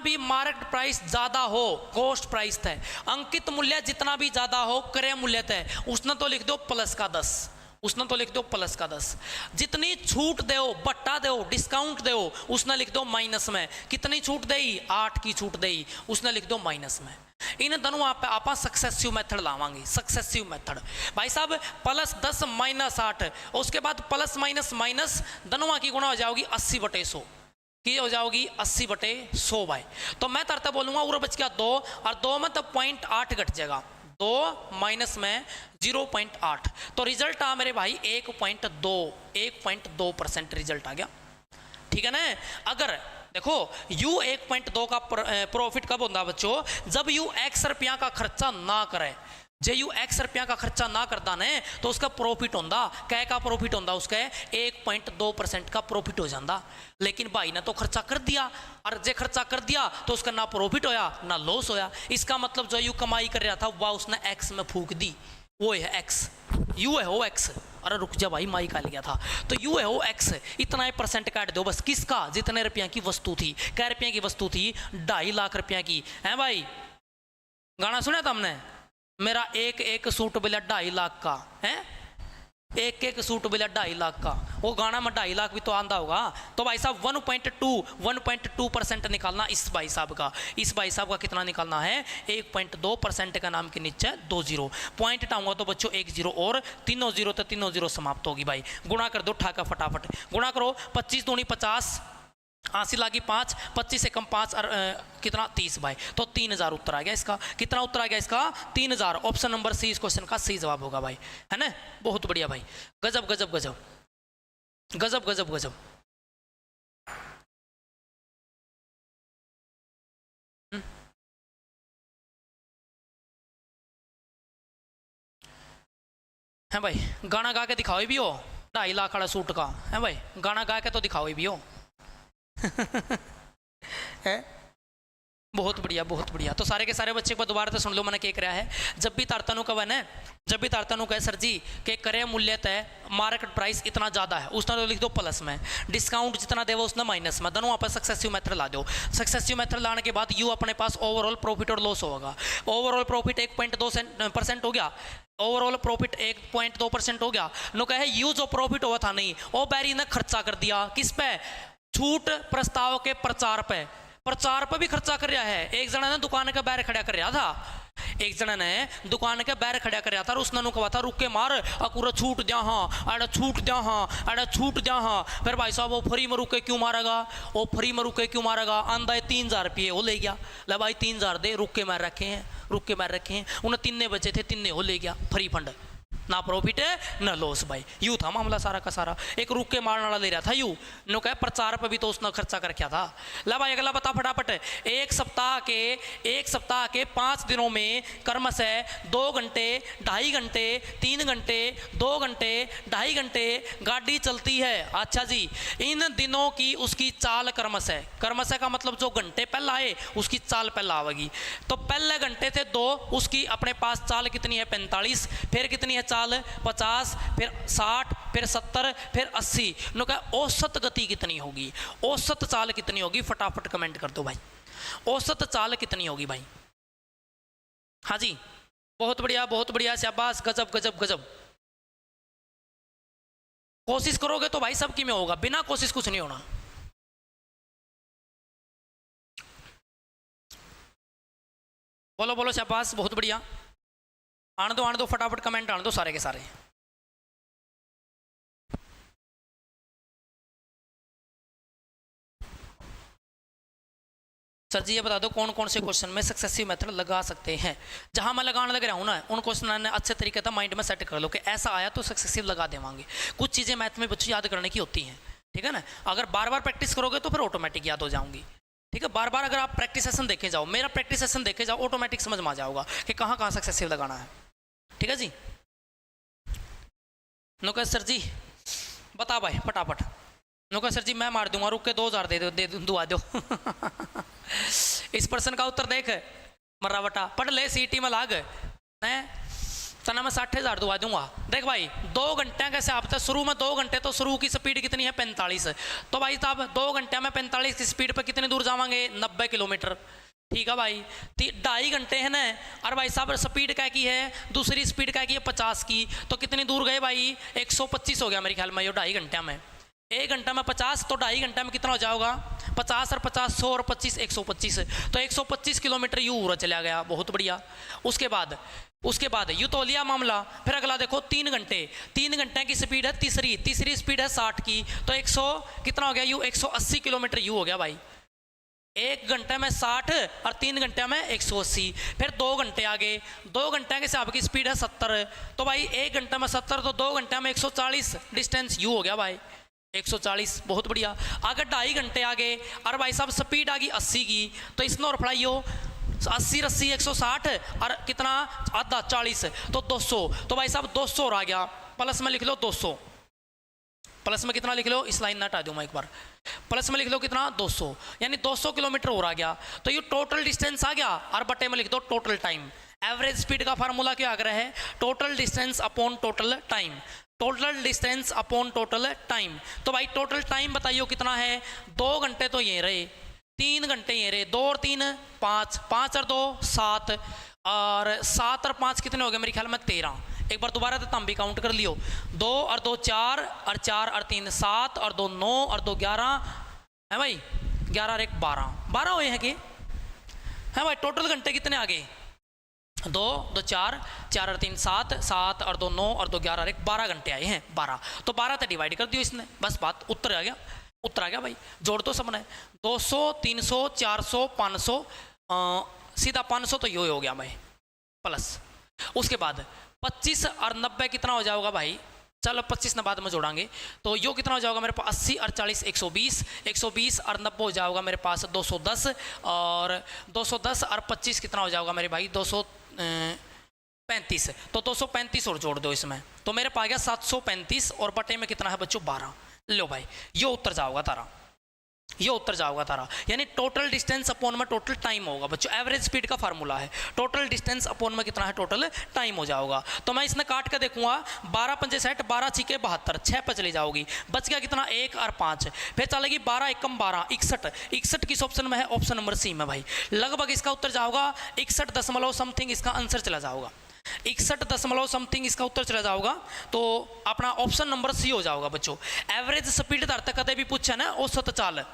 भी मार्केट प्राइस ज्यादा हो कॉस्ट प्राइस तय, अंकित मूल्य जितना भी ज्यादा हो क्रय मूल्य तय, उसने तो लिख दो प्लस का 10, उसने तो लिख दो प्लस का 10। जितनी छूट दो बट्टा दो डिस्काउंट दो उसने लिख दो माइनस में। कितनी छूट देई? 8 की छूट देई, उसने लिख दो माइनस में। इन दोनों आप सक्सेसिव मेथड लावांगे, सक्सेसिव मेथड भाई साहब प्लस 10 माइनस 8, उसके बाद प्लस माइनस माइनस दोनों की गुणा हो जाओगी 80/100 की हो जाओगी 80/100 भाई। तो मैं तरता बोलूंगा और बच गया 2 और 2 में तो 0.8 घट जाएगा, 2 माइनस में 0.8, तो रिजल्ट आ मेरे भाई 1.2% रिजल्ट आ गया, ठीक है ना। अगर देखो यू 1.2 का प्रॉफिट कब होता बच्चों? जब यू x रुपया का खर्चा ना करे, जे यू x रुपया का खर्चा ना करता ने तो उसका प्रॉफिट होता, कै का प्रॉफिट होता उसका 1.2% का प्रॉफिट हो जाता। लेकिन भाई ने तो खर्चा कर दिया, और जे खर्चा कर दिया तो उसका ना प्रॉफिट होया ना लॉस होया। इसका मतलब जो यू कमाई कर रहा था वह उसने x में फूक दी, वो है x, यू है हो x। अरे रुक जा भाई माई का लिया था, तो यू है हो x, इतना ही परसेंट काट दो बस। किसका? जितने रुपया की वस्तु थी, कै रुपया की वस्तु थी? 2.5 लाख रुपया की है भाई। गाना सुना था हमने, मेरा एक सूट बिला 2.5 लाख का है, एक सूट बिला 2.5 लाख का, वो गाना में 2.5 लाख भी तो आंदा होगा। तो भाई साहब 1.2% निकालना इस भाई साहब का, इस भाई साहब का कितना निकालना है? 1.2% का नाम के नीचे 2 0 पॉइंट टाऊंगा तो बच्चों 1 0 और तीनों 0 तो तीनों 0 समाप्त होगी भाई। गुणा कर दो ठाका फटाफट, गुणा करो 25 दूनी 50, 80 लागी 5, 25 से कम 5 और कितना 30 भाई, तो 3000 उत्तर आ गया इसका। कितना उत्तर आ गया इसका? 3000। ऑप्शन नंबर सी इस क्वेश्चन का सही जवाब होगा भाई, है ना। बहुत बढ़िया भाई, गजब गजब गजब गजब गजब गजब। है भाई, गाना गा के दिखाओ भी हो 2.5 लाख वाला सूट का, है भाई, गाना गा के तो दिखाओ भी हो। है बहुत बढ़िया बहुत बढ़िया। तो सारे के सारे बच्चे को दोबारा तो सुन लो मैंने क्या करा है। जब भी तारतनु कवन है, जब भी तारतनु कहे सर जी के क्रय मूल्य तय मार्केट प्राइस इतना ज़्यादा है, उसने तो लिख दो प्लस में, डिस्काउंट जितना देवो उसने माइनस में, दोनों आप सक्सेसिव मेथड ला दो। सक्सेसिव मेथड लाने के बाद यू अपने पास ओवरऑल प्रॉफिट और लॉस होगा। ओवरऑल प्रॉफिट 1.2% हो गया, ओवरऑल प्रॉफिट 1.2% हो गया। नो कहे यू जो प्रॉफिट हुआ था नहीं वो बैरी ने खर्चा कर दिया किस पे, छूट प्रस्ताव के प्रचार पे, प्रचार पर भी खर्चा कर रहा है। एक जना ने दुकान के बाहर खड़ा कर रहा था, एक जना ने दुकान के बाहर खड़ा कर रहा था और उसने नु कहा था रुक के मार अकुरा छूट दिया हाँ, अड़ा छूट दिया हाँ, अड़ा छूट दिया हाँ। फिर भाई साहब वो फ्री में रुके क्यों मारेगा, वो फ्री में रुके क्यों मारेगा, आंदा है 3000 रुपये वो ले गया, ले भाई 3000 दे, रुक के मार रखे हैं, रुक के मार रखे हैं, उन्हें 3 बचे थे, 3 वो ले गया फ्री फंड, ना प्रॉफिट है ना लॉस भाई। यू था मामला सारा का सारा, एक रुक के मारने वाला ले रहा था यू, नो कहे प्रचार पर भी तो उसने खर्चा कर रखा था। ला भाई अगला बता फटाफट, एक सप्ताह के 5 दिनों में कर्मश है 2 घंटे 2.5 घंटे 3 घंटे 2 घंटे 2.5 घंटे गाड़ी चलती है। अच्छा जी, इन दिनों की उसकी चाल कर्मश है, कर्मश है का मतलब जो घंटे पहला आए उसकी चाल पहला आवेगी। तो पहले घंटे थे 2, उसकी अपने पास चाल कितनी है 45, फिर कितनी है चाल 50, फिर 60, फिर 70, फिर 80। नो कहा औसत गति कितनी होगी, औसत चाल कितनी होगी, फटाफट कमेंट कर दो भाई, औसत चाल कितनी होगी भाई। हाँ जी बहुत बढ़िया शाबाश, गजब गजब गजब। कोशिश करोगे तो भाई सबकी में होगा, बिना कोशिश कुछ नहीं होना। बोलो बोलो शाबाश बहुत बढ़िया, आने दो फटाफट कमेंट आने दो सारे के सारे। सर जी ये बता दो कौन कौन से क्वेश्चन में सक्सेसिव मेथड लगा सकते हैं। जहां मैं लगाने लग रहा हूं ना उन क्वेश्चन ने अच्छे तरीके से माइंड में सेट कर लो कि ऐसा आया तो सक्सेसिव लगा देवांगे। कुछ चीज़ें मैथ में बच्चों याद करने की होती हैं, ठीक है ना, अगर बार बार प्रैक्टिस करोगे तो फिर ऑटोमेटिक याद हो जाऊंगी। ठीक है, बार बार अगर आप प्रैक्टिस सेशन देखे जाओ, मेरा प्रैक्टिस सेशन देखे जाओ, ऑटोमेटिक समझ में आ जाओगा कि कहाँ कहाँ सक्सेसिव लगाना है। ठीक है जी, नो सर जी बता भाई फटाफट। नो सर जी मैं मार दूंगा, रुक के 2000 दे दुआ दो। इस प्रश्न का उत्तर देख मर्रा बटा पढ़ ले, सीटी में लाग है तना मैं 60,000 दुआ दूंगा। देख भाई 2 घंटे कैसे आप तो शुरू में 2 घंटे तो शुरू की स्पीड कितनी है 45, तो भाई साहब 2 घंटे में 45 की स्पीड पर कितनी दूर जावांगे 90 किलोमीटर। ठीक है भाई, 2.5 घंटे है ना, और भाई साहब स्पीड क्या की है, दूसरी स्पीड क्या की है 50 की, तो कितनी दूर गए भाई 125 हो गया मेरे ख्याल में ये 2.5 घंटे में। 1 घंटा में 50 तो 2.5 घंटे में कितना हो जाएगा 50 और 50 100 और 25 125, तो 125 किलोमीटर यूँ पूरा चला गया। बहुत बढ़िया। उसके बाद यू तो लिया मामला। फिर अगला देखो 3 घंटे की स्पीड है, तीसरी स्पीड है 60 की, तो 100 कितना हो गया यू 180 किलोमीटर यू हो गया भाई। 1 घंटे में 60 और 3 घंटे में 180। फिर 2 घंटे आगे, 2 घंटे के हिसाब की स्पीड है 70, तो भाई 1 घंटे में 70 तो 2 घंटे में 140, डिस्टेंस यू हो गया भाई 140। बहुत बढ़िया। अगर 2.5 घंटे आगे और भाई साहब स्पीड आ गई 80 की, तो इसमें और फड़ाई हो 80 160 और कितना आधा 40, तो 200, तो भाई साहब 200 और आ गया, प्लस में लिख लो 200, प्लस में कितना लिख लो, इस लाइन ना हटा दूँ मैं एक बार, प्लस में लिख लो कितना 200, यानी 200 किलोमीटर और आ गया। तो ये टोटल डिस्टेंस आ गया, और बटे में लिख दो टोटल टाइम। एवरेज स्पीड का फार्मूला क्या आ रहा है, total distance upon total time, total distance upon total time. तो भाई टोटल टाइम बताइए कितना है, 2 घंटे तो ये रहे, 3 घंटे ये रहे, 2 और 3 5, 5 और 2 7, और 7 और 5 कितने हो गए मेरे ख्याल में 13। एक बार दोबारा तो भी काउंट कर लियो, 2 और 2 4 और 4 और 3 7 और 2 9 और 2 11 है भाई, 11 और 1 12 हुए हैं कि है भाई। टोटल घंटे कितने आ गए, 2 2 4 4 और 3 7 7 और 2 9 और 2 11 और 1 12 घंटे आए हैं 12। तो 12 तो डिवाइड कर दियो इसने, बस बात उत्तर आ गया भाई। जोड़ तो सबने 200 300 400 500, सीधा 500 तो यो हो गया भाई प्लस। उसके बाद 25 और 90 कितना हो जाएगा भाई, चलो 25 न बाद में जोड़ांगे, तो यो कितना हो जाएगा मेरे पास 80 और 40 120 और 90 हो जाएगा मेरे पास 210, और 210 और 25 कितना हो जाएगा मेरे भाई 35, तो 235 और जोड़ दो इसमें, तो मेरे पास गया 735 और बटे में कितना है बच्चों 12। लो भाई ये उत्तर जाओगा तारा, ये उत्तर जाओगा तारा, यानी टोटल डिस्टेंस अपॉन में टोटल टाइम होगा बच्चों। एवरेज स्पीड का फार्मूला है, टोटल डिस्टेंस अपॉन में कितना है टोटल टाइम हो जाओगा। तो मैं इसने काट कर देखूंगा, 12 पंजे 60, 12 छीके 72, 6 पे चली जाओगी, बच गया कितना 1 और 5, फिर चलेगी 12 एकम 12, 61, 61 किस ऑप्शन में है, ऑप्शन नंबर सी में भाई। लगभग इसका उत्तर जाओगा 61 दशमलव समथिंग इसका आंसर चला जाओगा, 61 दशमलव समथिंग इसका उत्तर चला जाओगा, तो अपना ऑप्शन नंबर सी हो जाओगा बच्चों। एवरेज स्पीड धरता कदे भी पूछे ना औसत चाल,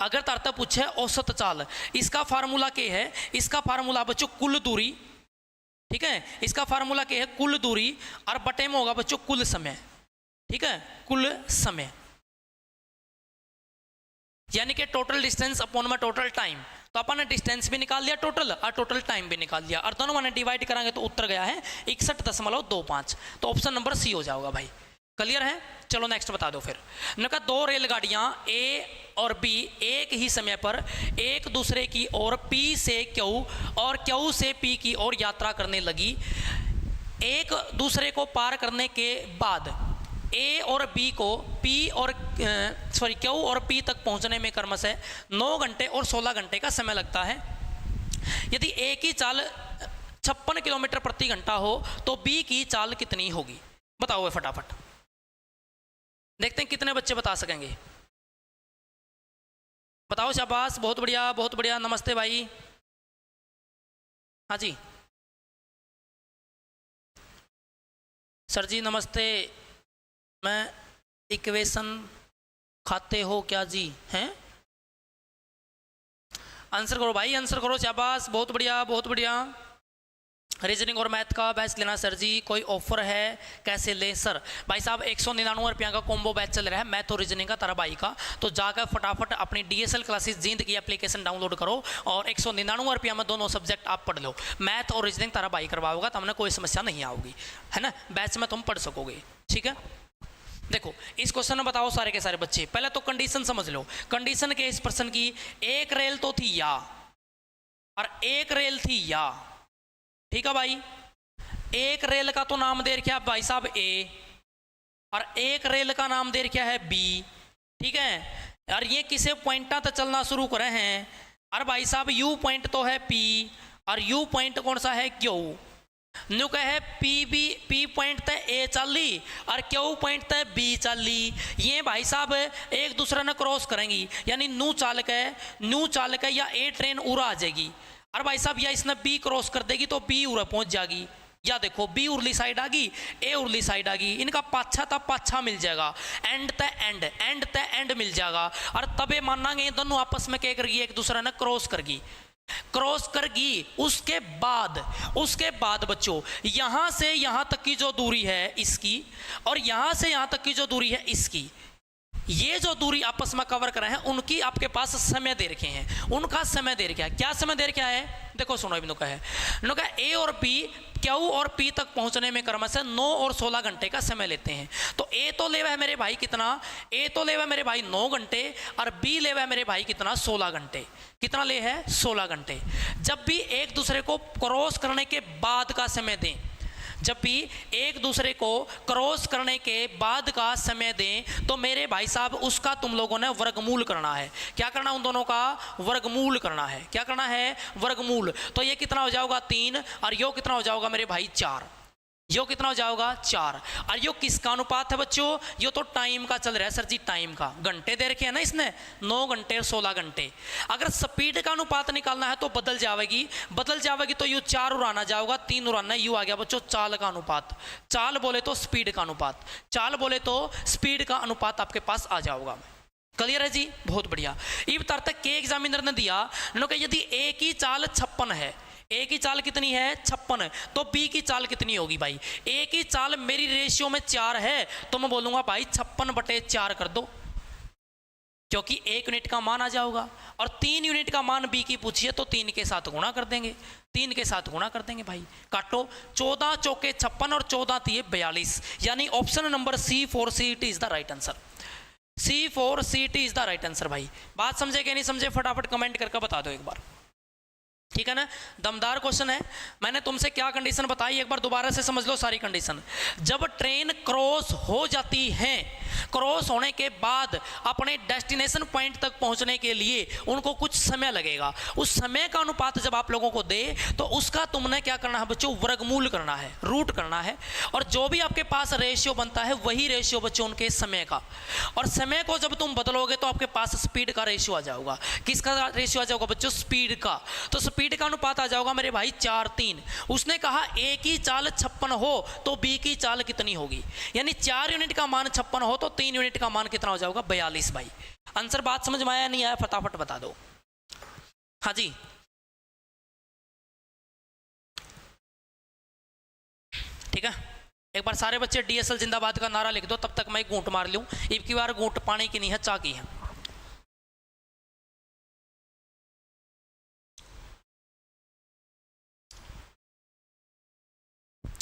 अगर धरता पूछे औसत चाल, इसका फार्मूला क्या है, इसका फार्मूला बच्चों कुल दूरी, ठीक है, इसका फार्मूला क्या है कुल दूरी और बटे में होगा बच्चों कुल समय, ठीक है, कुल समय, यानी कि टोटल डिस्टेंस अपॉन में टोटल टाइम। तो अपन ने डिस्टेंस भी निकाल लिया टोटल और टोटल टाइम भी निकाल लिया, और दोनों मैंने डिवाइड कराएंगे तो उत्तर गया है 61.25, तो ऑप्शन नंबर सी हो जाएगा भाई। क्लियर है? चलो नेक्स्ट बता दो फिर। मैंने कहा 2 रेलगाड़ियां ए और बी एक ही समय पर एक दूसरे की ओर पी से क्यू और क्यू से पी की ओर यात्रा करने लगी। एक दूसरे को पार करने के बाद ए और बी को क्यू और पी तक पहुंचने में क्रमशः 9 घंटे और 16 घंटे का समय लगता है। यदि ए की चाल 56 किलोमीटर प्रति घंटा हो तो बी की चाल कितनी होगी? बताओ फटाफट, देखते हैं कितने बच्चे बता सकेंगे। बताओ, शाबाश, बहुत बढ़िया बहुत बढ़िया। नमस्ते भाई, हाँ जी सर जी नमस्ते। मैं इक्वेशन खाते हो क्या जी? हैं, आंसर करो भाई, आंसर करो, शाबाश, बहुत बढ़िया बहुत बढ़िया। रीजनिंग और मैथ का बैच लेना सर जी, कोई ऑफर है, कैसे ले सर? भाई साहब 199 रुपया का कॉम्बो बैच चल रहा है मैथ और रीजनिंग का तारा भाई का, तो जाकर फटाफट अपनी DSL क्लासेस जींद की एप्लीकेशन डाउनलोड करो और 199 रुपया में दोनों सब्जेक्ट आप पढ़ लो। मैथ और रीजनिंग तारा भाई करवाओगा तो हमने कोई समस्या नहीं आओगी, है ना, बैच में तुम पढ़ सकोगे, ठीक है। देखो इस क्वेश्चन में बताओ सारे के सारे बच्चे, पहले तो कंडीशन समझ लो। कंडीशन के इस प्रश्न की, एक रेल तो थी या और एक रेल थी या, ठीक है भाई। एक रेल का तो नाम दे रखा है भाई साहब ए और एक रेल का नाम दे रखा है बी, ठीक है। और ये किसे पॉइंटा तक चलना शुरू करे हैं, और भाई साहब यू पॉइंट तो है पी और यू पॉइंट कौन सा है क्यू। न्यू कहे पी पॉइंट तय ए चाली और क्यू पॉइंट तय बी चाली, ये भाई साहब एक दूसरे ने क्रॉस करेंगी, यानी नू चाल के या ए ट्रेन उड़ा आ जाएगी, और भाई साहब या इसने बी क्रॉस कर देगी तो बी उड़ा पहुंच जाएगी। या देखो बी उर्ली साइड आ गई, ए उर्ली साइड आ गई, इनका पाछा तब पाछा मिल जाएगा, एंड ते एंड मिल जाएगा, और तबे मानांगे दोनों आपस में क्या करेगी, एक दूसरे ने क्रॉस करगी। उसके बाद बच्चों यहां से यहां तक की जो दूरी है इसकी और यहां से यहां तक की जो दूरी है इसकी, ये जो दूरी आपस में कवर कर रहे हैं उनकी आपके पास समय दे रखे हैं, उनका समय दे रखा है। क्या समय दे रखा है? देखो सुनो, इनको है ए और बी क्यू और पी तक पहुंचने में क्रमशः 9 और 16 घंटे का समय लेते हैं। तो ए तो लेवा है मेरे भाई कितना, ए तो लेवा है मेरे भाई 9 घंटे और बी लेवा है मेरे भाई कितना 16 घंटे। कितना ले है? 16 घंटे। जब भी एक दूसरे को क्रॉस करने के बाद का समय दें, जब भी एक दूसरे को क्रॉस करने के बाद का समय दें तो मेरे भाई साहब उसका तुम लोगों ने वर्गमूल करना है। क्या करना? उन दोनों का वर्गमूल करना है। क्या करना है? वर्गमूल। तो ये कितना हो जाएगा 3 और यो कितना हो जाएगा मेरे भाई 4, यो कितना हो जाएगा 4। और यो किसका अनुपात है बच्चों? यो तो टाइम का चल रहा है सर जी, टाइम का। घंटे दे रखे हैं ना इसने, 9 घंटे और 16 घंटे। अगर स्पीड का अनुपात निकालना है तो बदल जाएगी तो यू 4 उड़ाना जाएगा, 3 उड़ाना, यू आ गया बच्चों चाल का अनुपात। चाल बोले तो स्पीड का अनुपात, चाल बोले तो स्पीड का अनुपात आपके पास आ जाएगा। क्लियर है जी? बहुत बढ़िया। इब तक के एग्जामिनर ने दिया यदि ए की चाल 56 है, ए की चाल कितनी है 56, तो बी की चाल कितनी होगी भाई? ए की चाल मेरी रेशियो में 4 है तो मैं बोलूंगा भाई 56/4 कर दो, क्योंकि 1 यूनिट का मान आ जाएगा। और 3 यूनिट का मान बी की पूछिए तो 3 के साथ गुणा कर देंगे, 3 के साथ गुणा कर देंगे भाई। काटो, 14 चौके 56 और 14 थी 42, यानी option number C4CT is the right answer. C4CT is the right answer भाई। बात समझे कि नहीं समझे? फटाफट कमेंट करके बता दो एक बार। ठीक है ना, दमदार क्वेश्चन है। मैंने तुमसे क्या कंडीशन बताई, एक बार दोबारा से समझ लो सारी कंडीशन। जब ट्रेन क्रॉस हो जाती है, क्रॉस होने के बाद अपने डेस्टिनेशन पॉइंट तक पहुंचने के लिए उनको कुछ समय लगेगा। उस समय का अनुपात जब आप लोगों को दे तो उसका तुमने क्या करना है बच्चों, वर्गमूल करना है, रूट करना है। और जो भी आपके पास रेशियो बनता है वही रेशियो बच्चों उनके समय का। और समय को जब तुम बदलोगे तो आपके पास स्पीड का रेशियो आ जाएगा। किसका रेशियो आ जाएगा बच्चों, स्पीड का। तो स्पीड का अनुपात आ जाएगा मेरे भाई 4:3। उसने कहा ए की चाल 56 हो तो बी की चाल कितनी होगी, यानी 4 यूनिट का मान 56 हो तो 3 यूनिट का मान कितना हो जाएगा, 42 भाई। आंसर बात समझ में आया नहीं आया, फटाफट बता दो। हाँ जी, ठीक है। एक बार सारे बच्चे डीएसएल जिंदाबाद का नारा लिख दो, तब तक मैं घूंट मार लूं। एक की बार घूंट पानी की नहीं है, चा की है।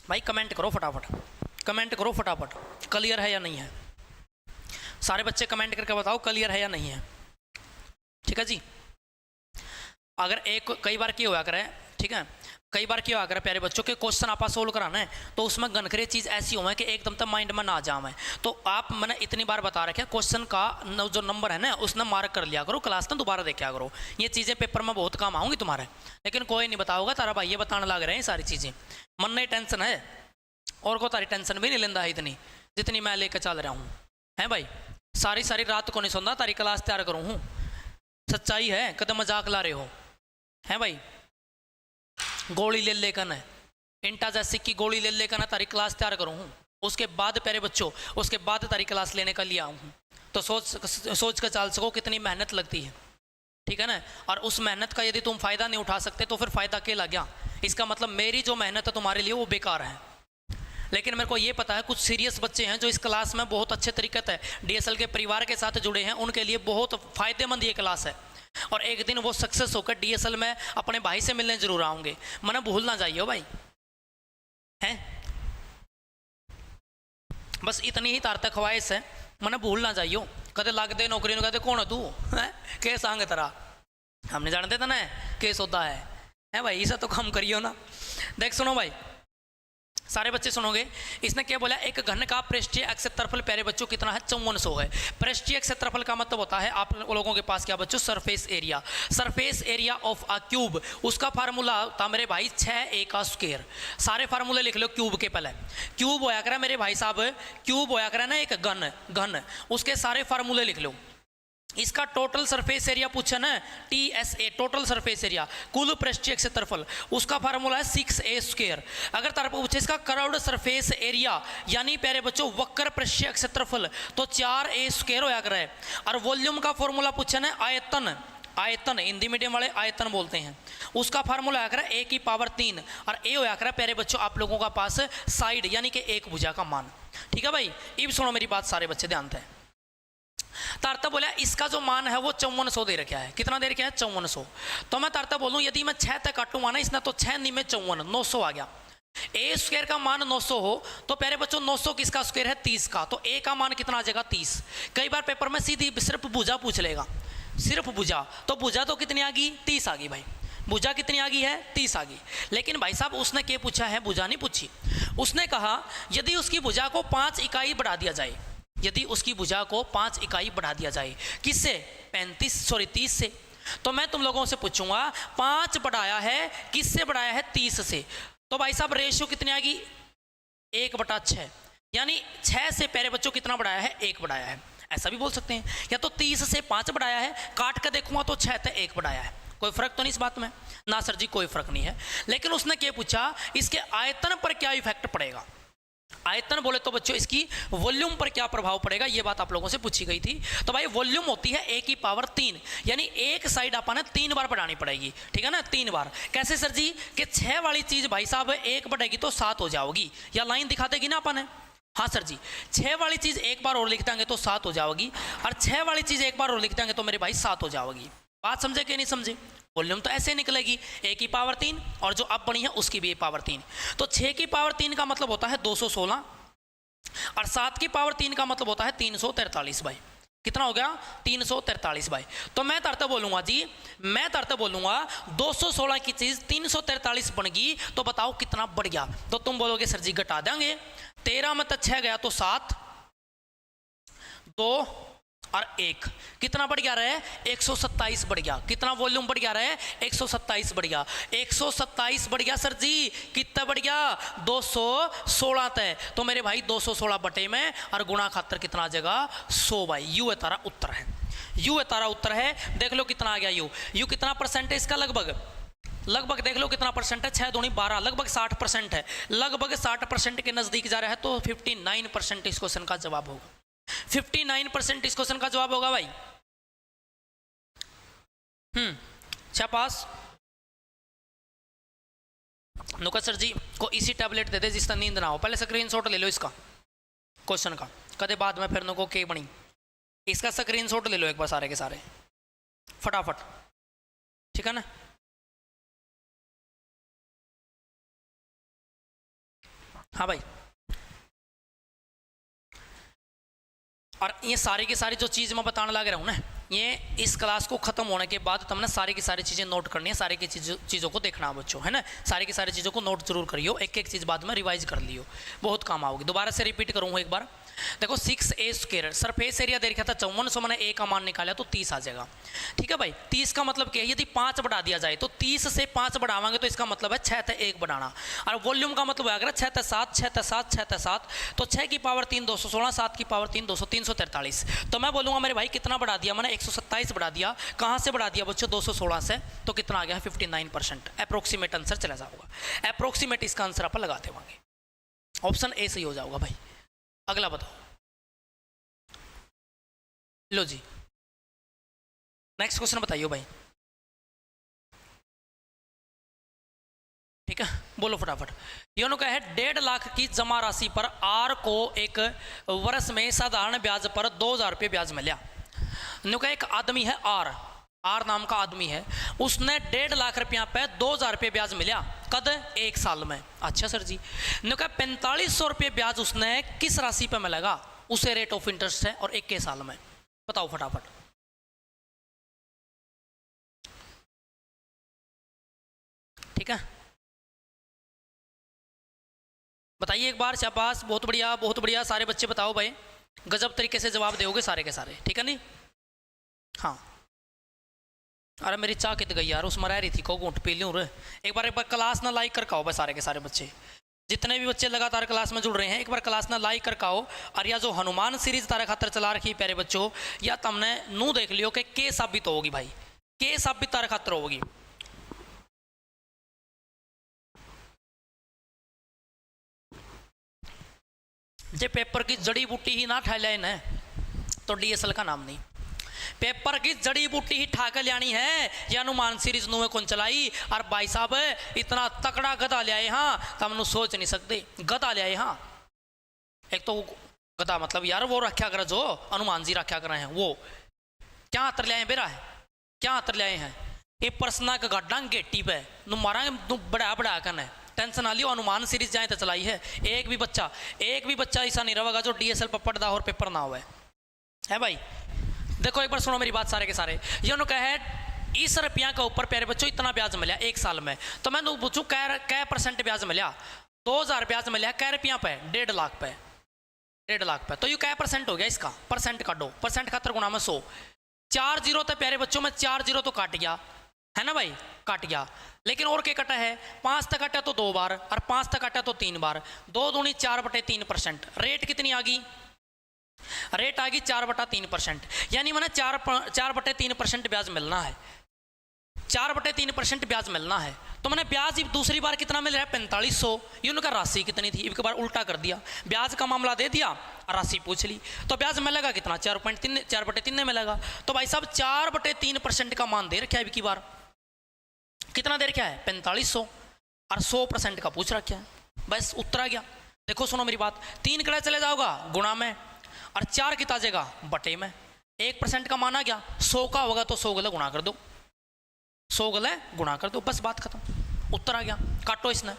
भाई कमेंट करो फटाफट, कमेंट करो फटाफट, क्लियर है या नहीं है। सारे बच्चे कमेंट करके बताओ क्लियर है या नहीं है। ठीक है जी। अगर एक कई बार क्या हुआ करे, ठीक है, कई बार क्या हुआ करे प्यारे बच्चों के क्वेश्चन आप सोल्व कराना है तो उसमें गनखरे चीज़ ऐसी हो कि एकदम तक माइंड में ना आ जाए। तो आप मैंने इतनी बार बता रखे क्वेश्चन का जो नंबर है ना उसने मार्क कर लिया करो, क्लास में दोबारा देखा करो। ये चीज़ें पेपर में बहुत काम आऊँगी तुम्हारे, लेकिन कोई नहीं बताओगा। तारा भाई ये बताने लग रहे हैं सारी चीज़ें, मन नहीं टेंशन है और को तारी टेंशन भी नहीं लेंदा है इतनी जितनी मैं लेकर चल रहा हूँ। हैं भाई, सारी सारी रात को नहीं सुनता, तारी क्लास तैयार करूँ हूँ। सच्चाई है, कदम मजाक ला रहे हो। हैं भाई, गोली ले लेकर है, इंटा जैसी की गोली ले लेकर तारी क्लास तैयार करूँ हूँ। उसके बाद प्यारे बच्चों, उसके बाद तारी क्लास लेने का लिया हूँ। तो सोच कर चाल सको कितनी मेहनत लगती है, ठीक है ना। और उस मेहनत का यदि तुम फ़ायदा नहीं उठा सकते तो फिर फ़ायदा क्या लग गया। इसका मतलब मेरी जो मेहनत है तुम्हारे लिए वो बेकार है। लेकिन मेरे को ये पता है कुछ सीरियस बच्चे हैं जो इस क्लास में बहुत अच्छे तरीके से डीएसएल के परिवार के साथ जुड़े हैं, उनके लिए बहुत फ़ायदेमंद ये क्लास है। और एक दिन वो सक्सेस होकर डीएसएल में अपने भाई से मिलने जरूर आऊँगे, मना भूल ना जाइए भाई। हैं, बस इतनी ही तार तक ख्वाहिश है, मना भूल ना जाइयो। कदे लग दे नौकरी कहते कौन है तू, है के सांग तेरा, हमने जानते था ना के सौदा है भाई, इसे तो कम करियो ना। देख सुनो भाई, सारे बच्चे सुनोगे। इसने क्या बोला, एक घन का पृष्ठीय अक्ष क्षेत्रफल प्यारे बच्चों कितना है, 5400 है। पृष्ठीय क्षेत्रफल का मतलब होता है आप लोगों के पास क्या बच्चों, surface area. Surface area of a cube, उसका फार्मूला था मेरे भाई 6a का स्क्वायर। सारे फार्मूले लिख लो क्यूब के पहले। क्यूब होया करा मेरे भाई साहब, क्यूब होया करा ना एक घन, उसके सारे फार्मूले लिख लो। इसका टोटल सरफेस एरिया पूछा ना, TSA टोटल सरफेस एरिया, कुल पृष्ठीय क्षेत्रफल, उसका फार्मूला है 6a स्क्वायर। अगर तार पूछे इसका कर्व्ड सरफेस एरिया यानी प्यारे बच्चों वक्र पृष्ठीय क्षेत्रफल, तो 4a स्क्वायर होया करे। और वॉल्यूम का फॉर्मूला पूछा ना, आयतन, आयतन हिंदी मीडियम वाले आयतन बोलते हैं, उसका फार्मूला आया करा a की पावर 3 और a होया करा प्यारे बच्चों आप लोगों का पास साइड यानी कि एक भुजा का मान। ठीक है भाई, अब सुनो मेरी बात सारे बच्चे ध्यान से। तारता बोला इसका जो मान है वो 5400 दे रखा है। कितना दे रखा है, 5400। तो मैं तारता बोलूं यदि मैं 6 तक काटूंगा ना इसने, तो 6 नहीं में 54, 900 आ गया। ए स्क्वायर का मान 900 हो तो प्यारे बच्चों 900 किसका स्क्वायर है, 30 का, तो ए का मान कितना आ जाएगा, 30। कई बार पेपर में सीधी सिर्फ भुजा पूछ लेगा, सिर्फ भुजा, तो भुजा तो कितनी आ गई, 30 आ गई भाई। भुजा कितनी आ गई है, 30 आ गई। लेकिन भाई साहब उसने क्या पूछा है, भुजा नहीं पूछी। उसने कहा यदि उसकी भुजा को 5 इकाई बढ़ा दिया जाए, यदि उसकी भुजा को 5 इकाई बढ़ा दिया जाए, किससे, 30 से, तो मैं तुम लोगों से पूछूंगा 5 बढ़ाया है किससे, बढ़ाया है 30 से। तो भाई साहब रेशियो कितनी आ गई, 1/6, यानी 6 से प्यारे बच्चों कितना बढ़ाया है, 1 बढ़ाया है। ऐसा भी बोल सकते हैं, या तो 30 से 5 बढ़ाया है, काट कर देखूंगा तो 6 से 1 बढ़ाया है। कोई फर्क तो नहीं इस बात में ना सर जी, कोई फर्क नहीं है। लेकिन उसने क्या पूछा, इसके आयतन पर क्या इफेक्ट पड़ेगा। आयतन बोले तो बच्चों इसकी वॉल्यूम पर क्या प्रभाव पड़ेगा, ये बात आप लोगों से पूछी गई थी। तो भाई वॉल्यूम होती है a की पावर 3, यानी एक साइड अपन 3 बार बढ़ानी पड़ेगी। ठीक है ना, 3 बार। कैसे सर जी, कि 6 वाली चीज भाई साहब 1 बढ़ेगी तो 7 हो जाओगी, या लाइन दिखा देगी ना अपन। हाँ सर जी, 6 वाली चीज एक बार और लिख देंगे तो 7 हो जाओगी, और 6 वाली चीज एक बार और लिख देंगे तो मेरे भाई 7 हो जाओगी। बात समझे कि नहीं समझे। वॉल्यूम तो ऐसे निकलेगी, a की पावर 3 और जो अब बनी है उसकी भी पावर 3। तो 6 की पावर 3 का मतलब होता है 216 और 7 की पावर 3 का मतलब होता है 343 भाई। कितना हो गया 343 भाई। तो मैं तरते बोलूंगा जी, मैं तरते बोलूंगा 216 की चीज 343 बन गई तो बताओ कितना बढ़ गया। तो तुम बोलोगे सर जी घटा देंगे, 13 में तो 6 गया तो 7, 2 और 1 कितना बढ़ गया रहे 127 बढ़ गया। कितना वॉल्यूम बढ़ गया रहे 127 बढ़ गया। 127 बढ़ गया सर जी, कितना बढ़ गया 216 तय। तो मेरे भाई 216 बटे में और गुणा खातर कितना आ जाएगा 100 भाई। यू है तारा उत्तर है, यू है तारा उत्तर है। देख लो कितना आ गया यू। यू कितना परसेंट है इसका, लगभग देख लो कितना परसेंट है, 6 दूनी 12, लगभग 60% है। लगभग 60% के नजदीक जा रहा है तो 59% इस क्वेश्चन का जवाब होगा। 59% इस क्वेश्चन का जवाब होगा भाई। पास नुका सर जी को इसी टैबलेट दे दे जिसका नींद ना हो। पहले स्क्रीनशॉट ले लो इसका क्वेश्चन का, कदे बाद में फिर नुको के बनी। इसका स्क्रीनशॉट ले लो एक बार सारे के सारे फटाफट, ठीक है ना। हाँ भाई, और ये सारी की सारी जो चीज़ मैं बताने लग रहा हूँ ना, ये इस क्लास को खत्म होने के बाद तुमने सारी की सारी चीज़ें नोट करनी है, सारी की चीज़ों को देखना बच्चों, है ना। सारी की सारी चीज़ों को नोट जरूर करियो, एक एक चीज़ बाद में रिवाइज कर लियो, बहुत काम आओगी। दोबारा से रिपीट करूँगा एक बार। देखो 6a² सरफेस एरिया दे रखा था 54, मैंने a का मान निकाला तो 30 आ जाएगा, ठीक है भाई। 30 का मतलब क्या है, यदि 5 बढ़ा दिया जाए तो 30 से 5 बढ़ावांगे तो इसका मतलब है 6 से 1 बढ़ाना। और वॉल्यूम का मतलब है अगर 6 से 7, 6 से 7, 6 से 7 तो 6 की पावर 3 216, 7 की पावर 3 200, 343। तो मैं बोलूँगा मेरे भाई कितना बढ़ा दिया मैंने, 127 बढ़ा दिया। कहाँ से बढ़ा दिया बच्चों 216 से, तो कितना आ गया 59%। अप्रोक्सीमेट आंसर चला जाऊंगा, अप्रोक्सीमेट इसका आंसर आप लगा देवांगे, ऑप्शन ए सही हो जाऊंगा भाई। अगला बताओ, लो जी नेक्स्ट क्वेश्चन बताइए भाई, ठीक है बोलो फटाफट। योनो का है 1.5 लाख की जमा राशि पर आर को एक वर्ष में साधारण ब्याज पर 2,000 रुपये ब्याज मिला। नो का एक आदमी है आर नाम का आदमी है, उसने 1.5 लाख रुपया पे 2,000 रुपये ब्याज मिला, कद 1 साल में। अच्छा सर जी, नो का 4500 रुपये ब्याज उसने किस राशि पे मिलेगा, उसे रेट ऑफ इंटरेस्ट है और 1 साल में। बताओ फटाफट। ठीक है बताइए एक बार, शाबाश, बहुत बढ़िया बहुत बढ़िया। सारे बच्चे बताओ भाई, गजब तरीके से जवाब दोगे सारे के सारे, ठीक है नहीं। हाँ अरे मेरी चाह कित गई यार, उसमें रह रही थी को घूंट पी लूँ। एक बार क्लास ना लाइक कर खाओ भाई सारे के सारे बच्चे, जितने भी बच्चे लगातार क्लास में जुड़ रहे हैं, एक बार क्लास ना लाइक कर खाओ। और या जो हनुमान सीरीज तारा खातर चला रखी प्यारे बच्चों, या तुमने नू देख लियो कि के साबित होगी भाई, के साबित तारा खातर होगी। जे पेपर की जड़ी बूटी ही ना ठा लिया ना तो डीएसएल का नाम नहीं। पेपर की जड़ी बूटी ही ठा के लानी है, या हनुमान सीरीज नुए कौन चलाई। और भाई साहब इतना तकड़ा गधा ले आए, हाँ तुम सोच नहीं सकते, गधा ले आए। हाँ एक तो गधा मतलब यार वो रखा कर, जो हनुमान जी रखा कर हैं वो क्या हाथ ले आए बेरा है, क्या हाथ ले आए हैं। ये पर्सना का गड्ढा गेटी पे नु मारांगे, तू बड़ा बड़ा करना है, टेंशन ना लियो। हनुमान सीरीज जाए तो चलाई है, एक भी बच्चा ऐसा नहीं रहेगा जो डीएसएल पर पढ़ता और पेपर ना हुआ है भाई। देखो एक बार सुनो मेरी बात सारे के सारे। ये उन्होंने कहा है इस रुपया के ऊपर प्यारे बच्चों इतना ब्याज मिला 1 साल में। तो मैं पूछूं कै % ब्याज मिला, 2,000 ब्याज मिला कै रुपया पे, 1.5 लाख पे, 1.5 लाख पे। तो ये कै % हो गया इसका, परसेंट काटो, परसेंट खातर गुणा में 100। 4 जीरो तो प्यारे बच्चों में 4 जीरो तो काट गया है ना भाई, काट गया। लेकिन और क्या कटा है, 5 तक कटा तो 2 बार और 5 तक कटा तो 3 बार, 2 दूनी 4/3%। रेट कितनी आ गई, रेट आ गई 4/3%। यानी मैंने 4/3% ब्याज मिलना है, 4/3% ब्याज मिलना है। तो मैंने ब्याज दूसरी बार कितना मिल रहा है 4500। ये उनका राशि कितनी थी, एक बार उल्टा कर दिया, ब्याज का मामला दे दिया राशि पूछ ली। तो ब्याज मिलेगा कितना 4/3 मिलेगा। तो भाई साहब 4/3% का मान दे रखा है, की बार कितना दे रखा है 4500 और 100% का पूछ रखा है, बस उत्तर आ गया। देखो सुनो मेरी बात, 3 कड़े चले जाओगा गुणा में और 4 कितना जाएगा बटे में। 1% का मान आ गया, 100 का होगा तो 100 गले गुणा कर दो, 100 गले गुणा कर दो, बस बात खत्म, उत्तर आ गया। काटो इसने,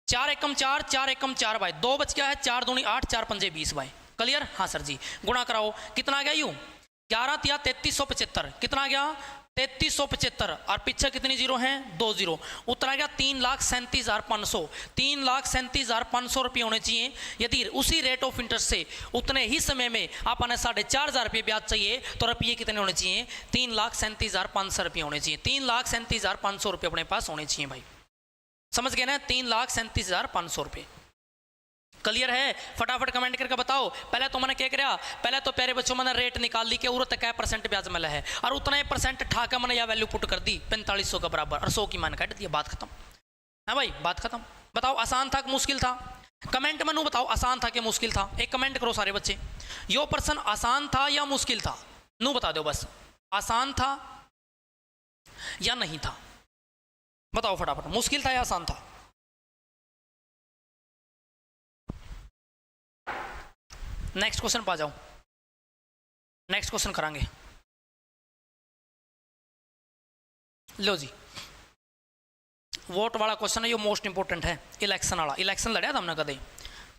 4 एकम 4, 4 एकम 4 भाई, 2 बच गया है, 4 दूनी 8, 4 पंजे 20 भाई, क्लियर? हाँ सर जी, गुणा कराओ, कितना आ गया यूं 11 या 3375, कितना आ गया 3375, और पीछे कितनी जीरो हैं 2 जीरो, उत्तर आ गया 3,37,500। 3,37,500 रुपये होने चाहिए। यदि उसी रेट ऑफ इंटरेस्ट से उतने ही समय में आपने 4,500 रुपये ब्याज चाहिए तो रुपये कितने होने चाहिए 3,37,500 रुपये होने चाहिए। 3,37,500 रुपये अपने पास होने चाहिए भाई, समझ गए ना? 3,37,500 रुपये। क्लियर है? फटाफट कमेंट करके बताओ। पहले तो मैंने क्या कराया, पहले तो प्यारे बच्चों मैंने रेट निकाल ली कि उरत क्या % ब्याज मिला है, और उतना ही % ठा के मैंने यह वैल्यू पुट कर दी 4500 के बराबर, और 100 की मान काट दिया, बात खत्म है भाई, बात खत्म। बताओ आसान था कि मुश्किल था? कमेंट में नू बताओ आसान था कि मुश्किल था। एक कमेंट करो सारे बच्चे, यो प्रश्न आसान था या मुश्किल था, नू बता दो बस, आसान था या नहीं था, बताओ फटाफट, मुश्किल था या आसान था? नेक्स्ट क्वेश्चन पा जाओ, नेक्स्ट क्वेश्चन करांगे। लो जी, वोट वाला क्वेश्चन है, ये मोस्ट इंपोर्टेंट है, इलेक्शन वाला। इलेक्शन लड़िया था हमने कदे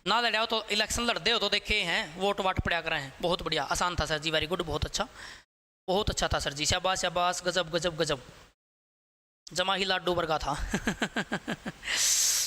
ना? लड़िया हो तो इलेक्शन लड़ते हो तो देखे हैं, वोट वाट पड़ा कर रहे हैं। बहुत बढ़िया, आसान था सर जी, वेरी गुड, बहुत अच्छा, बहुत अच्छा था सर जी, शाबाश शाबाश, गजब गजब गजब, जमा ही लाडू वर्गा था।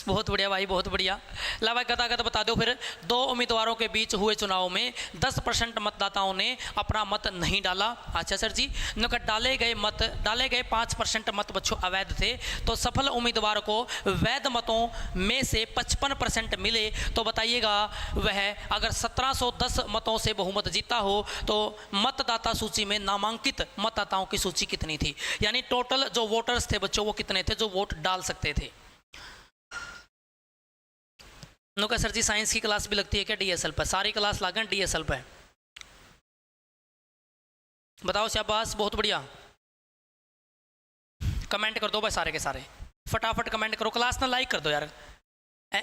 बहुत बढ़िया भाई, बहुत बढ़िया। ला भाई गदागद बता दो फिर, 2 उम्मीदवारों के बीच हुए चुनाव में 10% मतदाताओं ने अपना मत नहीं डाला। अच्छा सर जी, डाले गए 5% मत बच्चों अवैध थे, तो सफल उम्मीदवार को वैध मतों में से 55% मिले, तो बताइएगा वह अगर 1710 मतों से बहुमत जीता हो तो मतदाता सूची में नामांकित मतदाताओं की सूची कितनी थी? यानी टोटल जो वोटर्स थे बच्चों वो कितने थे जो वोट डाल सकते थे? नुका सर जी साइंस की क्लास भी लगती है क्या डीएसएल पर? सारी क्लास लागन डीएसएल पर, बताओ शाबाश, बहुत बढ़िया। कमेंट कर दो भाई सारे के सारे, फटाफट कमेंट करो, क्लास ना लाइक कर दो यार।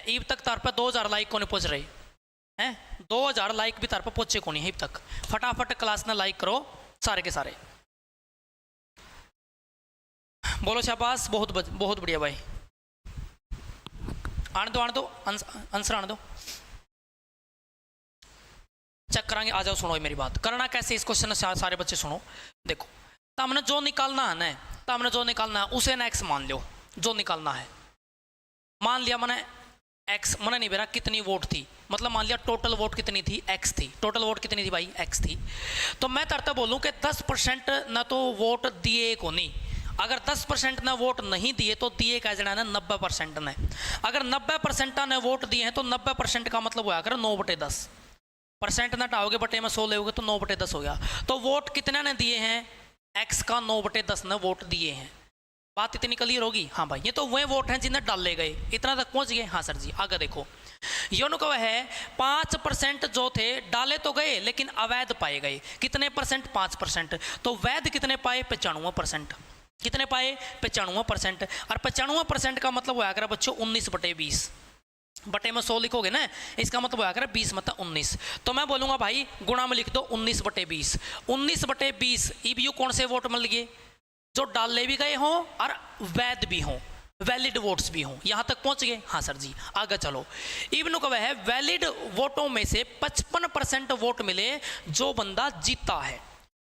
ईब तक तार पर 2000 लाइक को नहीं पहुंच रही हैं, 2000 लाइक भी तार पर पहुंचे को नहीं ईब तक। फटाफट क्लास ना लाइक करो सारे के सारे, बोलो शाबाश, बहुत बहुत बढ़िया भाई। आने दो आंसर आने दो, चेक करांगे। आ जाओ, सुनो मेरी बात, करना कैसे इस क्वेश्चन सारे बच्चे सुनो। देखो, तो हमने जो निकालना है ना, तो हमने जो निकालना है उसे ना एक्स मान लो, जो निकालना है। मान लिया मैंने एक्स, मैंने नहीं बेरा कितनी वोट थी, मतलब मान लिया टोटल वोट कितनी थी, एक्स थी। टोटल वोट कितनी थी भाई, एक्स थी। तो मैं तरता बोलूँ कि 10% ना तो वोट दिए को नहीं, अगर 10% ने वोट नहीं दिए तो दिए क्या जना है 90% ने। अगर 90% ने वोट दिए हैं तो 90% का मतलब हुआ अगर 9/10%, ना टाओगे बटे में 100 लेोगे तो 9/10 हो गया। तो वोट कितने ने दिए हैं, एक्स का 9/10 ने वोट दिए हैं। बात इतनी क्लियर होगी? हाँ भाई, ये तो वह वोट हैं जिन्हें डाले गए, इतना तक पहुंच गए। हाँ सर जी, आगे देखो, योनो का है 5% जो थे डाले तो गए लेकिन अवैध पाए गए। कितने %? 5%। तो वैध कितने पाए? 95%। कितने पाए? 95%। और 95% का मतलब हुआ अगर बच्चों 19/20, बटे में 100 लिखोगे ना, इसका मतलब हुआ अगर 20 मतलब 19। तो मैं बोलूँगा भाई गुणा में लिख दो 19/20। 19/20 ईबीयू कौन से वोट मिल गए? जो डाले भी गए हों और वैध भी हों, वैलिड वोट्स भी हों। यहाँ तक पहुँच गए? हाँ सर जी, आगे चलो। इब्न का है वैलिड वोटों में से 55% वोट मिले जो बंदा जीता है,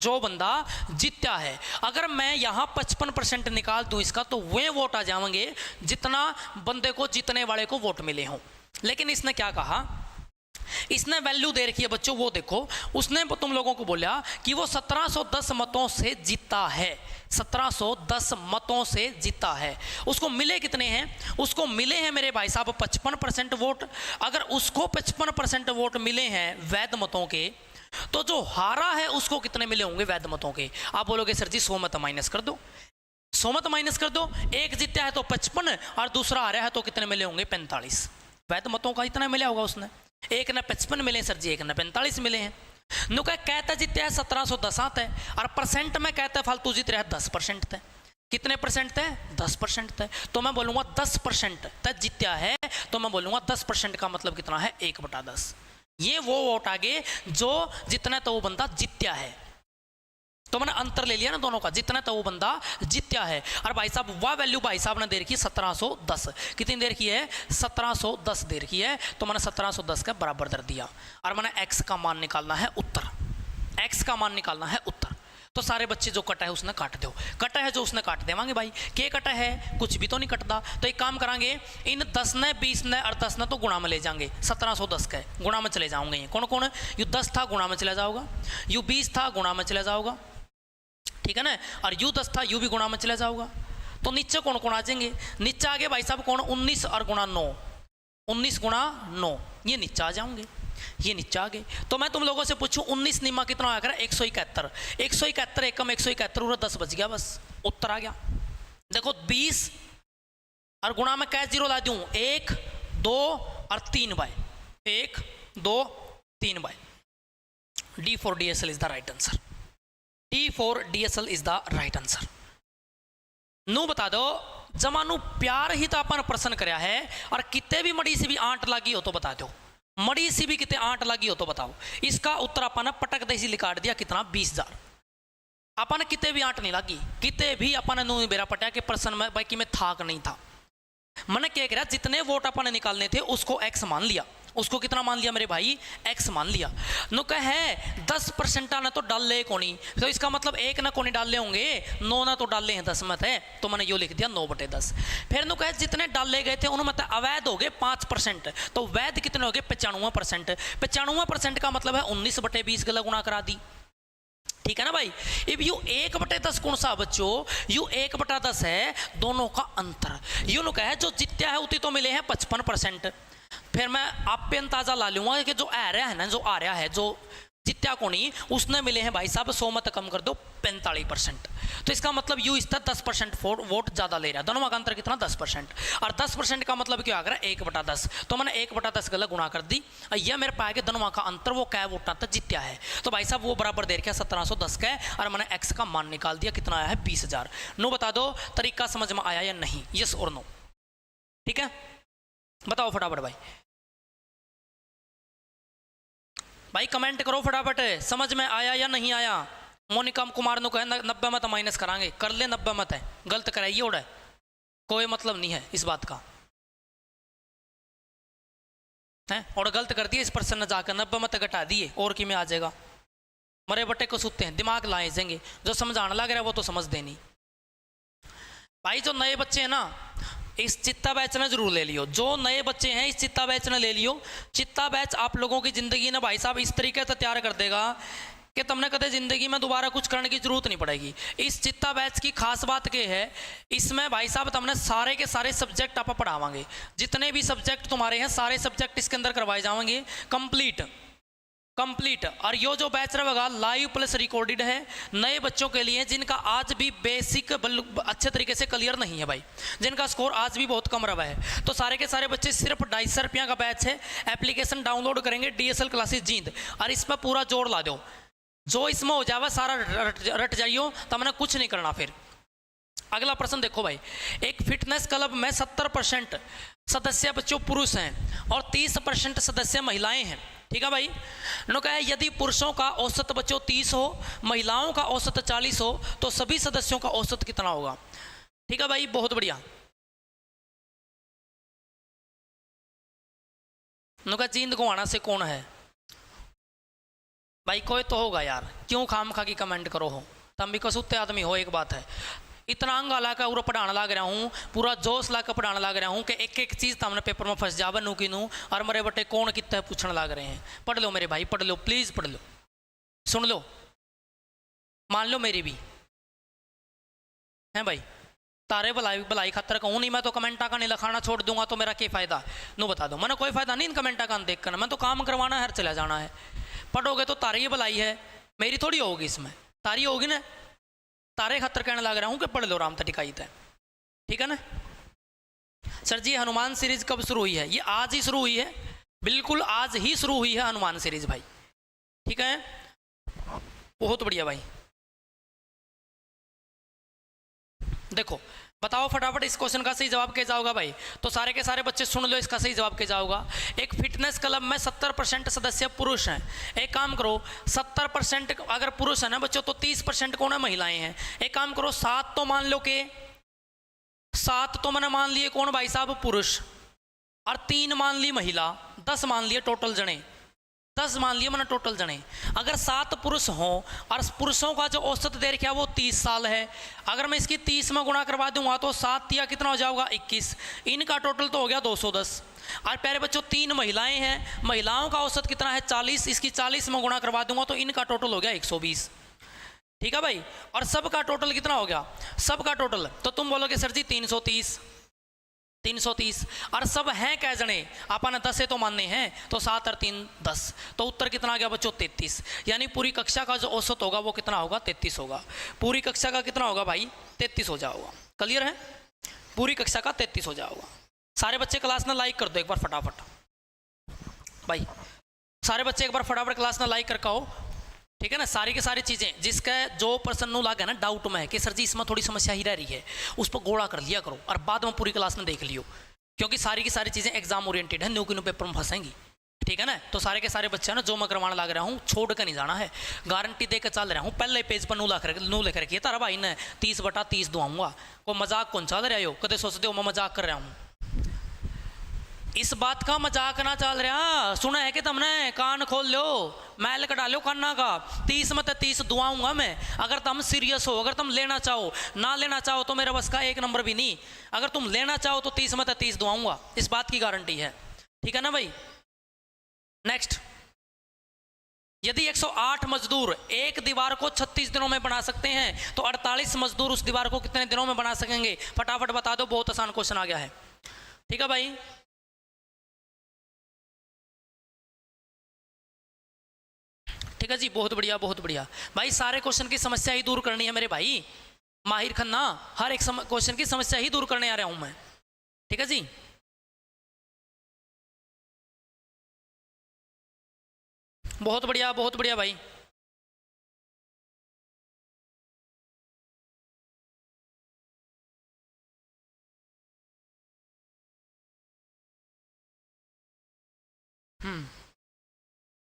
जो बंदा जीता है। अगर मैं यहाँ 55% निकाल दूं इसका, तो वे वोट आ जाएंगे जितना बंदे को जीतने वाले को वोट मिले हों। लेकिन इसने क्या कहा, इसने वैल्यू दे रखी है बच्चों, वो देखो, उसने तुम लोगों को बोला कि वो 1710 मतों से जीता है, 1710 मतों से जीता है। उसको मिले कितने हैं? उसको मिले हैं मेरे भाई साहब 55% वोट। अगर उसको 55% वोट मिले हैं वैध मतों के, तो जो हारा है उसको कितने मिले होंगे वैध मतों के? आप बोलोगे सर जी 100 मत माइनस कर दो, 100 मत माइनस कर दो। एक जीता है तो 55 और दूसरा हारा है तो कितने मिले होंगे? 45। वैध मतों का इतना मिला होगा उसने। एक ने 55 मिले सर जी, एक ने 45 मिले हैं। नुका कहता जीते हैं 1710 आते हैं, और परसेंट में कहता है फालतू जीत रहा है 10% थे। कितने % थे? 10% थे। तो मैं बोलूँगा 10% तक जीत्या है, तो मैं बोलूँगा 10% का मतलब कितना है? 1/10। ये वो वोट आगे जो जितना तो वो बंदा जीत्या है। तो मैंने अंतर ले लिया ना दोनों का, जितना तो वो बंदा जीत्या है। और भाई साहब वह वैल्यू भाई साहब ने दे रखी है 1710। कितनी देर की है? 1710 देर की है। तो मैंने 1710 का बराबर दर दिया और मैंने x का मान निकालना है उत्तर, x का मान निकालना है उत्तर। तो सारे बच्चे जो कटा है उसने काट दो, कटा है जो उसने काट देवांगे भाई। के कटा है? कुछ भी तो नहीं कटता। तो एक काम करांगे, इन 10 ने 20 ने और 10 ने तो गुणा में ले जाएंगे। 1710 का गुणा में चले जाओगे। ये कौन कौन? यू 10 था गुणा में चला जाओगा, यू 20 था गुणा में चला जाओगा, ठीक है ना, और यू 10 था यू भी गुणा में चला जाओगा। तो नीचे कौन कौन आ जाएंगे? नीचे आगे भाई साहब कौन? 19 और गुणा 9, 19 गुणा 9, ये नीचे आ जाओगे, ये नीचे आ गए। तो मैं तुम लोगों से पूछूं 19 निमा कितना आया? 171, 171 एकम 171 और 10 बच गया, बस उत्तर आ गया। देखो 20 और गुणा में क्या जीरो ला दूं? 1 2 और 3 by 1 2 3 by. D4 DSL is the right answer, D4 DSL is the right answer. नू बता दो, जमानू प्यार ही तो अपन प्रश्न कराया है और कितने भी मड़ी से भी आंट लगी हो तो बता दो, मड़ी सी भी कितने आंट लगी हो तो बताओ। इसका उत्तर अपन पटक देसी लिकाट दिया कितना? 20,000। अपन कितने भी आंट नहीं लगी, कितने भी अपन नू बेरा पटा के प्रश्न में भाई कि मैं थाक नहीं था। मैंने क्या करा, जितने वोट अपन निकालने थे उसको x मान लिया, उसको कितना मान लिया मेरे भाई? x मान लिया। नो कह है 10% ना तो डाल ले कोनी, तो इसका मतलब 1 ना कोनी डाल ले होंगे, 9 ना तो डाल ले हैं 10 मत है, तो मैंने यो लिख दिया 9/10। फिर नो कहे जितने डाल ले गए थे उनमें तो अवैध हो गए 5%, तो वैध कितने हो गए? 95%। 95% का मतलब है 19/20 गला गुणा करा दी, ठीक है ना भाई। अब यू 1/10 कौन सा बच्चों? यू 1/10 है दोनों का अंतर। यू नो कहे जो जित्या है उतनी तो मिले हैं 55%। फिर मैं आप पे अंदाजा ला लूंगा कि जो आ रहा है ना, जो आ रहा है, जो जित्या को नहीं, उसने मिले हैं भाई साहब 100 मत कम कर दो 45%। तो इसका मतलब यू इसका 10% वोट ज्यादा ले रहा है। दोनों का अंतर कितना? 10%। और 10% का मतलब क्या आ गया? 1/10। तो मैंने 1/10 गलत गुणा कर दी, यह मेरे पाए के दोनों का अंतर वो क्या वोटा तक जित्या है। तो भाई साहब वो बराबर दे रखा 1710 का है और मैंने x का मान निकाल दिया, कितना आया है? 20,000। नो बता दो तरीका समझ में आया या नहीं? यस और नो? ठीक है, बताओ फटाफट भाई, भाई कमेंट करो फटाफट, समझ में आया या नहीं आया? मोनिका कुमार ने कहे 90 मत माइनस करांगे, कर ले 90 मत है, गलत कराइए उड़ा, कोई मतलब नहीं है इस बात का है। और गलत कर दिए इस पर्सन ने जाकर 90 मत घटा दिए और कि में आ जाएगा। मरे बट्टे को सुते हैं, दिमाग लाए जाएंगे, जो समझाने लग रहा है वो तो समझ देनी। भाई जो नए बच्चे हैं ना, इस चित्ता बैच ने जरूर ले लियो, जो नए बच्चे हैं इस चित्ता बैच ने ले लियो। चित्ता बैच आप लोगों की जिंदगी ना भाई साहब इस तरीके से तैयार कर देगा कि तुमने कदे जिंदगी में दोबारा कुछ करने की जरूरत नहीं पड़ेगी। इस चित्ता बैच की खास बात क्या है, इसमें भाई साहब तुमने सारे के सारे सब्जेक्ट आप पढ़ावांगे, जितने भी सब्जेक्ट तुम्हारे हैं सारे सब्जेक्ट इसके अंदर करवाए जाएंगे कंप्लीट। और यो जो बैच रहेगा लाइव प्लस रिकॉर्डेड है नए बच्चों के लिए जिनका आज भी बेसिक अच्छे तरीके से क्लियर नहीं है भाई, जिनका स्कोर आज भी बहुत कम रहा है। तो सारे के सारे बच्चे सिर्फ 250 रुपया का बैच है, एप्लीकेशन डाउनलोड करेंगे DSL क्लासेस जींद, और इसमें पूरा जोड़ ला दो, जो इसमें हो जावा सारा रट जाइयो, तो मैंने कुछ नहीं करना। फिर अगला प्रश्न देखो भाई, एक फिटनेस क्लब में 70% सदस्य बच्चों पुरुष हैं और 30% सदस्य महिलाएं हैं, ठीक है भाई। नो कहा यदि पुरुषों का औसत बच्चों 30 हो, महिलाओं का औसत 40 हो, तो सभी सदस्यों का औसत कितना होगा? ठीक है भाई, बहुत बढ़िया। नो कहा जींद गोवाना से कौन है भाई? कोई तो होगा यार, क्यों खाम खा की कमेंट करो हो, तुम भी कसूते आदमी हो। एक बात है, इतना अंग ला कर पूरा पढ़ाने लग रहा हूँ, पूरा जोश ला कर पढ़ाने लग रहा हूँ कि एक एक चीज़ तो हमने पेपर में फंस जावे नू की नू, और मेरे बटे कौन कितना पूछने लग रहे हैं। पढ़ लो मेरे भाई, पढ़ लो प्लीज़, पढ़ लो, सुन लो, मान लो मेरी भी है भाई, तारे भलाई खातर कहूँ नहीं, मैं तो कमेंटा का नहीं लिखाना छोड़ दूंगा तो मेरा क्या फ़ायदा? नू बता दो, मैंने कोई फ़ायदा नहीं इन कमेंटा का देख कर, मैं तो काम करवाना है, चला जाना है। पढ़ोगे तो तारी ही भलाई है, मेरी थोड़ी होगी इसमें, तारी होगी ना, तारे खातर कहने लग रहा हूँ कि पढ़ लो राम तटिकाई है, ठीक है ना। सर जी हनुमान सीरीज कब शुरू हुई है? ये आज ही शुरू हुई है, बिल्कुल आज ही शुरू हुई है हनुमान सीरीज भाई, ठीक है, बहुत बढ़िया भाई। देखो बताओ फटाफट इस क्वेश्चन का सही जवाब क्या जाओगा भाई। तो सारे के सारे बच्चे सुन लो, इसका सही जवाब क्या जाओगा। एक फिटनेस क्लब में 70% सदस्य पुरुष हैं। एक काम करो, 70% अगर पुरुष है ना बच्चों, तो 30% कौन है, महिलाएं हैं। एक काम करो, 7 तो मान लो के 7 तो मैंने मान लिए कौन भाई साहब, पुरुष, और 3 मान ली महिला, 10 मान लिए टोटल जने, 10 मान लिए मैंने टोटल जने। अगर 7 पुरुष हों और पुरुषों का जो औसत देर क्या वो 30 साल है, अगर मैं इसकी 30 में गुणा करवा दूंगा तो 7 या कितना हो जाएगा 21, इनका टोटल तो हो गया 210। और प्यारे बच्चों 3 महिलाएं हैं, महिलाओं का औसत कितना है 40, इसकी 40 में गुणा करवा दूंगा तो इनका टोटल हो गया 120। ठीक है भाई, और सबका टोटल कितना हो गया, सबका टोटल, तो तुम बोलोगे सर जी 330, 330, और सब हैं कै जने, अपन 10 तो मानने हैं, तो 7 और 3 10, तो उत्तर कितना आ गया बच्चों 33। यानी पूरी कक्षा का जो औसत होगा वो कितना होगा 33 होगा। पूरी कक्षा का कितना होगा भाई 33 हो जाओगा। क्लियर है, पूरी कक्षा का 33 हो जाओगा। सारे बच्चे क्लास में लाइक कर दो एक बार फटाफट भाई, सारे बच्चे एक बार फटाफट क्लास में लाइक करके आओ। ठीक है ना, सारी की सारी चीज़ें जिसका जो पर्सन नो लागे ना डाउट में है कि सर जी इसमें थोड़ी समस्या ही रह रही है, उस पर गोड़ा कर लिया करो और बाद में पूरी क्लास में देख लियो, क्योंकि सारी की सारी चीज़ें एग्जाम ओरिएंटेड है, न्यू की न्यू पेपर में फंसेंगी। ठीक है ना, तो सारे के सारे बच्चे ना जो मैं करवाने लग रहा हूँ छोड़ कर नहीं जाना है, गारंटी देकर चल रहा हूँ। पहले पेज पर नू लेकर रखिए तारा भाई ने 30/30 दुआऊंगा, कोई मजाक कौन चल रहा हो, कदे सोचते हो मैं मजाक कर रहा हूँ, इस बात का मजाक ना चल रहा। सुना है कि तुमने, कान खोल लो, मैल कटा लो काना का, 30 में 30 दुआऊंगा मैं। अगर तुम सीरियस हो, अगर तुम लेना चाहो, ना लेना चाहो तो मेरे बस का 1 नंबर भी नहीं, अगर तुम लेना चाहो तो 30 में 30 दुआऊंगा, इस बात की गारंटी है। ठीक है ना भाई। नेक्स्ट, यदि 108 मजदूर एक दीवार को 36 दिनों में बना सकते हैं तो 48 मजदूर उस दीवार को कितने दिनों में बना सकेंगे, फटाफट बता दो, बहुत आसान क्वेश्चन आ गया है। ठीक है भाई, ठीक है जी, बहुत बढ़िया बहुत बढ़िया भाई। सारे क्वेश्चन की समस्या ही दूर करनी है मेरे भाई, माहिर खन्ना, हर एक क्वेश्चन की समस्या ही दूर करने आ रहा हूं मैं। ठीक है जी, बहुत बढ़िया भाई।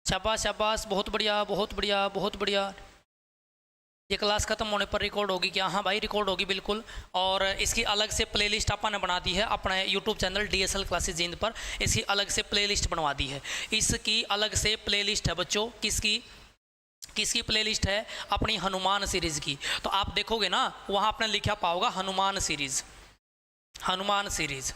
शाबाश शाबाश, बहुत बढ़िया बहुत बढ़िया बहुत बढ़िया। ये क्लास खत्म होने पर रिकॉर्ड होगी क्या? हाँ भाई रिकॉर्ड होगी बिल्कुल, और इसकी अलग से प्लेलिस्ट अपन ने बना दी है अपने YouTube channel DSL classes Jind पर, इसकी अलग से प्लेलिस्ट बनवा दी है। इसकी अलग से प्लेलिस्ट है बच्चों, किसकी प्लेलिस्ट है? अपनी हनुमान सीरीज़ की। तो आप देखोगे ना वहाँ आपने लिखा पाओगा हनुमान सीरीज़, हनुमान सीरीज़,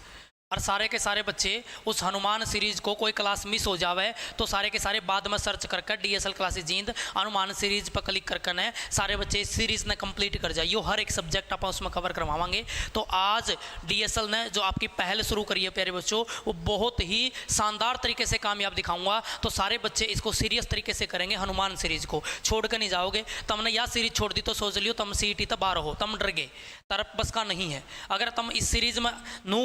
और सारे के सारे बच्चे उस हनुमान सीरीज़ को कोई क्लास मिस हो जावे तो सारे के सारे बाद में सर्च करके DSL classes Jind Hanuman series पर क्लिक करके ने सारे बच्चे इस सीरीज़ ने कंप्लीट कर जाइए, हर एक सब्जेक्ट आप उसमें कवर करवाएंगे। तो आज DSL ने जो आपकी पहल शुरू करी है प्यारे बच्चों, वो बहुत ही शानदार तरीके से कामयाब दिखाऊंगा। तो सारे बच्चे इसको सीरियस तरीके से करेंगे, हनुमान सीरीज़ को छोड़ कर नहीं जाओगे। तुमने यह सीरीज़ छोड़ दी तो सोच लियो तुम CET तक बाहर हो, तुम डर गए, तरफ बस का नहीं है। अगर तुम इस सीरीज़ में नू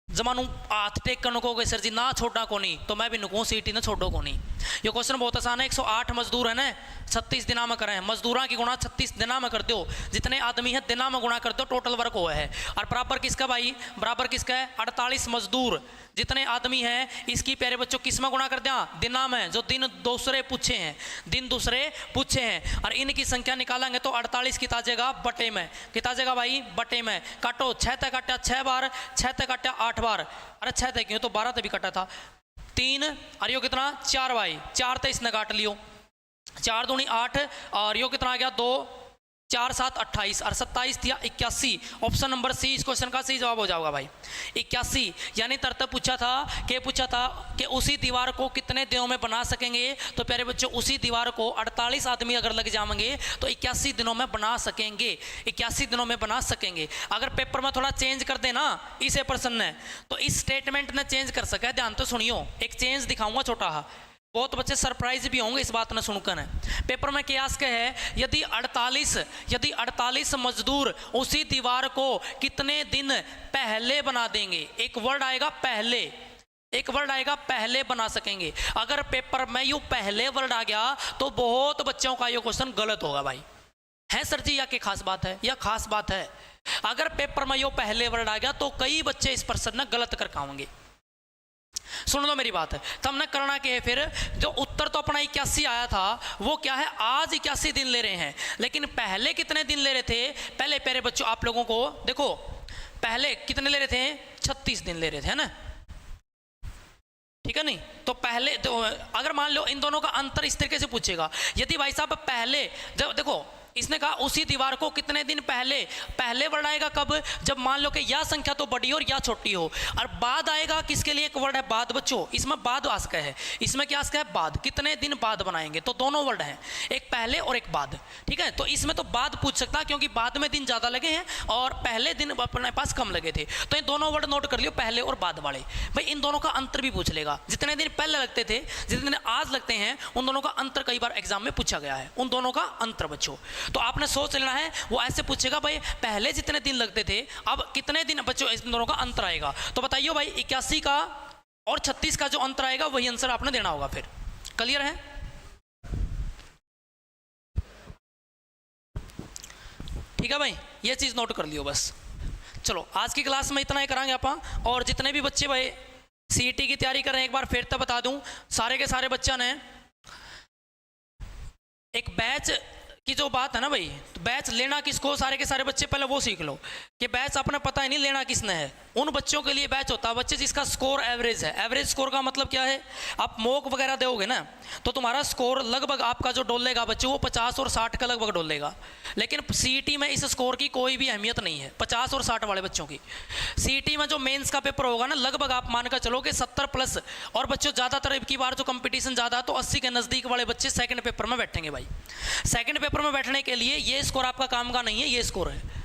जमानू हाथ टेक कर नुकोगे सर जी ना छोड़ा को नहीं, तो मैं भी नुकूँ CET ना छोड़ो को नहीं। ये क्वेश्चन बहुत आसान है। 108 मजदूर है ना, 36 दिना में करें, मजदूरों की गुणा 36 दिना में कर दो, जितने आदमी है दिना में गुणा कर दो, टोटल वर्क हुआ है। और बराबर किसका भाई, बराबर किसका है? 48 मजदूर जितने आदमी हैं इसकी प्यारे बच्चों किस में गुणा कर दिया? दिना में, जो दिन दूसरे पूछे हैं, दिन दूसरे पूछे हैं। और इनकी संख्या निकालेंगे तो 48 कितना आ जाएगा बटे में, कितना आ जाएगा भाई बटे में। काटो, 6 तक काटा 6 बार, 6 तक काटा 8 बार, अरे 6 तक क्यों, तो 12 तक भी कटा था, 3 और यो कितना 4 भाई, 4 तो इसने काट लियो, 4 दूनी 8, और यो कितना आ गया 2, 4 7 28 और 27 दिया 81। ऑप्शन नंबर सी इस क्वेश्चन का सही जवाब हो जाएगा भाई, 81। यानी तरतब पूछा था कि उसी दीवार को कितने दिनों में बना सकेंगे, तो प्यारे बच्चों उसी दीवार को 48 आदमी अगर लग जाएंगे तो 81 दिनों में बना सकेंगे, 81 दिनों में बना सकेंगे। अगर पेपर में थोड़ा चेंज कर देना इसे पर्सन ने, तो इस स्टेटमेंट ने चेंज कर सका है। ध्यान तो सुनियो, एक चेंज दिखाऊंगा छोटा सा, बहुत बच्चे सरप्राइज भी होंगे इस बात ने सुनकर। पेपर में कियास के है, यदि 48 मजदूर उसी दीवार को कितने दिन पहले बना देंगे, एक वर्ड आएगा पहले, एक वर्ड आएगा पहले बना सकेंगे। अगर पेपर में यूं पहले वर्ड आ गया तो बहुत बच्चों का ये क्वेश्चन गलत होगा भाई, है सर जी, या क्या खास बात है? या खास बात है। अगर पेपर में यो पहले वर्ड आ गया तो कई बच्चे इस प्रश्न में गलत कर पाएंगे। सुन लो मेरी बात है, तो हमने करना क्या है फिर, जो उत्तर तो अपना 81 आया था वो क्या है, आज 81 दिन ले रहे हैं, लेकिन पहले कितने दिन ले रहे थे? पहले प्यारे बच्चों आप लोगों को देखो, पहले कितने ले रहे थे? 36 दिन ले रहे थे, है ना, ठीक है नहीं? तो पहले तो अगर मान लो इन दोनों का अंतर इस तरीके से पूछेगा, यदि भाई साहब पहले, जब देखो इसने कहा उसी दीवार को कितने दिन पहले वर्ड आएगा कब? जब मान लो कि या संख्या तो बड़ी हो और या छोटी हो, और बाद आएगा किसके लिए? एक वर्ड है बाद बच्चों, इसमें बाद आस्क है, इसमें क्या आस्क है? बाद। कितने दिन बाद बनाएंगे? तो दोनों वर्ड हैं, एक पहले और एक बाद, ठीक है? तो इसमें तो बाद पूछ सकता है क्योंकि बाद में दिन ज़्यादा लगे हैं और पहले दिन अपने पास कम लगे थे, तो इन दोनों वर्ड नोट कर लियो, पहले और बाद वाले। भाई इन दोनों का अंतर भी पूछ लेगा, जितने दिन पहले लगते थे जितने दिन आज लगते हैं, उन दोनों का अंतर कई बार एग्जाम में पूछा गया है, उन दोनों का अंतर बच्चों। तो आपने सोच लेना है, वो ऐसे पूछेगा भाई पहले जितने दिन लगते थे अब कितने दिन बच्चों इन दोनों का अंतर आएगा। तो बताइए भाई 81 का और 36 का जो अंतर आएगा वही आंसर आपने देना होगा। फिर क्लियर है? ठीक है भाई, ये चीज नोट कर लियो बस। चलो आज की क्लास में इतना ही करांगे अपन, और जितने भी बच्चे भाई सीईटी की तैयारी कर रहे हैं, एक बार फिर तो बता दूं, सारे के सारे बच्चों ने एक बैच की जो बात है ना भाई, तो बैच लेना किसको, सारे के सारे बच्चे पहले वो सीख लो कि बैच अपने पता ही नहीं लेना किसने है। उन बच्चों के लिए बैच होता है बच्चे जिसका स्कोर एवरेज है। एवरेज स्कोर का मतलब क्या है? आप मॉक वगैरह दोगे ना तो तुम्हारा स्कोर लगभग आपका जो डोलेगा बच्चों वो 50 और 60 का लगभग डोलेगा, लेकिन सीईटी में इस स्कोर की कोई भी अहमियत नहीं है 50 और 60 वाले बच्चों की। सीईटी में जो मेंस का पेपर होगा ना, लगभग आप मानकर चलो कि 70 प्लस, और बच्चों ज़्यादातर की बार जो कंपटीशन ज़्यादा है तो 80 के नज़दीक वाले बच्चे सेकंड पेपर में बैठेंगे भाई। सेकंड पेपर में बैठने के लिए ये स्कोर आपका काम का नहीं है, ये स्कोर है।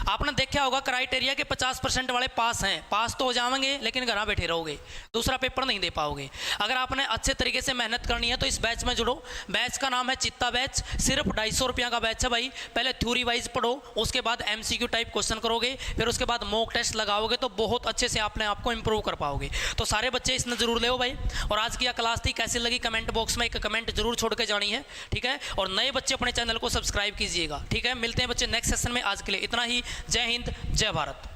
आपने देखा होगा क्राइटेरिया के 50% वाले पास हैं, पास तो हो जाएंगे लेकिन घर बैठे रहोगे, दूसरा पेपर नहीं दे पाओगे। अगर आपने अच्छे तरीके से मेहनत करनी है तो इस बैच में जुड़ो। बैच का नाम है चित्ता बैच, सिर्फ 250 रुपया का बैच है भाई। पहले थ्योरी वाइज पढ़ो, उसके बाद MCQ टाइप क्वेश्चन करोगे, फिर उसके बाद मॉक टेस्ट लगाओगे तो बहुत अच्छे से आपने आपको इंप्रूव कर पाओगे। तो सारे बच्चे इसमें जरूर ले भाई। और आज की क्लास थी, कैसी लगी कमेंट बॉक्स में एक कमेंट जरूर छोड़ के जानी है, ठीक है? और नए बच्चे अपने चैनल को सब्सक्राइब कीजिएगा, ठीक है? मिलते हैं बच्चे नेक्स्ट सेशन में, आज के लिए इतना ही। जय हिंद, जय भारत।